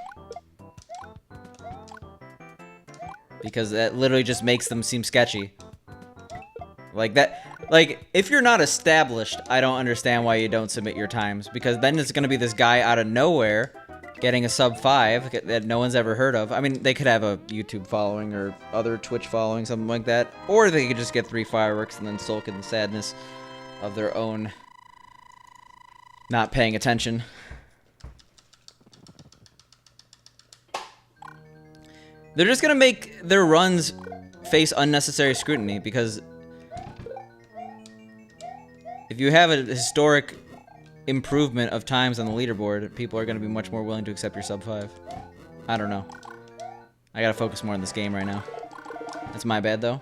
[SPEAKER 2] Because that literally just makes them seem sketchy. Like that, like, if you're not established, I don't understand why you don't submit your times. Because then it's gonna be this guy out of nowhere getting a sub 5 that no one's ever heard of. I mean, they could have a YouTube following or other Twitch following, something like that. Or they could just get 3 fireworks and then sulk in the sadness of their own not paying attention. They're just gonna make their runs face unnecessary scrutiny, because if you have a historic improvement of times on the leaderboard, people are gonna be much more willing to accept your sub 5. I don't know. I gotta focus more on this game right now. That's my bad, though.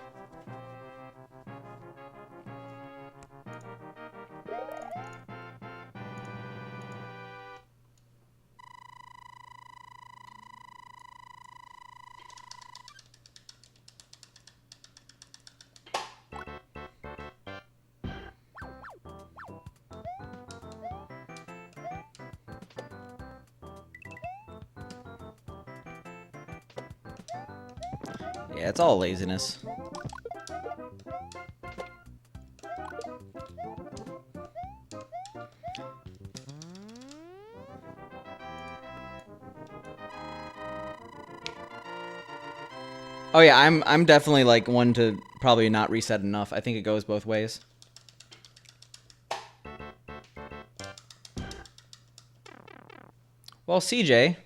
[SPEAKER 2] Yeah, it's all laziness. Oh yeah, I'm definitely like one to probably not reset enough. I think it goes both ways. Well, CJ,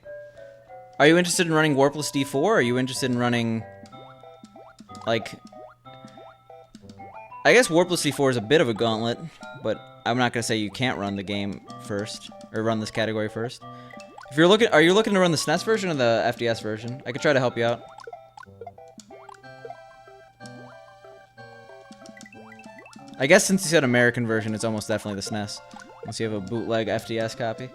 [SPEAKER 2] are you interested in running Warpless D-4? Or are you interested in running, like... I guess Warpless D-4 is a bit of a gauntlet, but I'm not going to say you can't run the game first, or run this category first. If you're looking... Are you looking to run the SNES version or the FDS version? I could try to help you out. I guess since you said American version, it's almost definitely the SNES. Unless you have a bootleg FDS copy.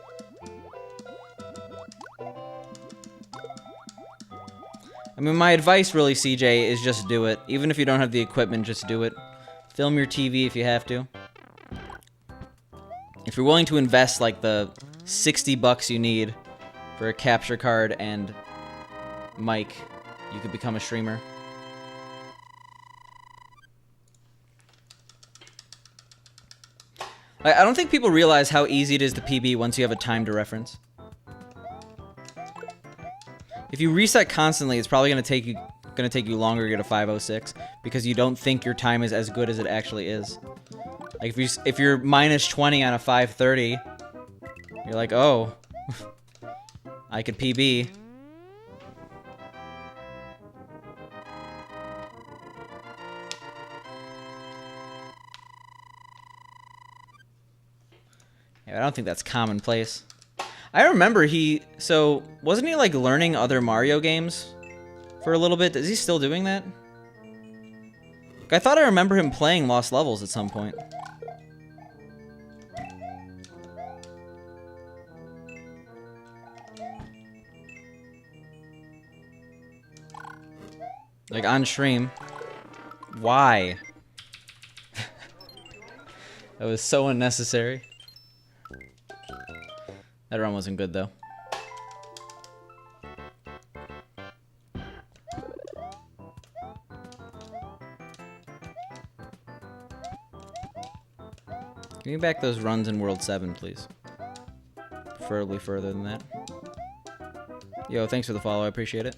[SPEAKER 2] I mean, my advice really, CJ, is just do it. Even if you don't have the equipment, just do it. Film your TV if you have to. If you're willing to invest, like, the 60 bucks you need for a capture card and mic, you could become a streamer. I don't think people realize how easy it is to PB once you have a time to reference. If you reset constantly, it's probably going to take you longer to get a 506 because you don't think your time is as good as it actually is. Like if you're minus 20 on a 530, you're like, "Oh, I could PB." Yeah, I don't think that's commonplace. I remember so wasn't he like learning other Mario games for a little bit? Is he still doing that? I thought I remember him playing Lost Levels at some point. Like on stream. Why? That was so unnecessary. That run wasn't good, though. Give me back those runs in World 7, please. Preferably further than that. Yo, thanks for the follow. I appreciate it.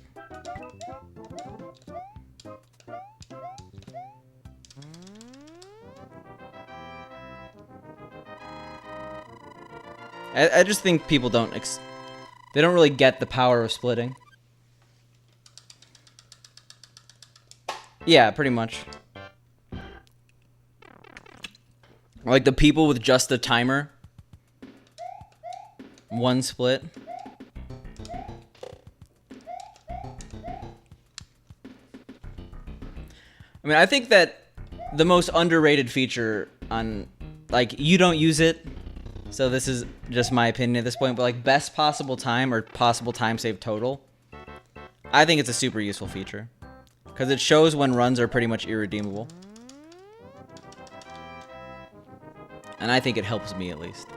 [SPEAKER 2] I just think people don't they don't really get the power of splitting. Yeah, pretty much. Like the people with just the timer. One split. I mean, I think that the most underrated feature on, like, you don't use it, so this is just my opinion at this point, but like best possible time or possible time save total, I think it's a super useful feature. Because it shows when runs are pretty much irredeemable. And I think it helps me at least.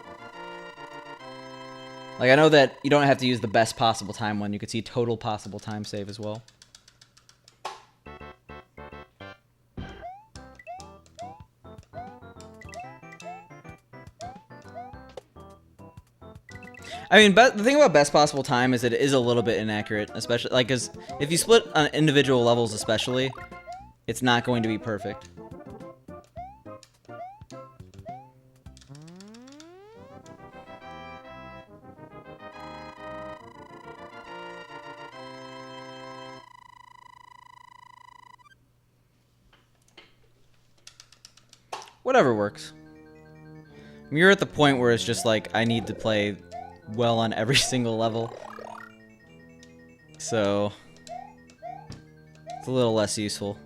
[SPEAKER 2] Like I know that you don't have to use the best possible time one, you could see total possible time save as well. I mean, the thing about best possible time is that it is a little bit inaccurate, especially, like, because if you split on individual levels especially, it's not going to be perfect. Whatever works. You're at the point where it's just like, I need to play well on every single level. So it's a little less useful.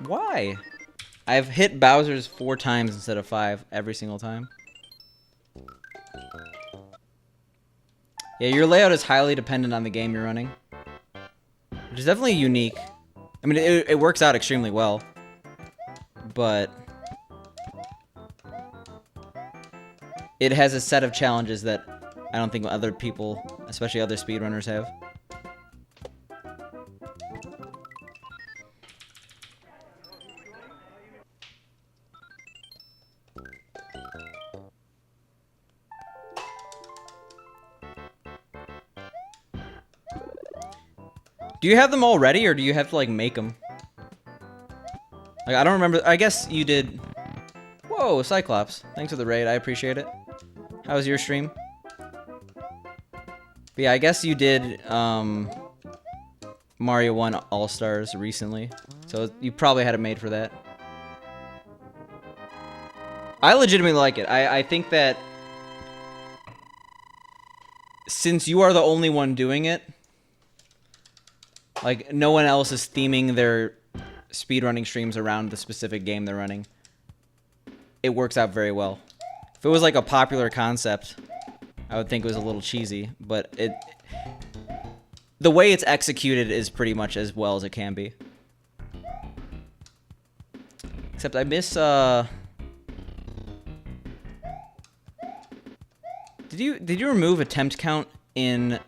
[SPEAKER 2] Why? I've hit Bowser's 4 times instead of 5 every single time. Yeah, your layout is highly dependent on the game you're running, which is definitely unique. I mean, it works out extremely well, but it has a set of challenges that I don't think other people, especially other speedrunners, have. Do you have them all ready, or do you have to, like, make them? Like, I don't remember. I guess you did. Whoa, Cyclops. Thanks for the raid. I appreciate it. How was your stream? But yeah, I guess you did Mario 1 All-Stars recently. So you probably had it made for that. I legitimately like it. I think that since you are the only one doing it, like, no one else is theming their speedrunning streams around the specific game they're running, it works out very well. If it was like a popular concept, I would think it was a little cheesy, but the way it's executed is pretty much as well as it can be. Except I miss Did you remove attempt count in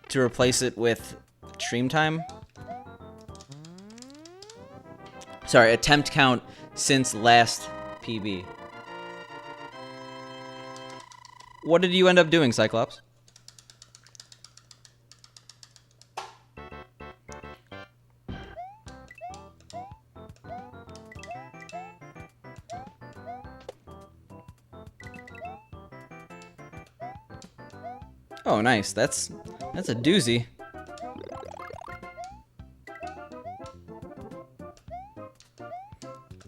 [SPEAKER 2] to replace it with stream time? Sorry, attempt count since last PB. What did you end up doing, Cyclops? Oh, nice. That's a doozy.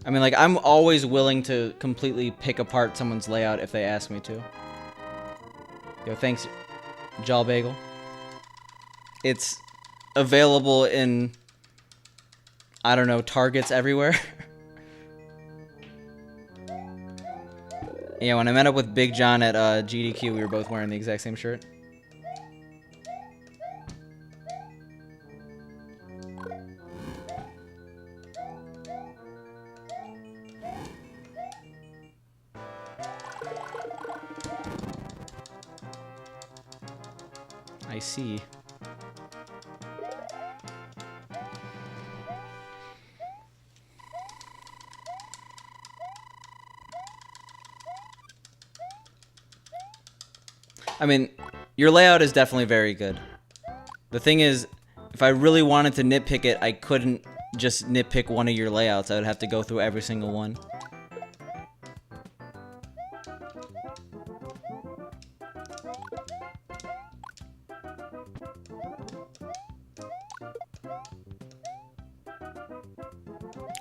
[SPEAKER 2] I mean, like, I'm always willing to completely pick apart someone's layout if they ask me to. Yo, thanks, Jaw Bagel. It's available in, I don't know, Targets everywhere. Yeah, when I met up with Big John at GDQ, we were both wearing the exact same shirt. I see. I mean, your layout is definitely very good. The thing is, if I really wanted to nitpick it, I couldn't just nitpick one of your layouts. I would have to go through every single one.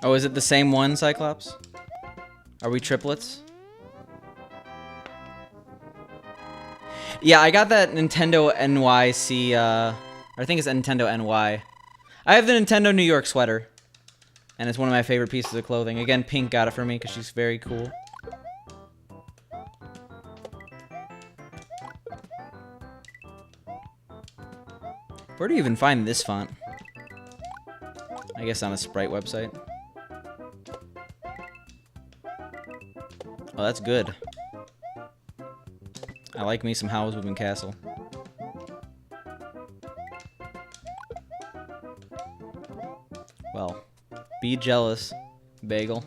[SPEAKER 2] Oh, is it the same one, Cyclops? Are we triplets? Yeah, I got that Nintendo NYC, I think it's Nintendo NY. I have the Nintendo New York sweater, and it's one of my favorite pieces of clothing. Again, Pink got it for me because she's very cool. Where do you even find this font? I guess on a Sprite website. Oh, that's good. I like me some Howl's Moving Castle. Well, be jealous, Bagel.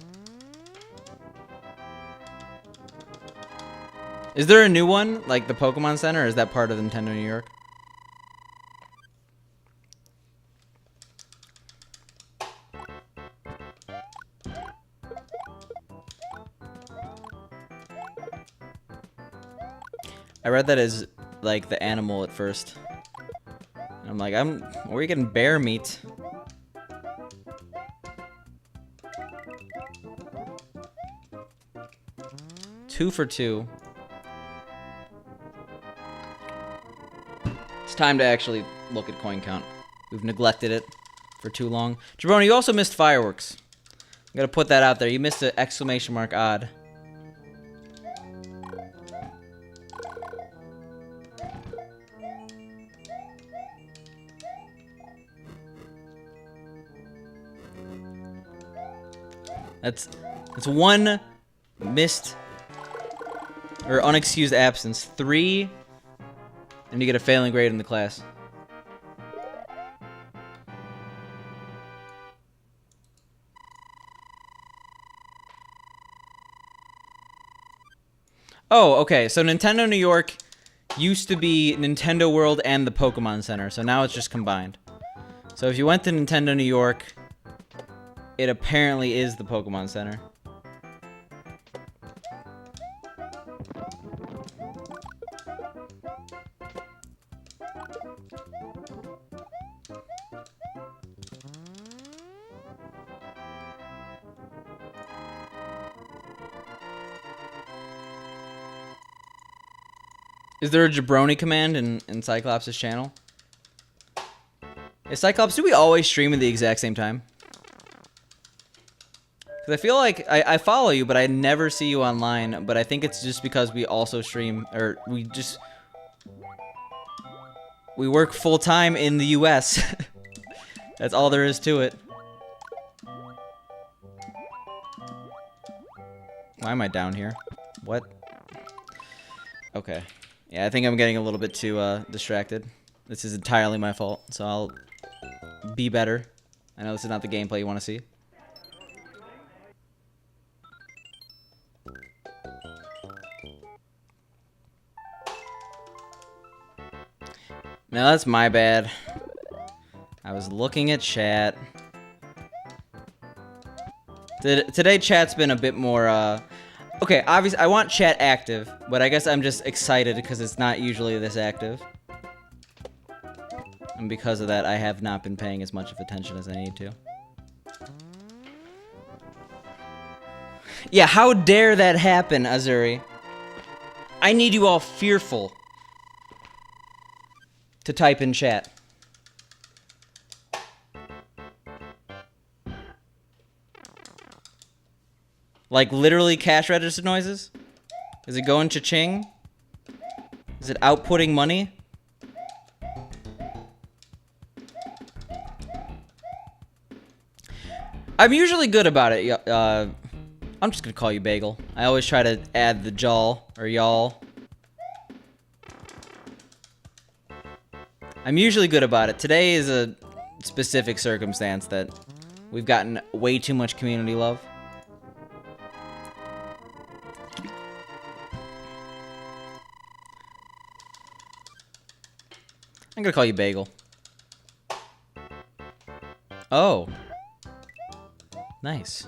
[SPEAKER 2] Is there a new one, like the Pokemon Center, or is that part of Nintendo New York? I read that as, like, the animal at first. And I'm like, where are you getting bear meat? Two for two. It's time to actually look at coin count. We've neglected it for too long. Jabroni, you also missed fireworks. I'm gonna put that out there. You missed an exclamation mark odd. That's one missed Or unexcused absence. 3. And you get a failing grade in the class. Oh, okay. So Nintendo New York used to be Nintendo World and the Pokemon Center. So now it's just combined. So if you went to Nintendo New York, it apparently is the Pokemon Center. Is there a jabroni command in Cyclops' channel? Hey, Cyclops, do we always stream at the exact same time? Because I feel like I follow you, but I never see you online. But I think it's just because we also stream, or we work full-time in the US. That's all there is to it. Why am I down here? What? Okay. Yeah, I think I'm getting a little bit too distracted. This is entirely my fault, so I'll be better. I know this is not the gameplay you want to see. No, that's my bad. I was looking at chat. Today chat's been a bit more, okay, obviously, I want chat active, but I guess I'm just excited because it's not usually this active. And because of that, I have not been paying as much of attention as I need to. Yeah, how dare that happen, Azuri? I need you all fearful to type in chat. Like, literally cash register noises? Is it going cha-ching? Is it outputting money? I'm usually good about it. I'm just gonna call you Bagel. I always try to add the jawl, or y'all. I'm usually good about it. Today is a specific circumstance that we've gotten way too much community love. I'm gonna call you Bagel. Oh. Nice.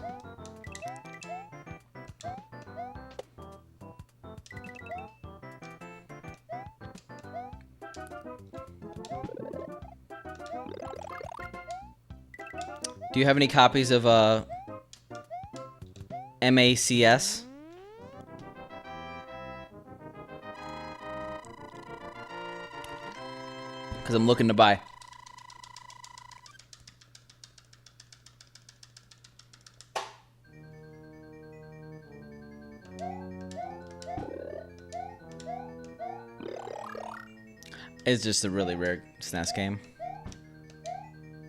[SPEAKER 2] Do you have any copies of MACS? Because I'm looking to buy. It's just a really rare SNES game.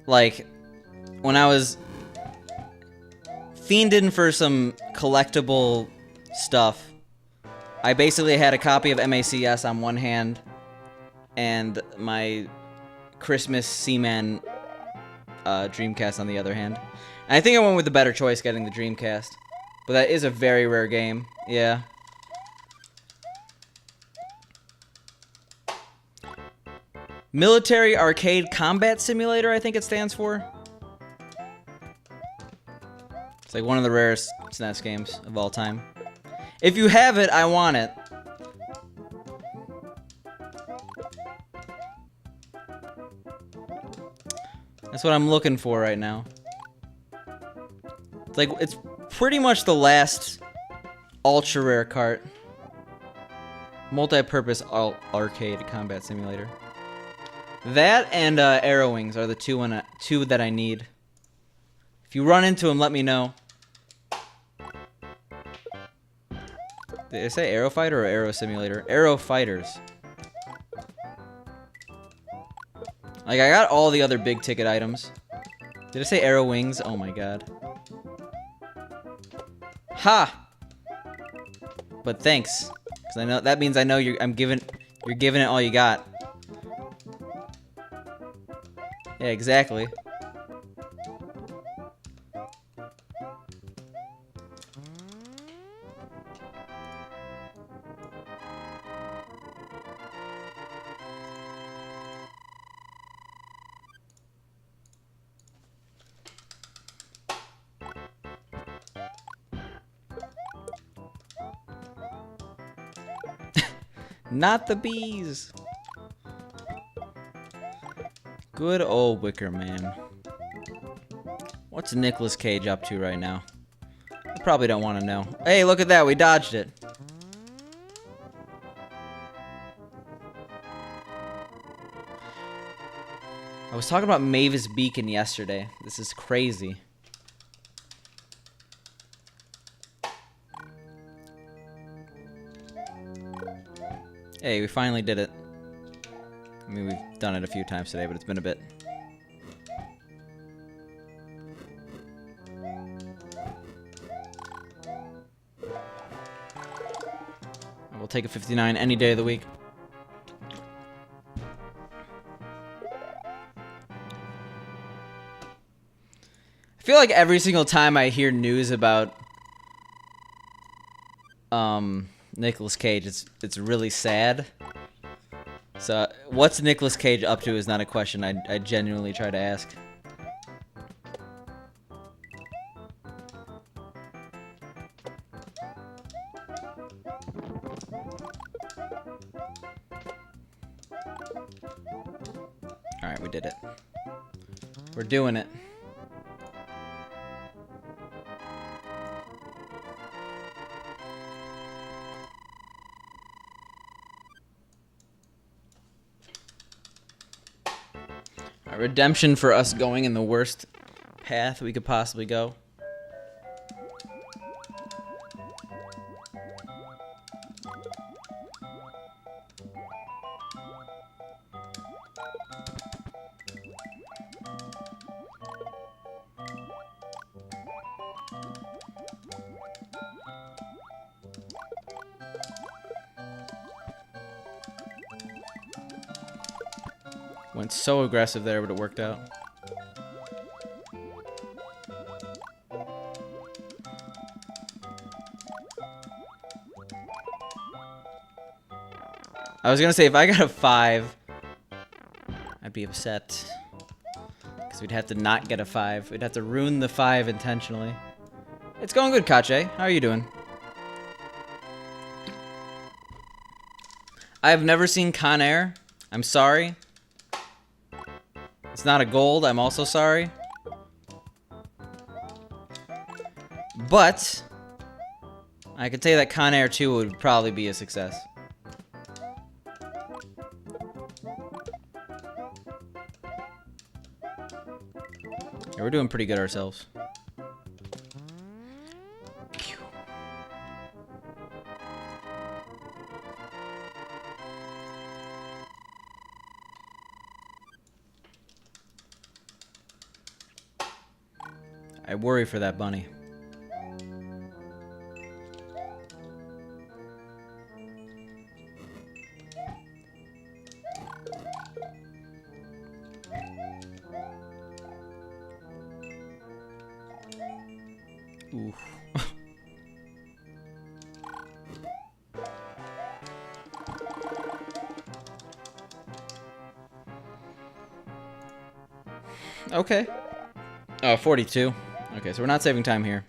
[SPEAKER 2] Like, when I was fiending for some collectible stuff, I basically had a copy of MACS on one hand and my Christmas Seaman Dreamcast on the other hand. And I think I went with the better choice getting the Dreamcast. But that is a very rare game. Yeah. Military Arcade Combat Simulator, I think it stands for. It's like one of the rarest SNES games of all time. If you have it, I want it. That's what I'm looking for right now. It's like, it's pretty much the last ultra rare cart. Multi-purpose arcade combat simulator. That and Arrow Wings are the two that I need. If you run into them, let me know. Did I say Arrow Fighter or Arrow Simulator? Arrow Fighters. Like, I got all the other big ticket items. Did I say Arrow Wings? Oh my god. Ha! But thanks. Cause I know that means I know you're giving it all you got. Yeah, exactly. Not the bees. Good old Wicker Man. What's Nicolas Cage up to right now? I probably don't want to know. Hey, look at that. We dodged it. I was talking about Mavis Beacon yesterday. This is crazy. Hey, we finally did it. I mean, we've done it a few times today, but it's been a bit. I will take a 59 any day of the week. I feel like every single time I hear news about Nicolas Cage, it's really sad. So, what's Nicolas Cage up to is not a question I genuinely try to ask. Alright, we did it. We're doing it. A redemption for us going in the worst path we could possibly go. Went so aggressive there, but it worked out. I was gonna say, if I got a 5, I'd be upset. Because we'd have to not get a 5. We'd have to ruin the 5 intentionally. It's going good, Kache. How are you doing? I've never seen Con Air. I'm sorry. It's not a gold. I'm also sorry. But I could say that Con Air 2 would probably be a success. Yeah, we're doing pretty good ourselves. I worry for that bunny. Oof. Okay. Oh, 42. Okay, so we're not saving time here.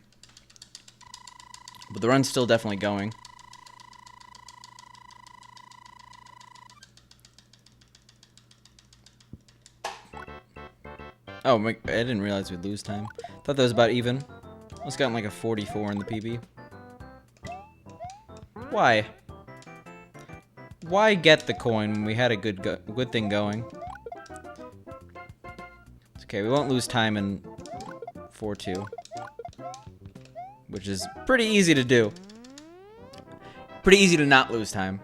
[SPEAKER 2] But the run's still definitely going. Oh, I didn't realize we'd lose time. Thought that was about even. Almost gotten like a 44 in the PB. Why? Why get the coin when we had a good thing going? It's okay, we won't lose time in 4-2. Which is pretty easy to do. Pretty easy to not lose time.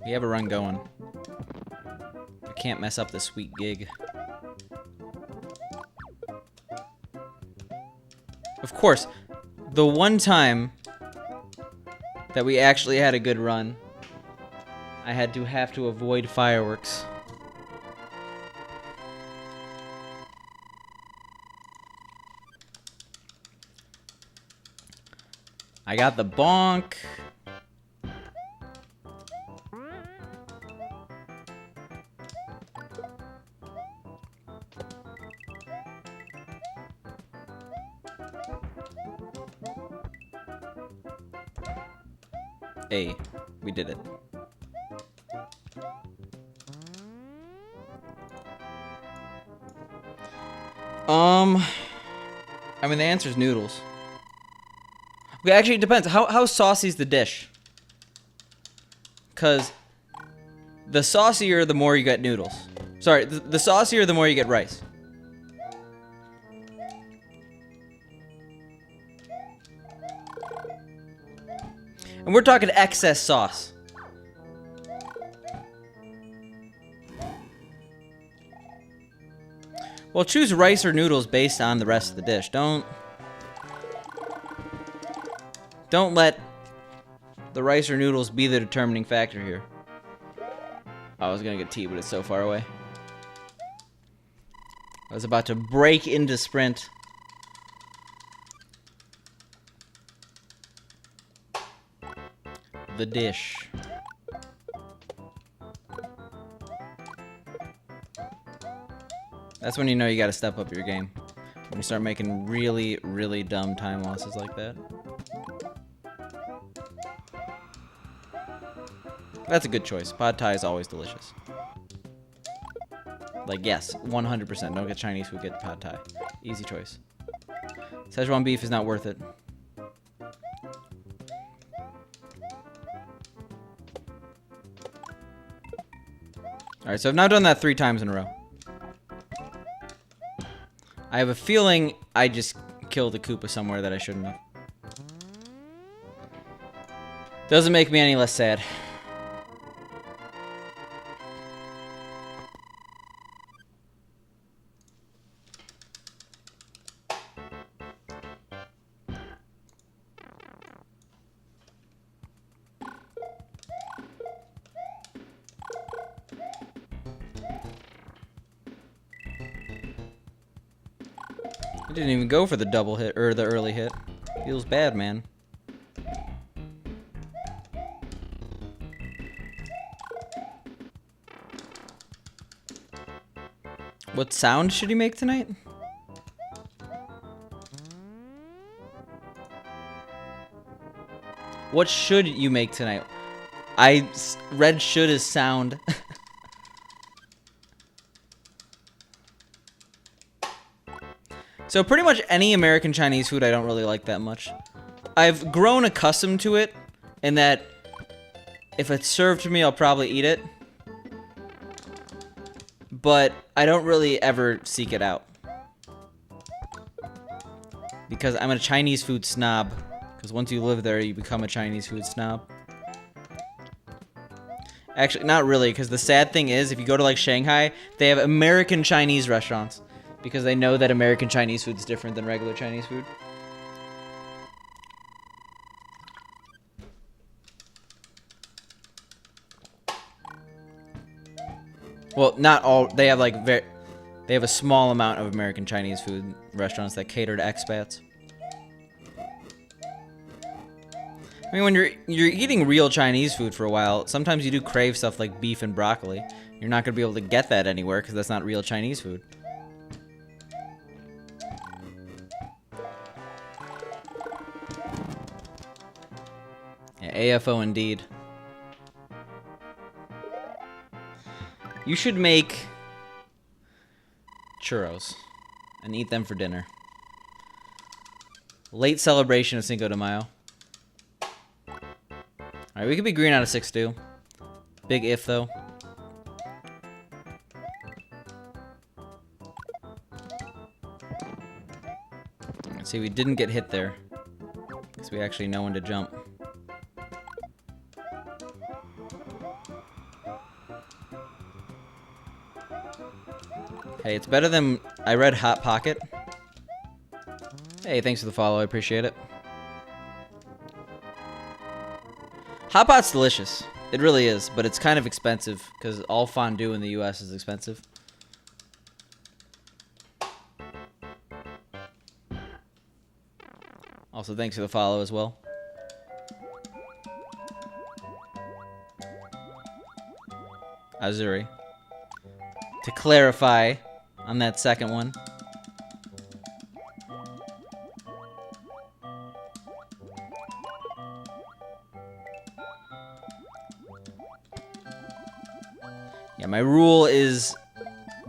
[SPEAKER 2] We have a run going. I can't mess up this sweet gig. Of course, the one time that we actually had a good run, I have to avoid fireworks. I got the bonk. Hey, we did it. I mean, the answer is noodles. Okay, actually, it depends. How saucy is the dish? Because the saucier, the more you get noodles. Sorry, the saucier, the more you get rice. And we're talking excess sauce. Well, choose rice or noodles based on the rest of the dish. Don't let the rice or noodles be the determining factor here. I was gonna get tea, but it's so far away. I was about to break into sprint. The dish. That's when you know you gotta step up your game. When you start making really, really dumb time losses like that. That's a good choice. Pad Thai is always delicious. Like, yes, 100%. Don't get Chinese food, get Pad Thai. Easy choice. Szechuan beef is not worth it. Alright, so I've now done that 3 times in a row. I have a feeling I just killed a Koopa somewhere that I shouldn't have. Doesn't make me any less sad. I didn't even go for the double hit, or the early hit. Feels bad, man. What sound should he make tonight? What should you make tonight? I read should as sound. So pretty much any American Chinese food I don't really like that much. I've grown accustomed to it, in that if it's served to me, I'll probably eat it. But I don't really ever seek it out. Because I'm a Chinese food snob. Because once you live there, you become a Chinese food snob. Actually, not really, because the sad thing is, if you go to like Shanghai, they have American Chinese restaurants. Because they know that American Chinese food is different than regular Chinese food. Well, not all. They have like they have a small amount of American Chinese food restaurants that cater to expats. I mean, when you're eating real Chinese food for a while, sometimes you do crave stuff like beef and broccoli. You're not gonna be able to get that anywhere because that's not real Chinese food. Yeah, AFO indeed. You should make churros and eat them for dinner. Late celebration of Cinco de Mayo. Alright, we could be green out of 6 too. Big if though. Let's see, we didn't get hit there. Because we actually know when to jump. Hey, it's better than I read Hot Pocket. Hey, thanks for the follow. I appreciate it. Hot Pot's delicious. It really is, but it's kind of expensive because all fondue in the U.S. is expensive. Also, thanks for the follow as well. Azuri. To clarify on that second one. Yeah, my rule is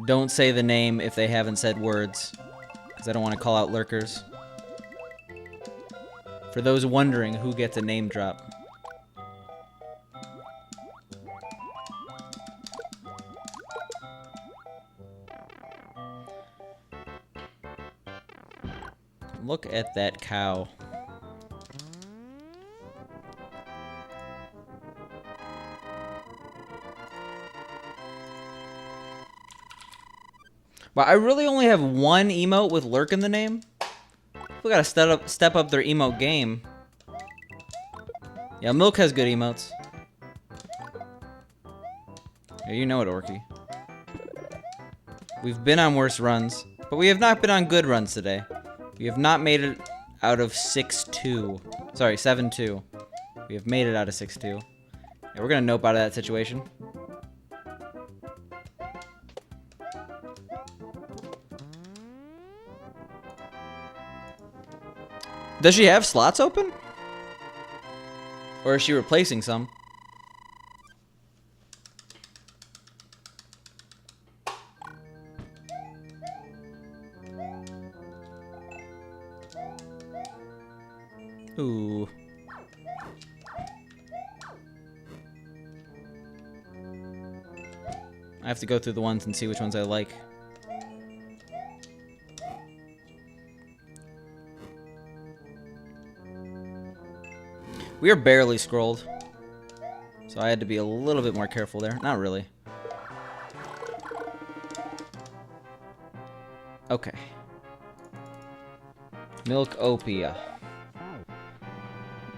[SPEAKER 2] don't say the name if they haven't said words, because I don't want to call out lurkers. For those wondering who gets a name drop. Look at that cow. Well, I really only have one emote with lurk in the name. We gotta step up their emote game. Yeah, Milk has good emotes. Yeah, you know it, Orky. We've been on worse runs, but we have not been on good runs today. We have not made it out of 6-2. Sorry, 7-2. We have made it out of 6-2. Yeah, we're gonna nope out of that situation. Does she have slots open? Or is she replacing some? Ooh. I have to go through the ones and see which ones I like. We are barely scrolled. So I had to be a little bit more careful there. Not really. Okay. Milkopia.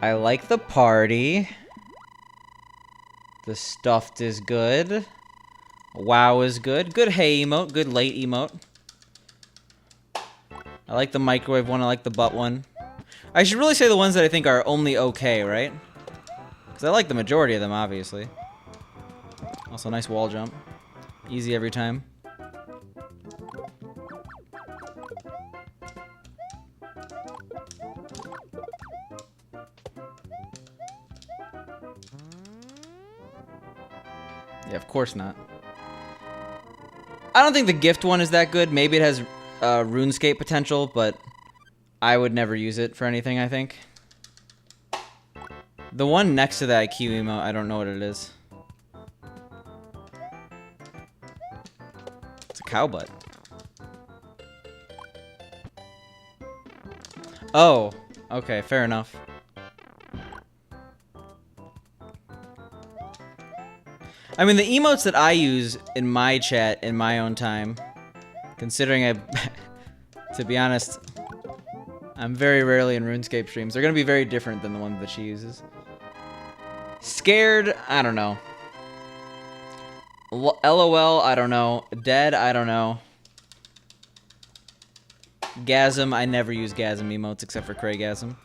[SPEAKER 2] I like the party. The stuffed is good. Wow is good. Good hey emote. Good late emote. I like the microwave one. I like the butt one. I should really say the ones that I think are only okay, right? Because I like the majority of them, obviously. Also, nice wall jump. Easy every time. Yeah, of course not. I don't think the gift one is that good. Maybe it has RuneScape potential, but I would never use it for anything, I think. The one next to the IQ emote, I don't know what it is. It's a cow butt. Oh, okay, fair enough. I mean, the emotes that I use in my chat in my own time, considering I, to be honest, I'm very rarely in RuneScape streams. They're going to be very different than the ones that she uses. Scared, I don't know. LOL, I don't know. Dead, I don't know. Gasm, I never use Gasm emotes except for Craigasm.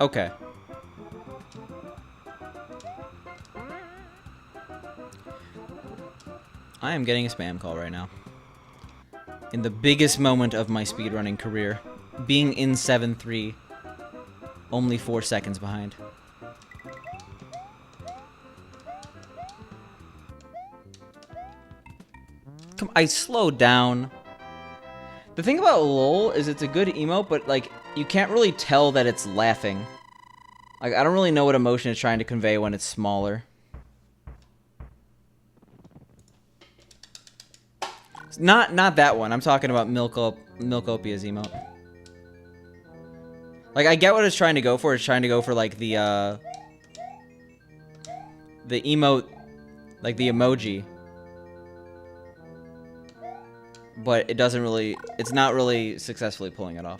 [SPEAKER 2] Okay. I am getting a spam call right now. In the biggest moment of my speedrunning career. Being in 7-3. Only 4 seconds behind. Come, I slowed down. The thing about LOL is it's a good emote, but like you can't really tell that it's laughing. Like I don't really know what emotion it's trying to convey when it's smaller. Not that one. I'm talking about Milkopia's emote. Like, I get what it's trying to go for. It's trying to go for, like, the emote, like, the emoji. But it doesn't really, it's not really successfully pulling it off.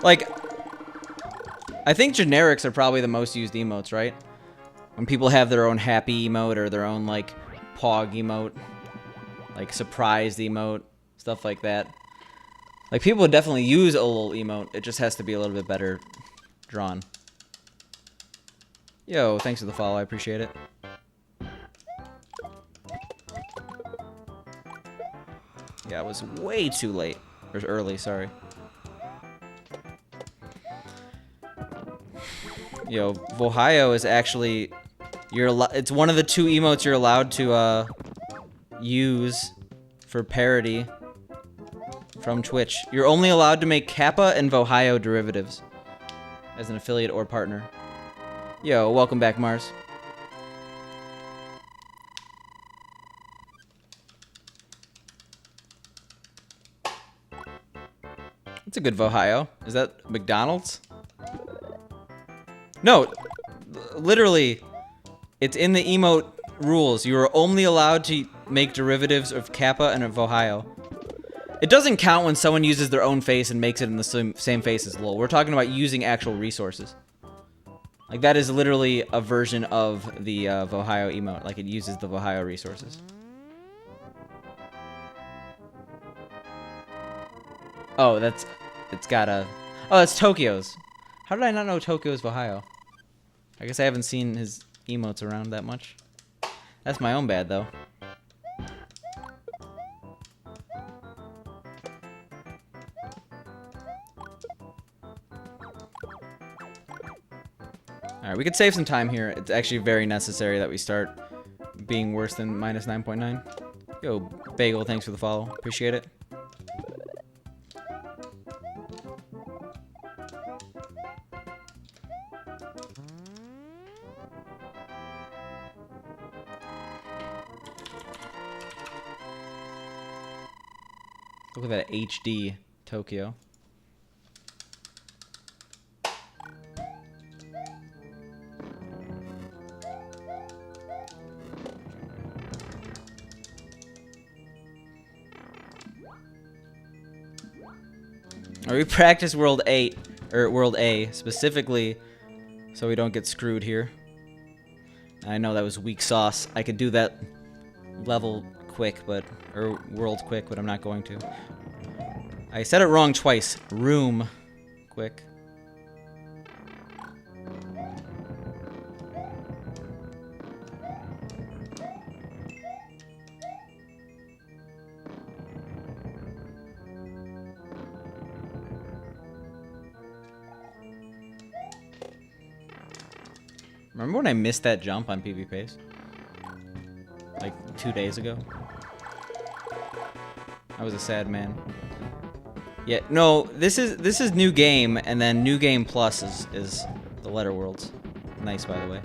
[SPEAKER 2] Like, I think generics are probably the most used emotes, right? When people have their own happy emote or their own, like, pog emote, like surprised emote, stuff like that. Like, people would definitely use a little emote. It just has to be a little bit better drawn. Yo, thanks for the follow. I appreciate it. Yeah, it was way too late. Or early, sorry. Yo, Vohio is actually... it's one of the 2 emotes you're allowed to, use for parody from Twitch. You're only allowed to make Kappa and Vohio derivatives as an affiliate or partner. Yo, welcome back, Mars. That's a good Vohio. Is that McDonald's? No, literally, it's in the emote rules. You are only allowed to make derivatives of Kappa and of Vohio. It doesn't count when someone uses their own face and makes it in the same face as lol. We're talking about using actual resources. Like, that is literally a version of the Vohio emote. Like, it uses the Vohio resources. Oh, it's got a... Oh, that's Tokyo's. How did I not know Tokyo's Vohio? I guess I haven't seen his emotes around that much. That's my own bad, though. Alright, we could save some time here. It's actually very necessary that we start being worse than minus 9.9. Yo, Bagel, thanks for the follow. Appreciate it. Look at that HD Tokyo. Or we practice World 8, or World A, specifically so we don't get screwed here. I know that was weak sauce. I could do that level quick, or world quick, but I'm not going to. I said it wrong twice. Room quick. Remember when I missed that jump on PV Pace? Like 2 days ago? I was a sad man. Yeah, no, this is New Game, and then New Game Plus is the Letter Worlds. Nice, by the way.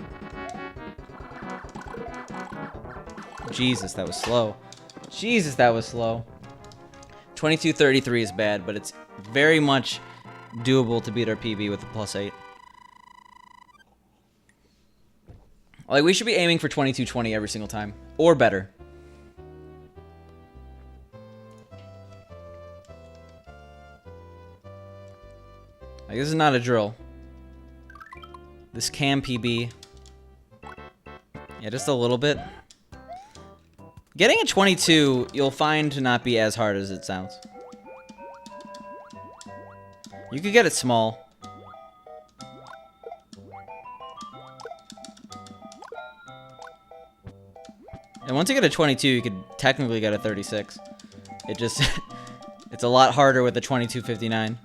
[SPEAKER 2] Jesus, that was slow. Jesus, that was slow. 2233 is bad, but it's very much doable to beat our PB with a +8. Like, we should be aiming for 2220 every single time. Or better. Like, this is not a drill. This can PB. Yeah, just a little bit. Getting a 22, you'll find to not be as hard as it sounds. You could get it small. And once you get a 22, you could technically get a 36. It just... it's a lot harder with the 2259.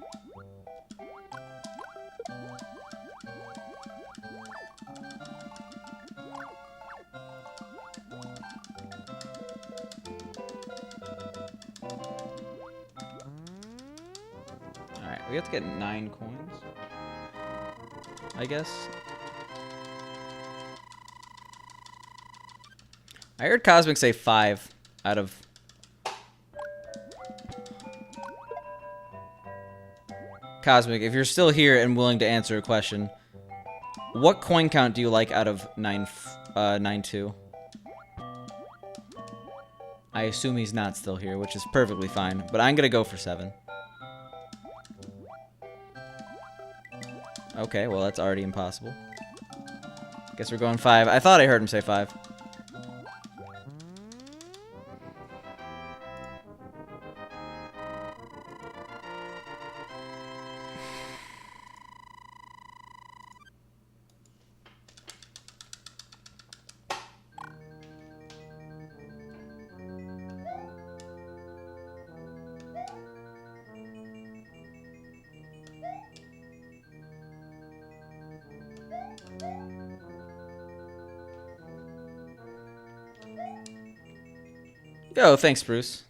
[SPEAKER 2] We have to get 9 coins, I guess. I heard Cosmic say 5 out of... Cosmic, if you're still here and willing to answer a question, what coin count do you like out of 9-2? I assume he's not still here, which is perfectly fine, but I'm gonna go for 7. Okay, well that's already impossible. Guess we're going 5. I thought I heard him say 5. Yo, thanks, Bruce.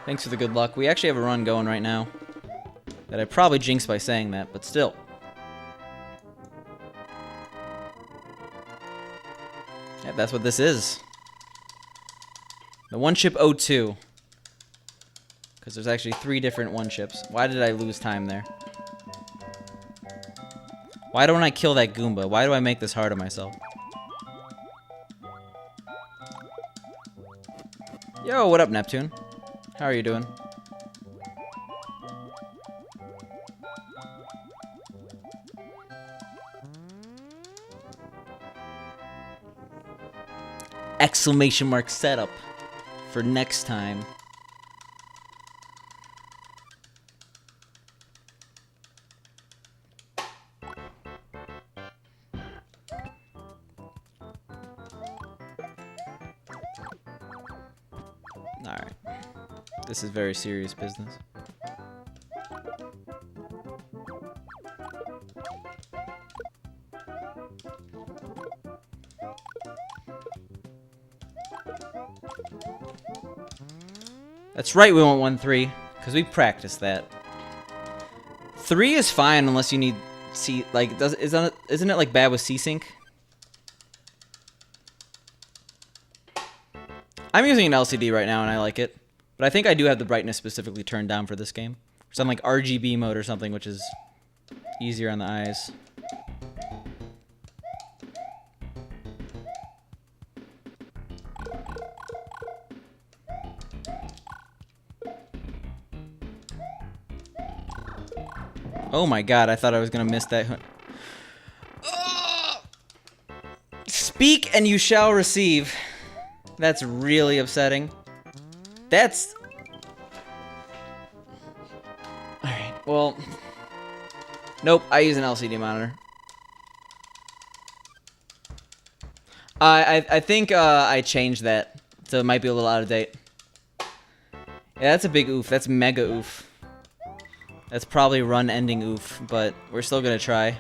[SPEAKER 2] Thanks for the good luck. We actually have a run going right now that I probably jinxed by saying that, but still. Yeah, that's what this is. The one chip 02. Because there's actually 3 different one chips. Why did I lose time there? Why don't I kill that Goomba? Why do I make this hard on myself? Yo, what up, Neptune? How are you doing? Exclamation mark setup for next time. Alright. This is very serious business. That's right, we want 1-3, because we practiced that. 3 is fine unless you need C, like, isn't it like bad with C-Sync? I'm using an LCD right now and I like it, but I think I do have the brightness specifically turned down for this game. So I'm like RGB mode or something, which is easier on the eyes. Oh my god, I thought I was gonna miss that. Speak and you shall receive. That's really upsetting. That's... Alright, well... Nope, I use an LCD monitor. I think I changed that, so it might be a little out of date. Yeah, that's a big oof. That's mega oof. That's probably run-ending oof, but we're still gonna try.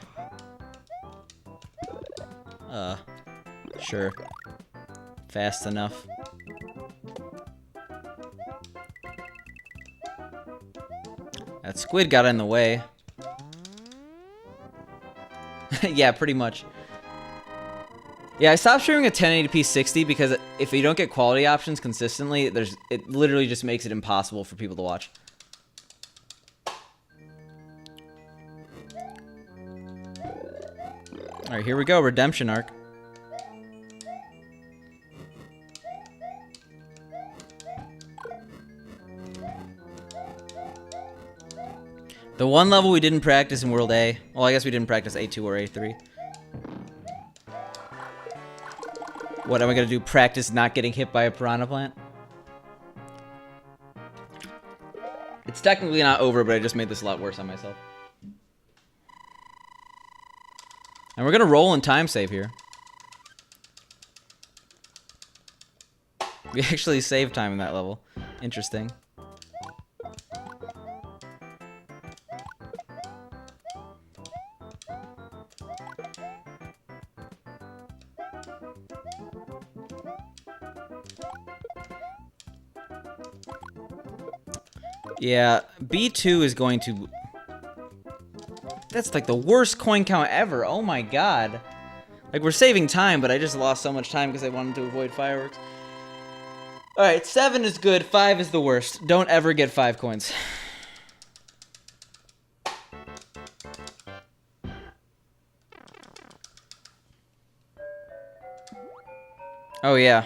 [SPEAKER 2] Sure. Fast enough. That squid got in the way. Yeah, pretty much. Yeah, I stopped streaming at 1080p 60 because if you don't get quality options consistently, it literally just makes it impossible for people to watch. Alright, here we go, Redemption Arc. The one level we didn't practice in World A, well, I guess we didn't practice A2 or A3. What am I gonna do? Practice not getting hit by a piranha plant? It's technically not over, but I just made this a lot worse on myself. And we're gonna roll and time save here. We actually saved time in that level. Interesting. Yeah, B2 is going to That's like the worst coin count ever. Oh my god. Like, we're saving time, but I just lost so much time because I wanted to avoid fireworks. Alright, 7 is good, 5 is the worst. Don't ever get 5 coins. Oh yeah.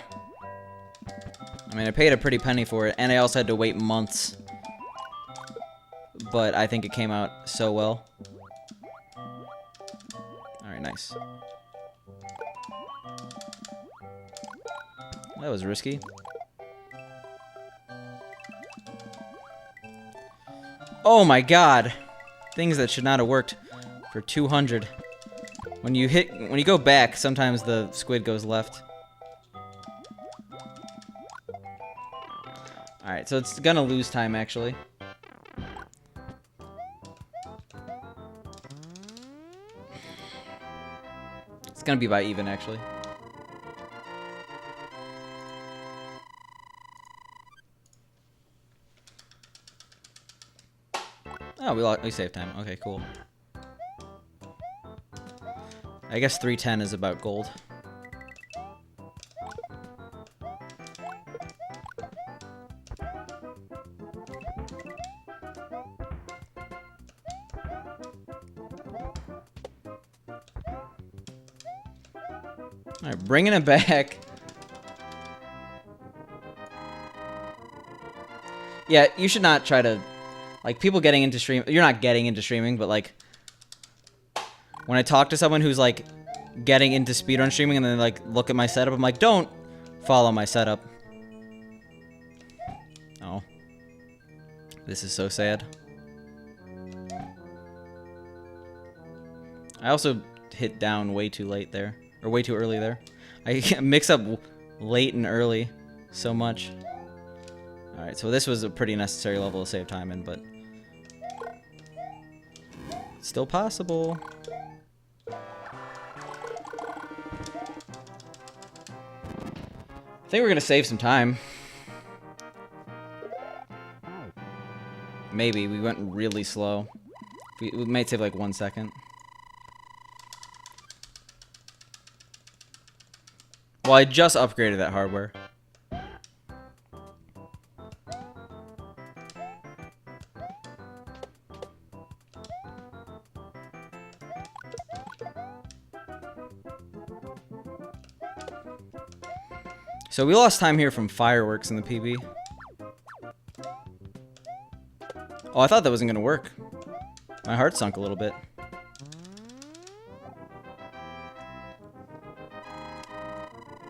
[SPEAKER 2] I mean, I paid a pretty penny for it, and I also had to wait months. But I think it came out so well. Alright, nice. That was risky. Oh my god! Things that should not have worked for 200. When you go back, sometimes the squid goes left. Alright, so it's gonna lose time, actually. It's gonna be by even, actually. Oh, we saved time. Okay, cool. I guess 310 is about gold. Alright, bringing it back. Yeah, you should not try to... Like, people getting into stream... You're not getting into streaming, but, like... When I talk to someone who's, like, getting into speedrun streaming and then, like, look at my setup, I'm like, don't follow my setup. Oh. This is so sad. I also hit down way too late there. Or way too early there. I mix up late and early so much. Alright, so this was a pretty necessary level to save time in, but... Still possible. I think we're gonna save some time. Maybe. We went really slow. We might save like 1 second. Well, I just upgraded that hardware. So we lost time here from fireworks in the PB. Oh, I thought that wasn't gonna work. My heart sunk a little bit.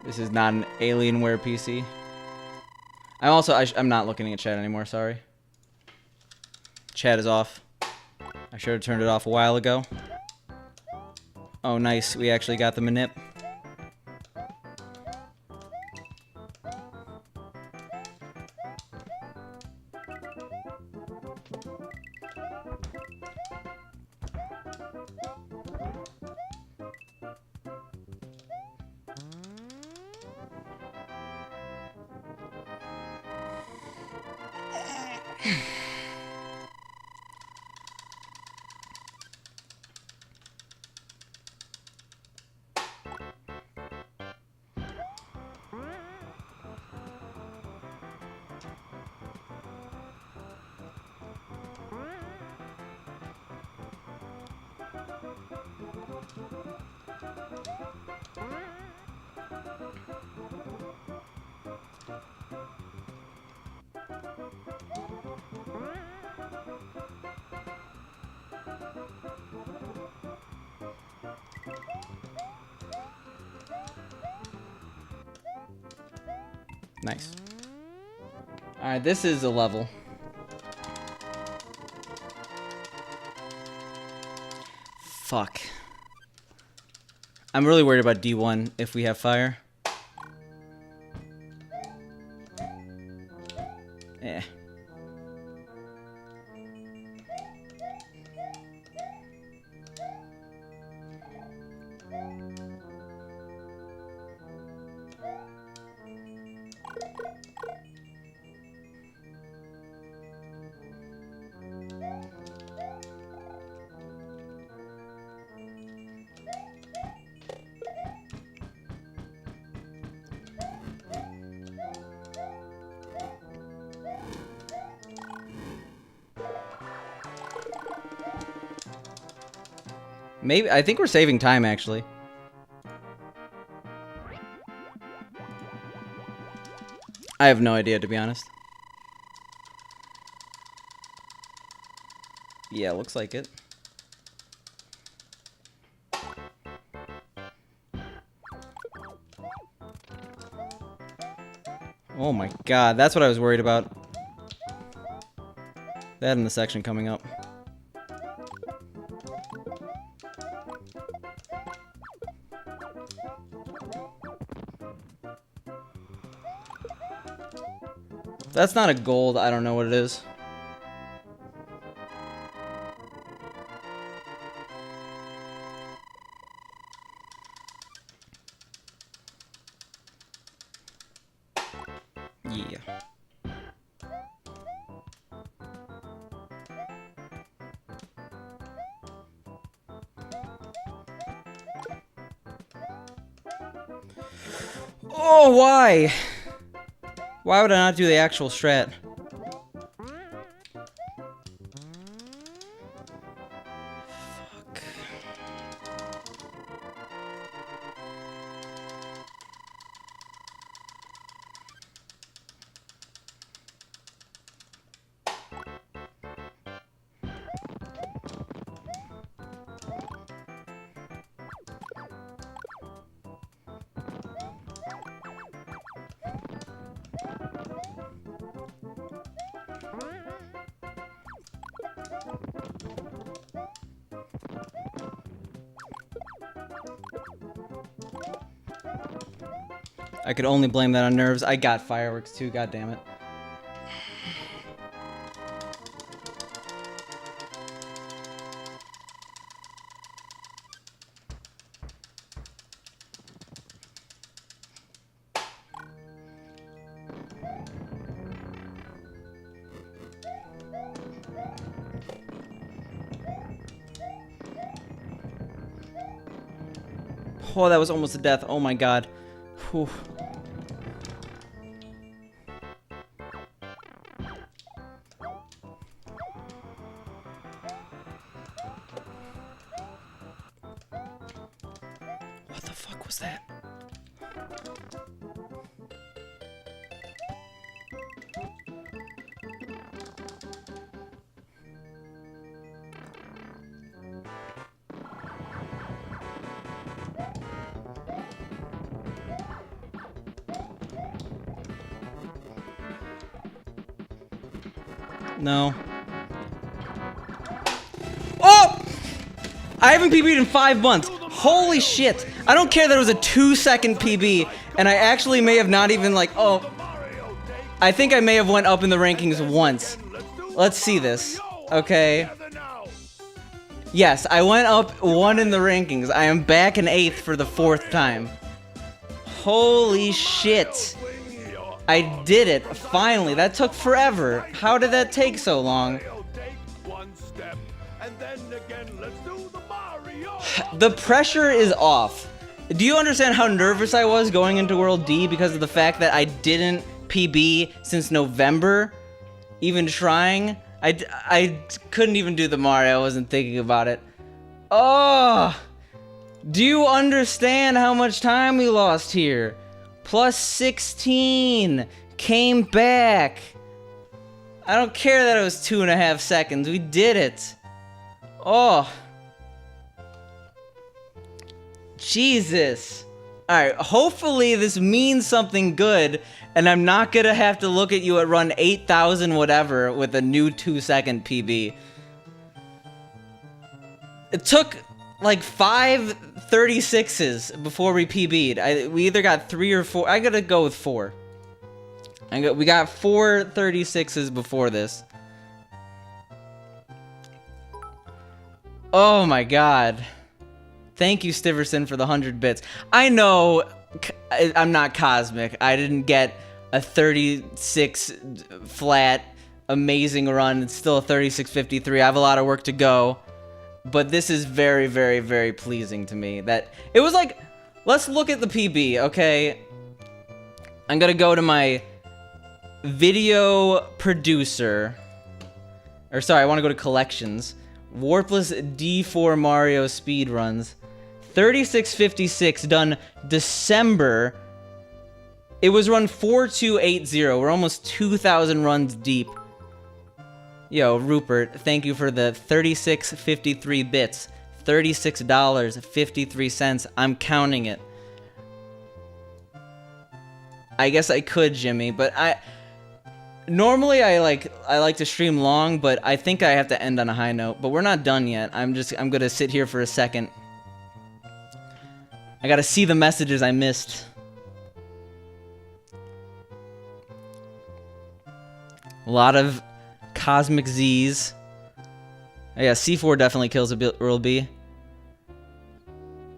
[SPEAKER 2] This is not an Alienware PC. I'm not looking at chat anymore, sorry. Chat is off. I should have turned it off a while ago. Oh, nice. We actually got the manip. Nice. Alright, this is a level. Fuck. I'm really worried about D1 if we have fire. Eh. Maybe, I think we're saving time, actually. I have no idea, to be honest. Yeah, looks like it. Oh my god, that's what I was worried about. That in the section coming up. That's not a gold, I don't know what it is. Yeah. Oh, why? Why would I not do the actual strat? Fuck. I could only blame that on nerves. I got fireworks too, god damn it. Oh, that was almost a death. Oh my god. Whew. What the fuck was that? No. Oh! I haven't PB'd in 5 months. Holy shit. I don't care that it was a 2-second PB, and I actually may have not even, like, oh. I think I may have went up in the rankings once. Let's see this. Okay. Yes, I went up 1 in the rankings. I am back in 8th for the 4th time. Holy shit. I did it, finally. That took forever. How did that take so long? The pressure is off. Do you understand how nervous I was going into World D because of the fact that I didn't PB since November? Even trying? I couldn't even do the Mario. I wasn't thinking about it. Oh! Do you understand how much time we lost here? Plus 16 came back. I don't care that it was 2.5 seconds. We did it. Oh. Jesus. Alright, hopefully this means something good, and I'm not gonna have to look at you at run 8,000 whatever with a new 2-second PB. It took like 5 36s before we PB'd. We either got 3 or 4. I gotta go with 4. We got 4 36s before this. Oh my god. Thank you, Stiverson, for the 100 bits. I know I'm not cosmic. I didn't get a 36 flat amazing run. It's still a 36.53. I have a lot of work to go. But this is very, very, very pleasing to me. That it was like, let's look at the PB, okay? I'm gonna go to my video producer. Or sorry, I want to go to collections. Warpless D-4 Mario Speedruns. 3656 done December. It was run 4280. We're almost 2,000 runs deep. Yo, Rupert, thank you for the 3653 bits. $36.53. I'm counting it. I guess I could, Jimmy, but normally I like to stream long, but I think I have to end on a high note. But we're not done yet. I'm gonna sit here for a second. I gotta see the messages I missed. A lot of Cosmic Z's. Oh, yeah, C4 definitely kills a World B.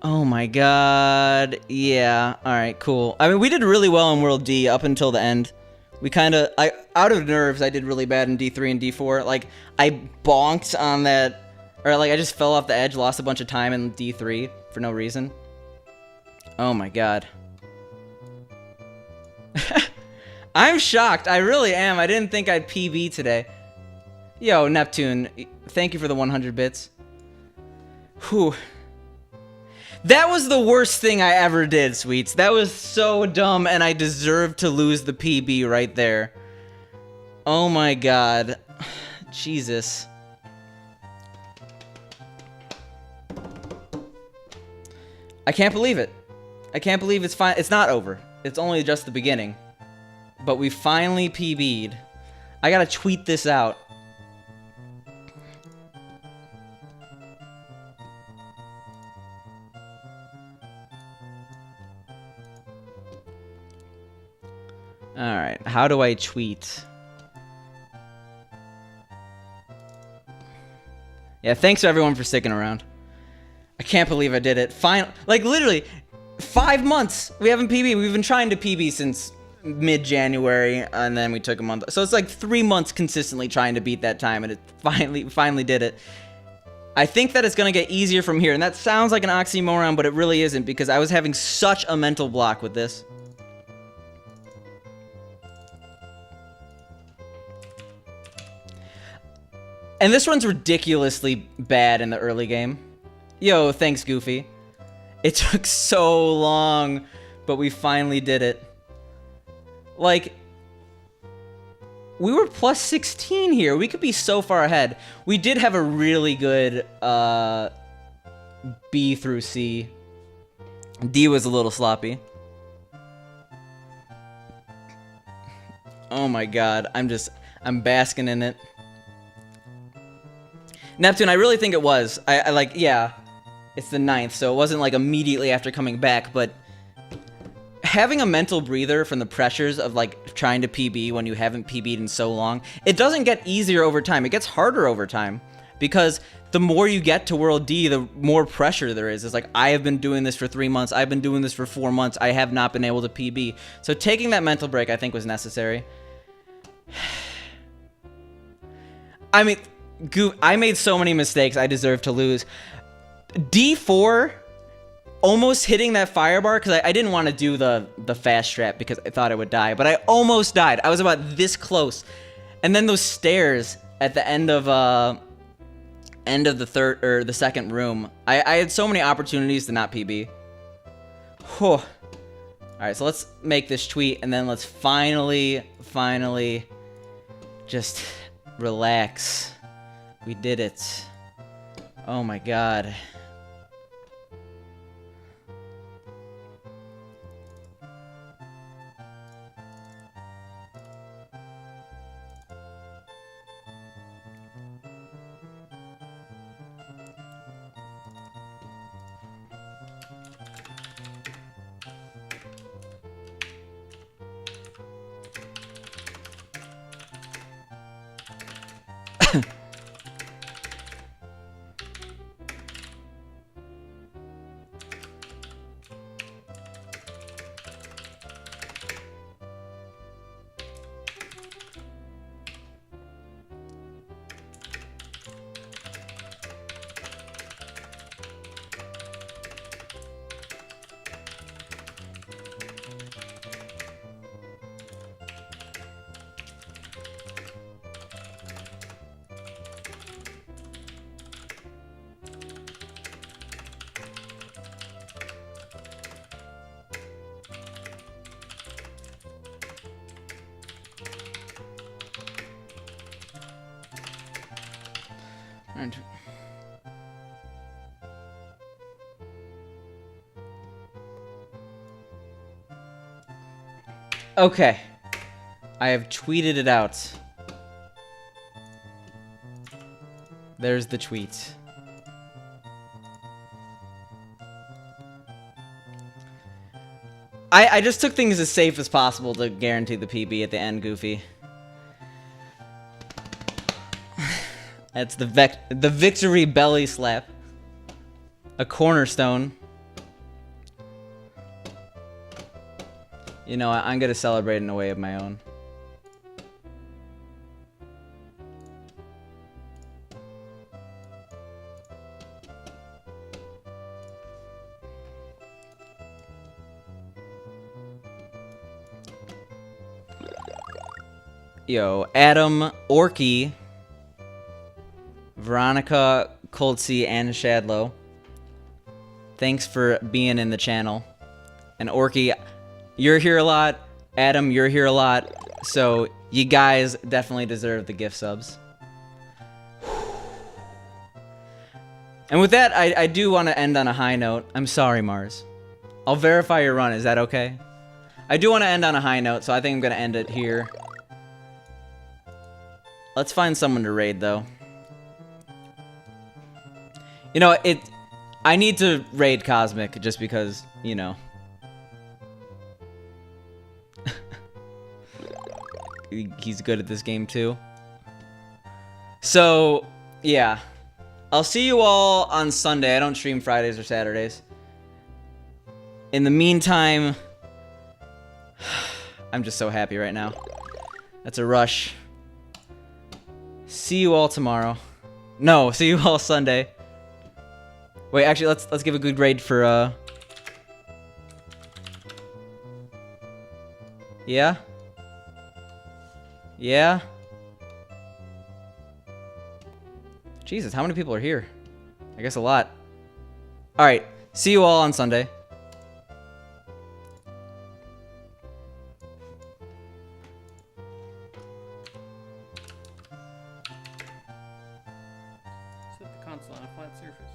[SPEAKER 2] Oh my god. Yeah. Alright, cool. I mean, we did really well in World D up until the end. We out of nerves, I did really bad in D3 and D4. Like, I bonked on that, or like, I just fell off the edge, lost a bunch of time in D3 for no reason. Oh my god. I'm shocked. I really am. I didn't think I'd PB today. Yo, Neptune, thank you for the 100 bits. Whew. That was the worst thing I ever did, Sweets. That was so dumb, and I deserved to lose the PB right there. Oh my god. Jesus. I can't believe it. I can't believe it's fine. It's not over. It's only just the beginning. But we finally PB'd. I gotta tweet this out. Alright, how do I tweet? Yeah, thanks to everyone for sticking around. I can't believe I did it. Like, literally, 5 months we haven't PB. We've been trying to PB since mid-January, and then we took a month. So it's like 3 months consistently trying to beat that time, and it finally did it. I think that it's going to get easier from here, and that sounds like an oxymoron, but it really isn't, because I was having such a mental block with this. And this run's ridiculously bad in the early game. Yo, thanks, Goofy. It took so long, but we finally did it. Like, we were plus 16 here. We could be so far ahead. We did have a really good B through C. D was a little sloppy. Oh my god, I'm basking in it. Neptune, I really think it was. I like, yeah, it's the 9th, so it wasn't like immediately after coming back, but having a mental breather from the pressures of like trying to PB when you haven't PB'd in so long, it doesn't get easier over time. It gets harder over time, because the more you get to World D, the more pressure there is. It's like, I have been doing this for 3 months. I've been doing this for 4 months. I have not been able to PB. So taking that mental break, I think, was necessary. I mean, I made so many mistakes. I deserve to lose. D4 almost hitting that firebar, because I didn't want to do the fast strat because I thought I would die, but I almost died. I was about this close. And then those stairs at the end of the second room. I had so many opportunities to not PB. Whew. All right, so let's make this tweet, and then let's finally just relax. We did it. Oh my god. Okay. I have tweeted it out. There's the tweet. I just took things as safe as possible to guarantee the PB at the end, Goofy. That's the victory belly slap. A cornerstone. You know, I'm gonna celebrate in a way of my own. Yo, Adam, Orky, Veronica, Coltsy, and Shadlow. Thanks for being in the channel. And Orky, you're here a lot. Adam, you're here a lot. So you guys definitely deserve the gift subs. And with that, I do want to end on a high note. I'm sorry, Mars. I'll verify your run. Is that okay? I do want to end on a high note, so I think I'm going to end it here. Let's find someone to raid, though. You know, I need to raid Cosmic just because, you know. He's good at this game, too. So, yeah. I'll see you all on Sunday. I don't stream Fridays or Saturdays. In the meantime, I'm just so happy right now. That's a rush. See you all tomorrow. No, see you all Sunday. Wait, actually, let's give a good grade for Yeah? Yeah? Jesus, how many people are here? I guess a lot. Alright, see you all on Sunday.
[SPEAKER 1] Set the console on a flat surface.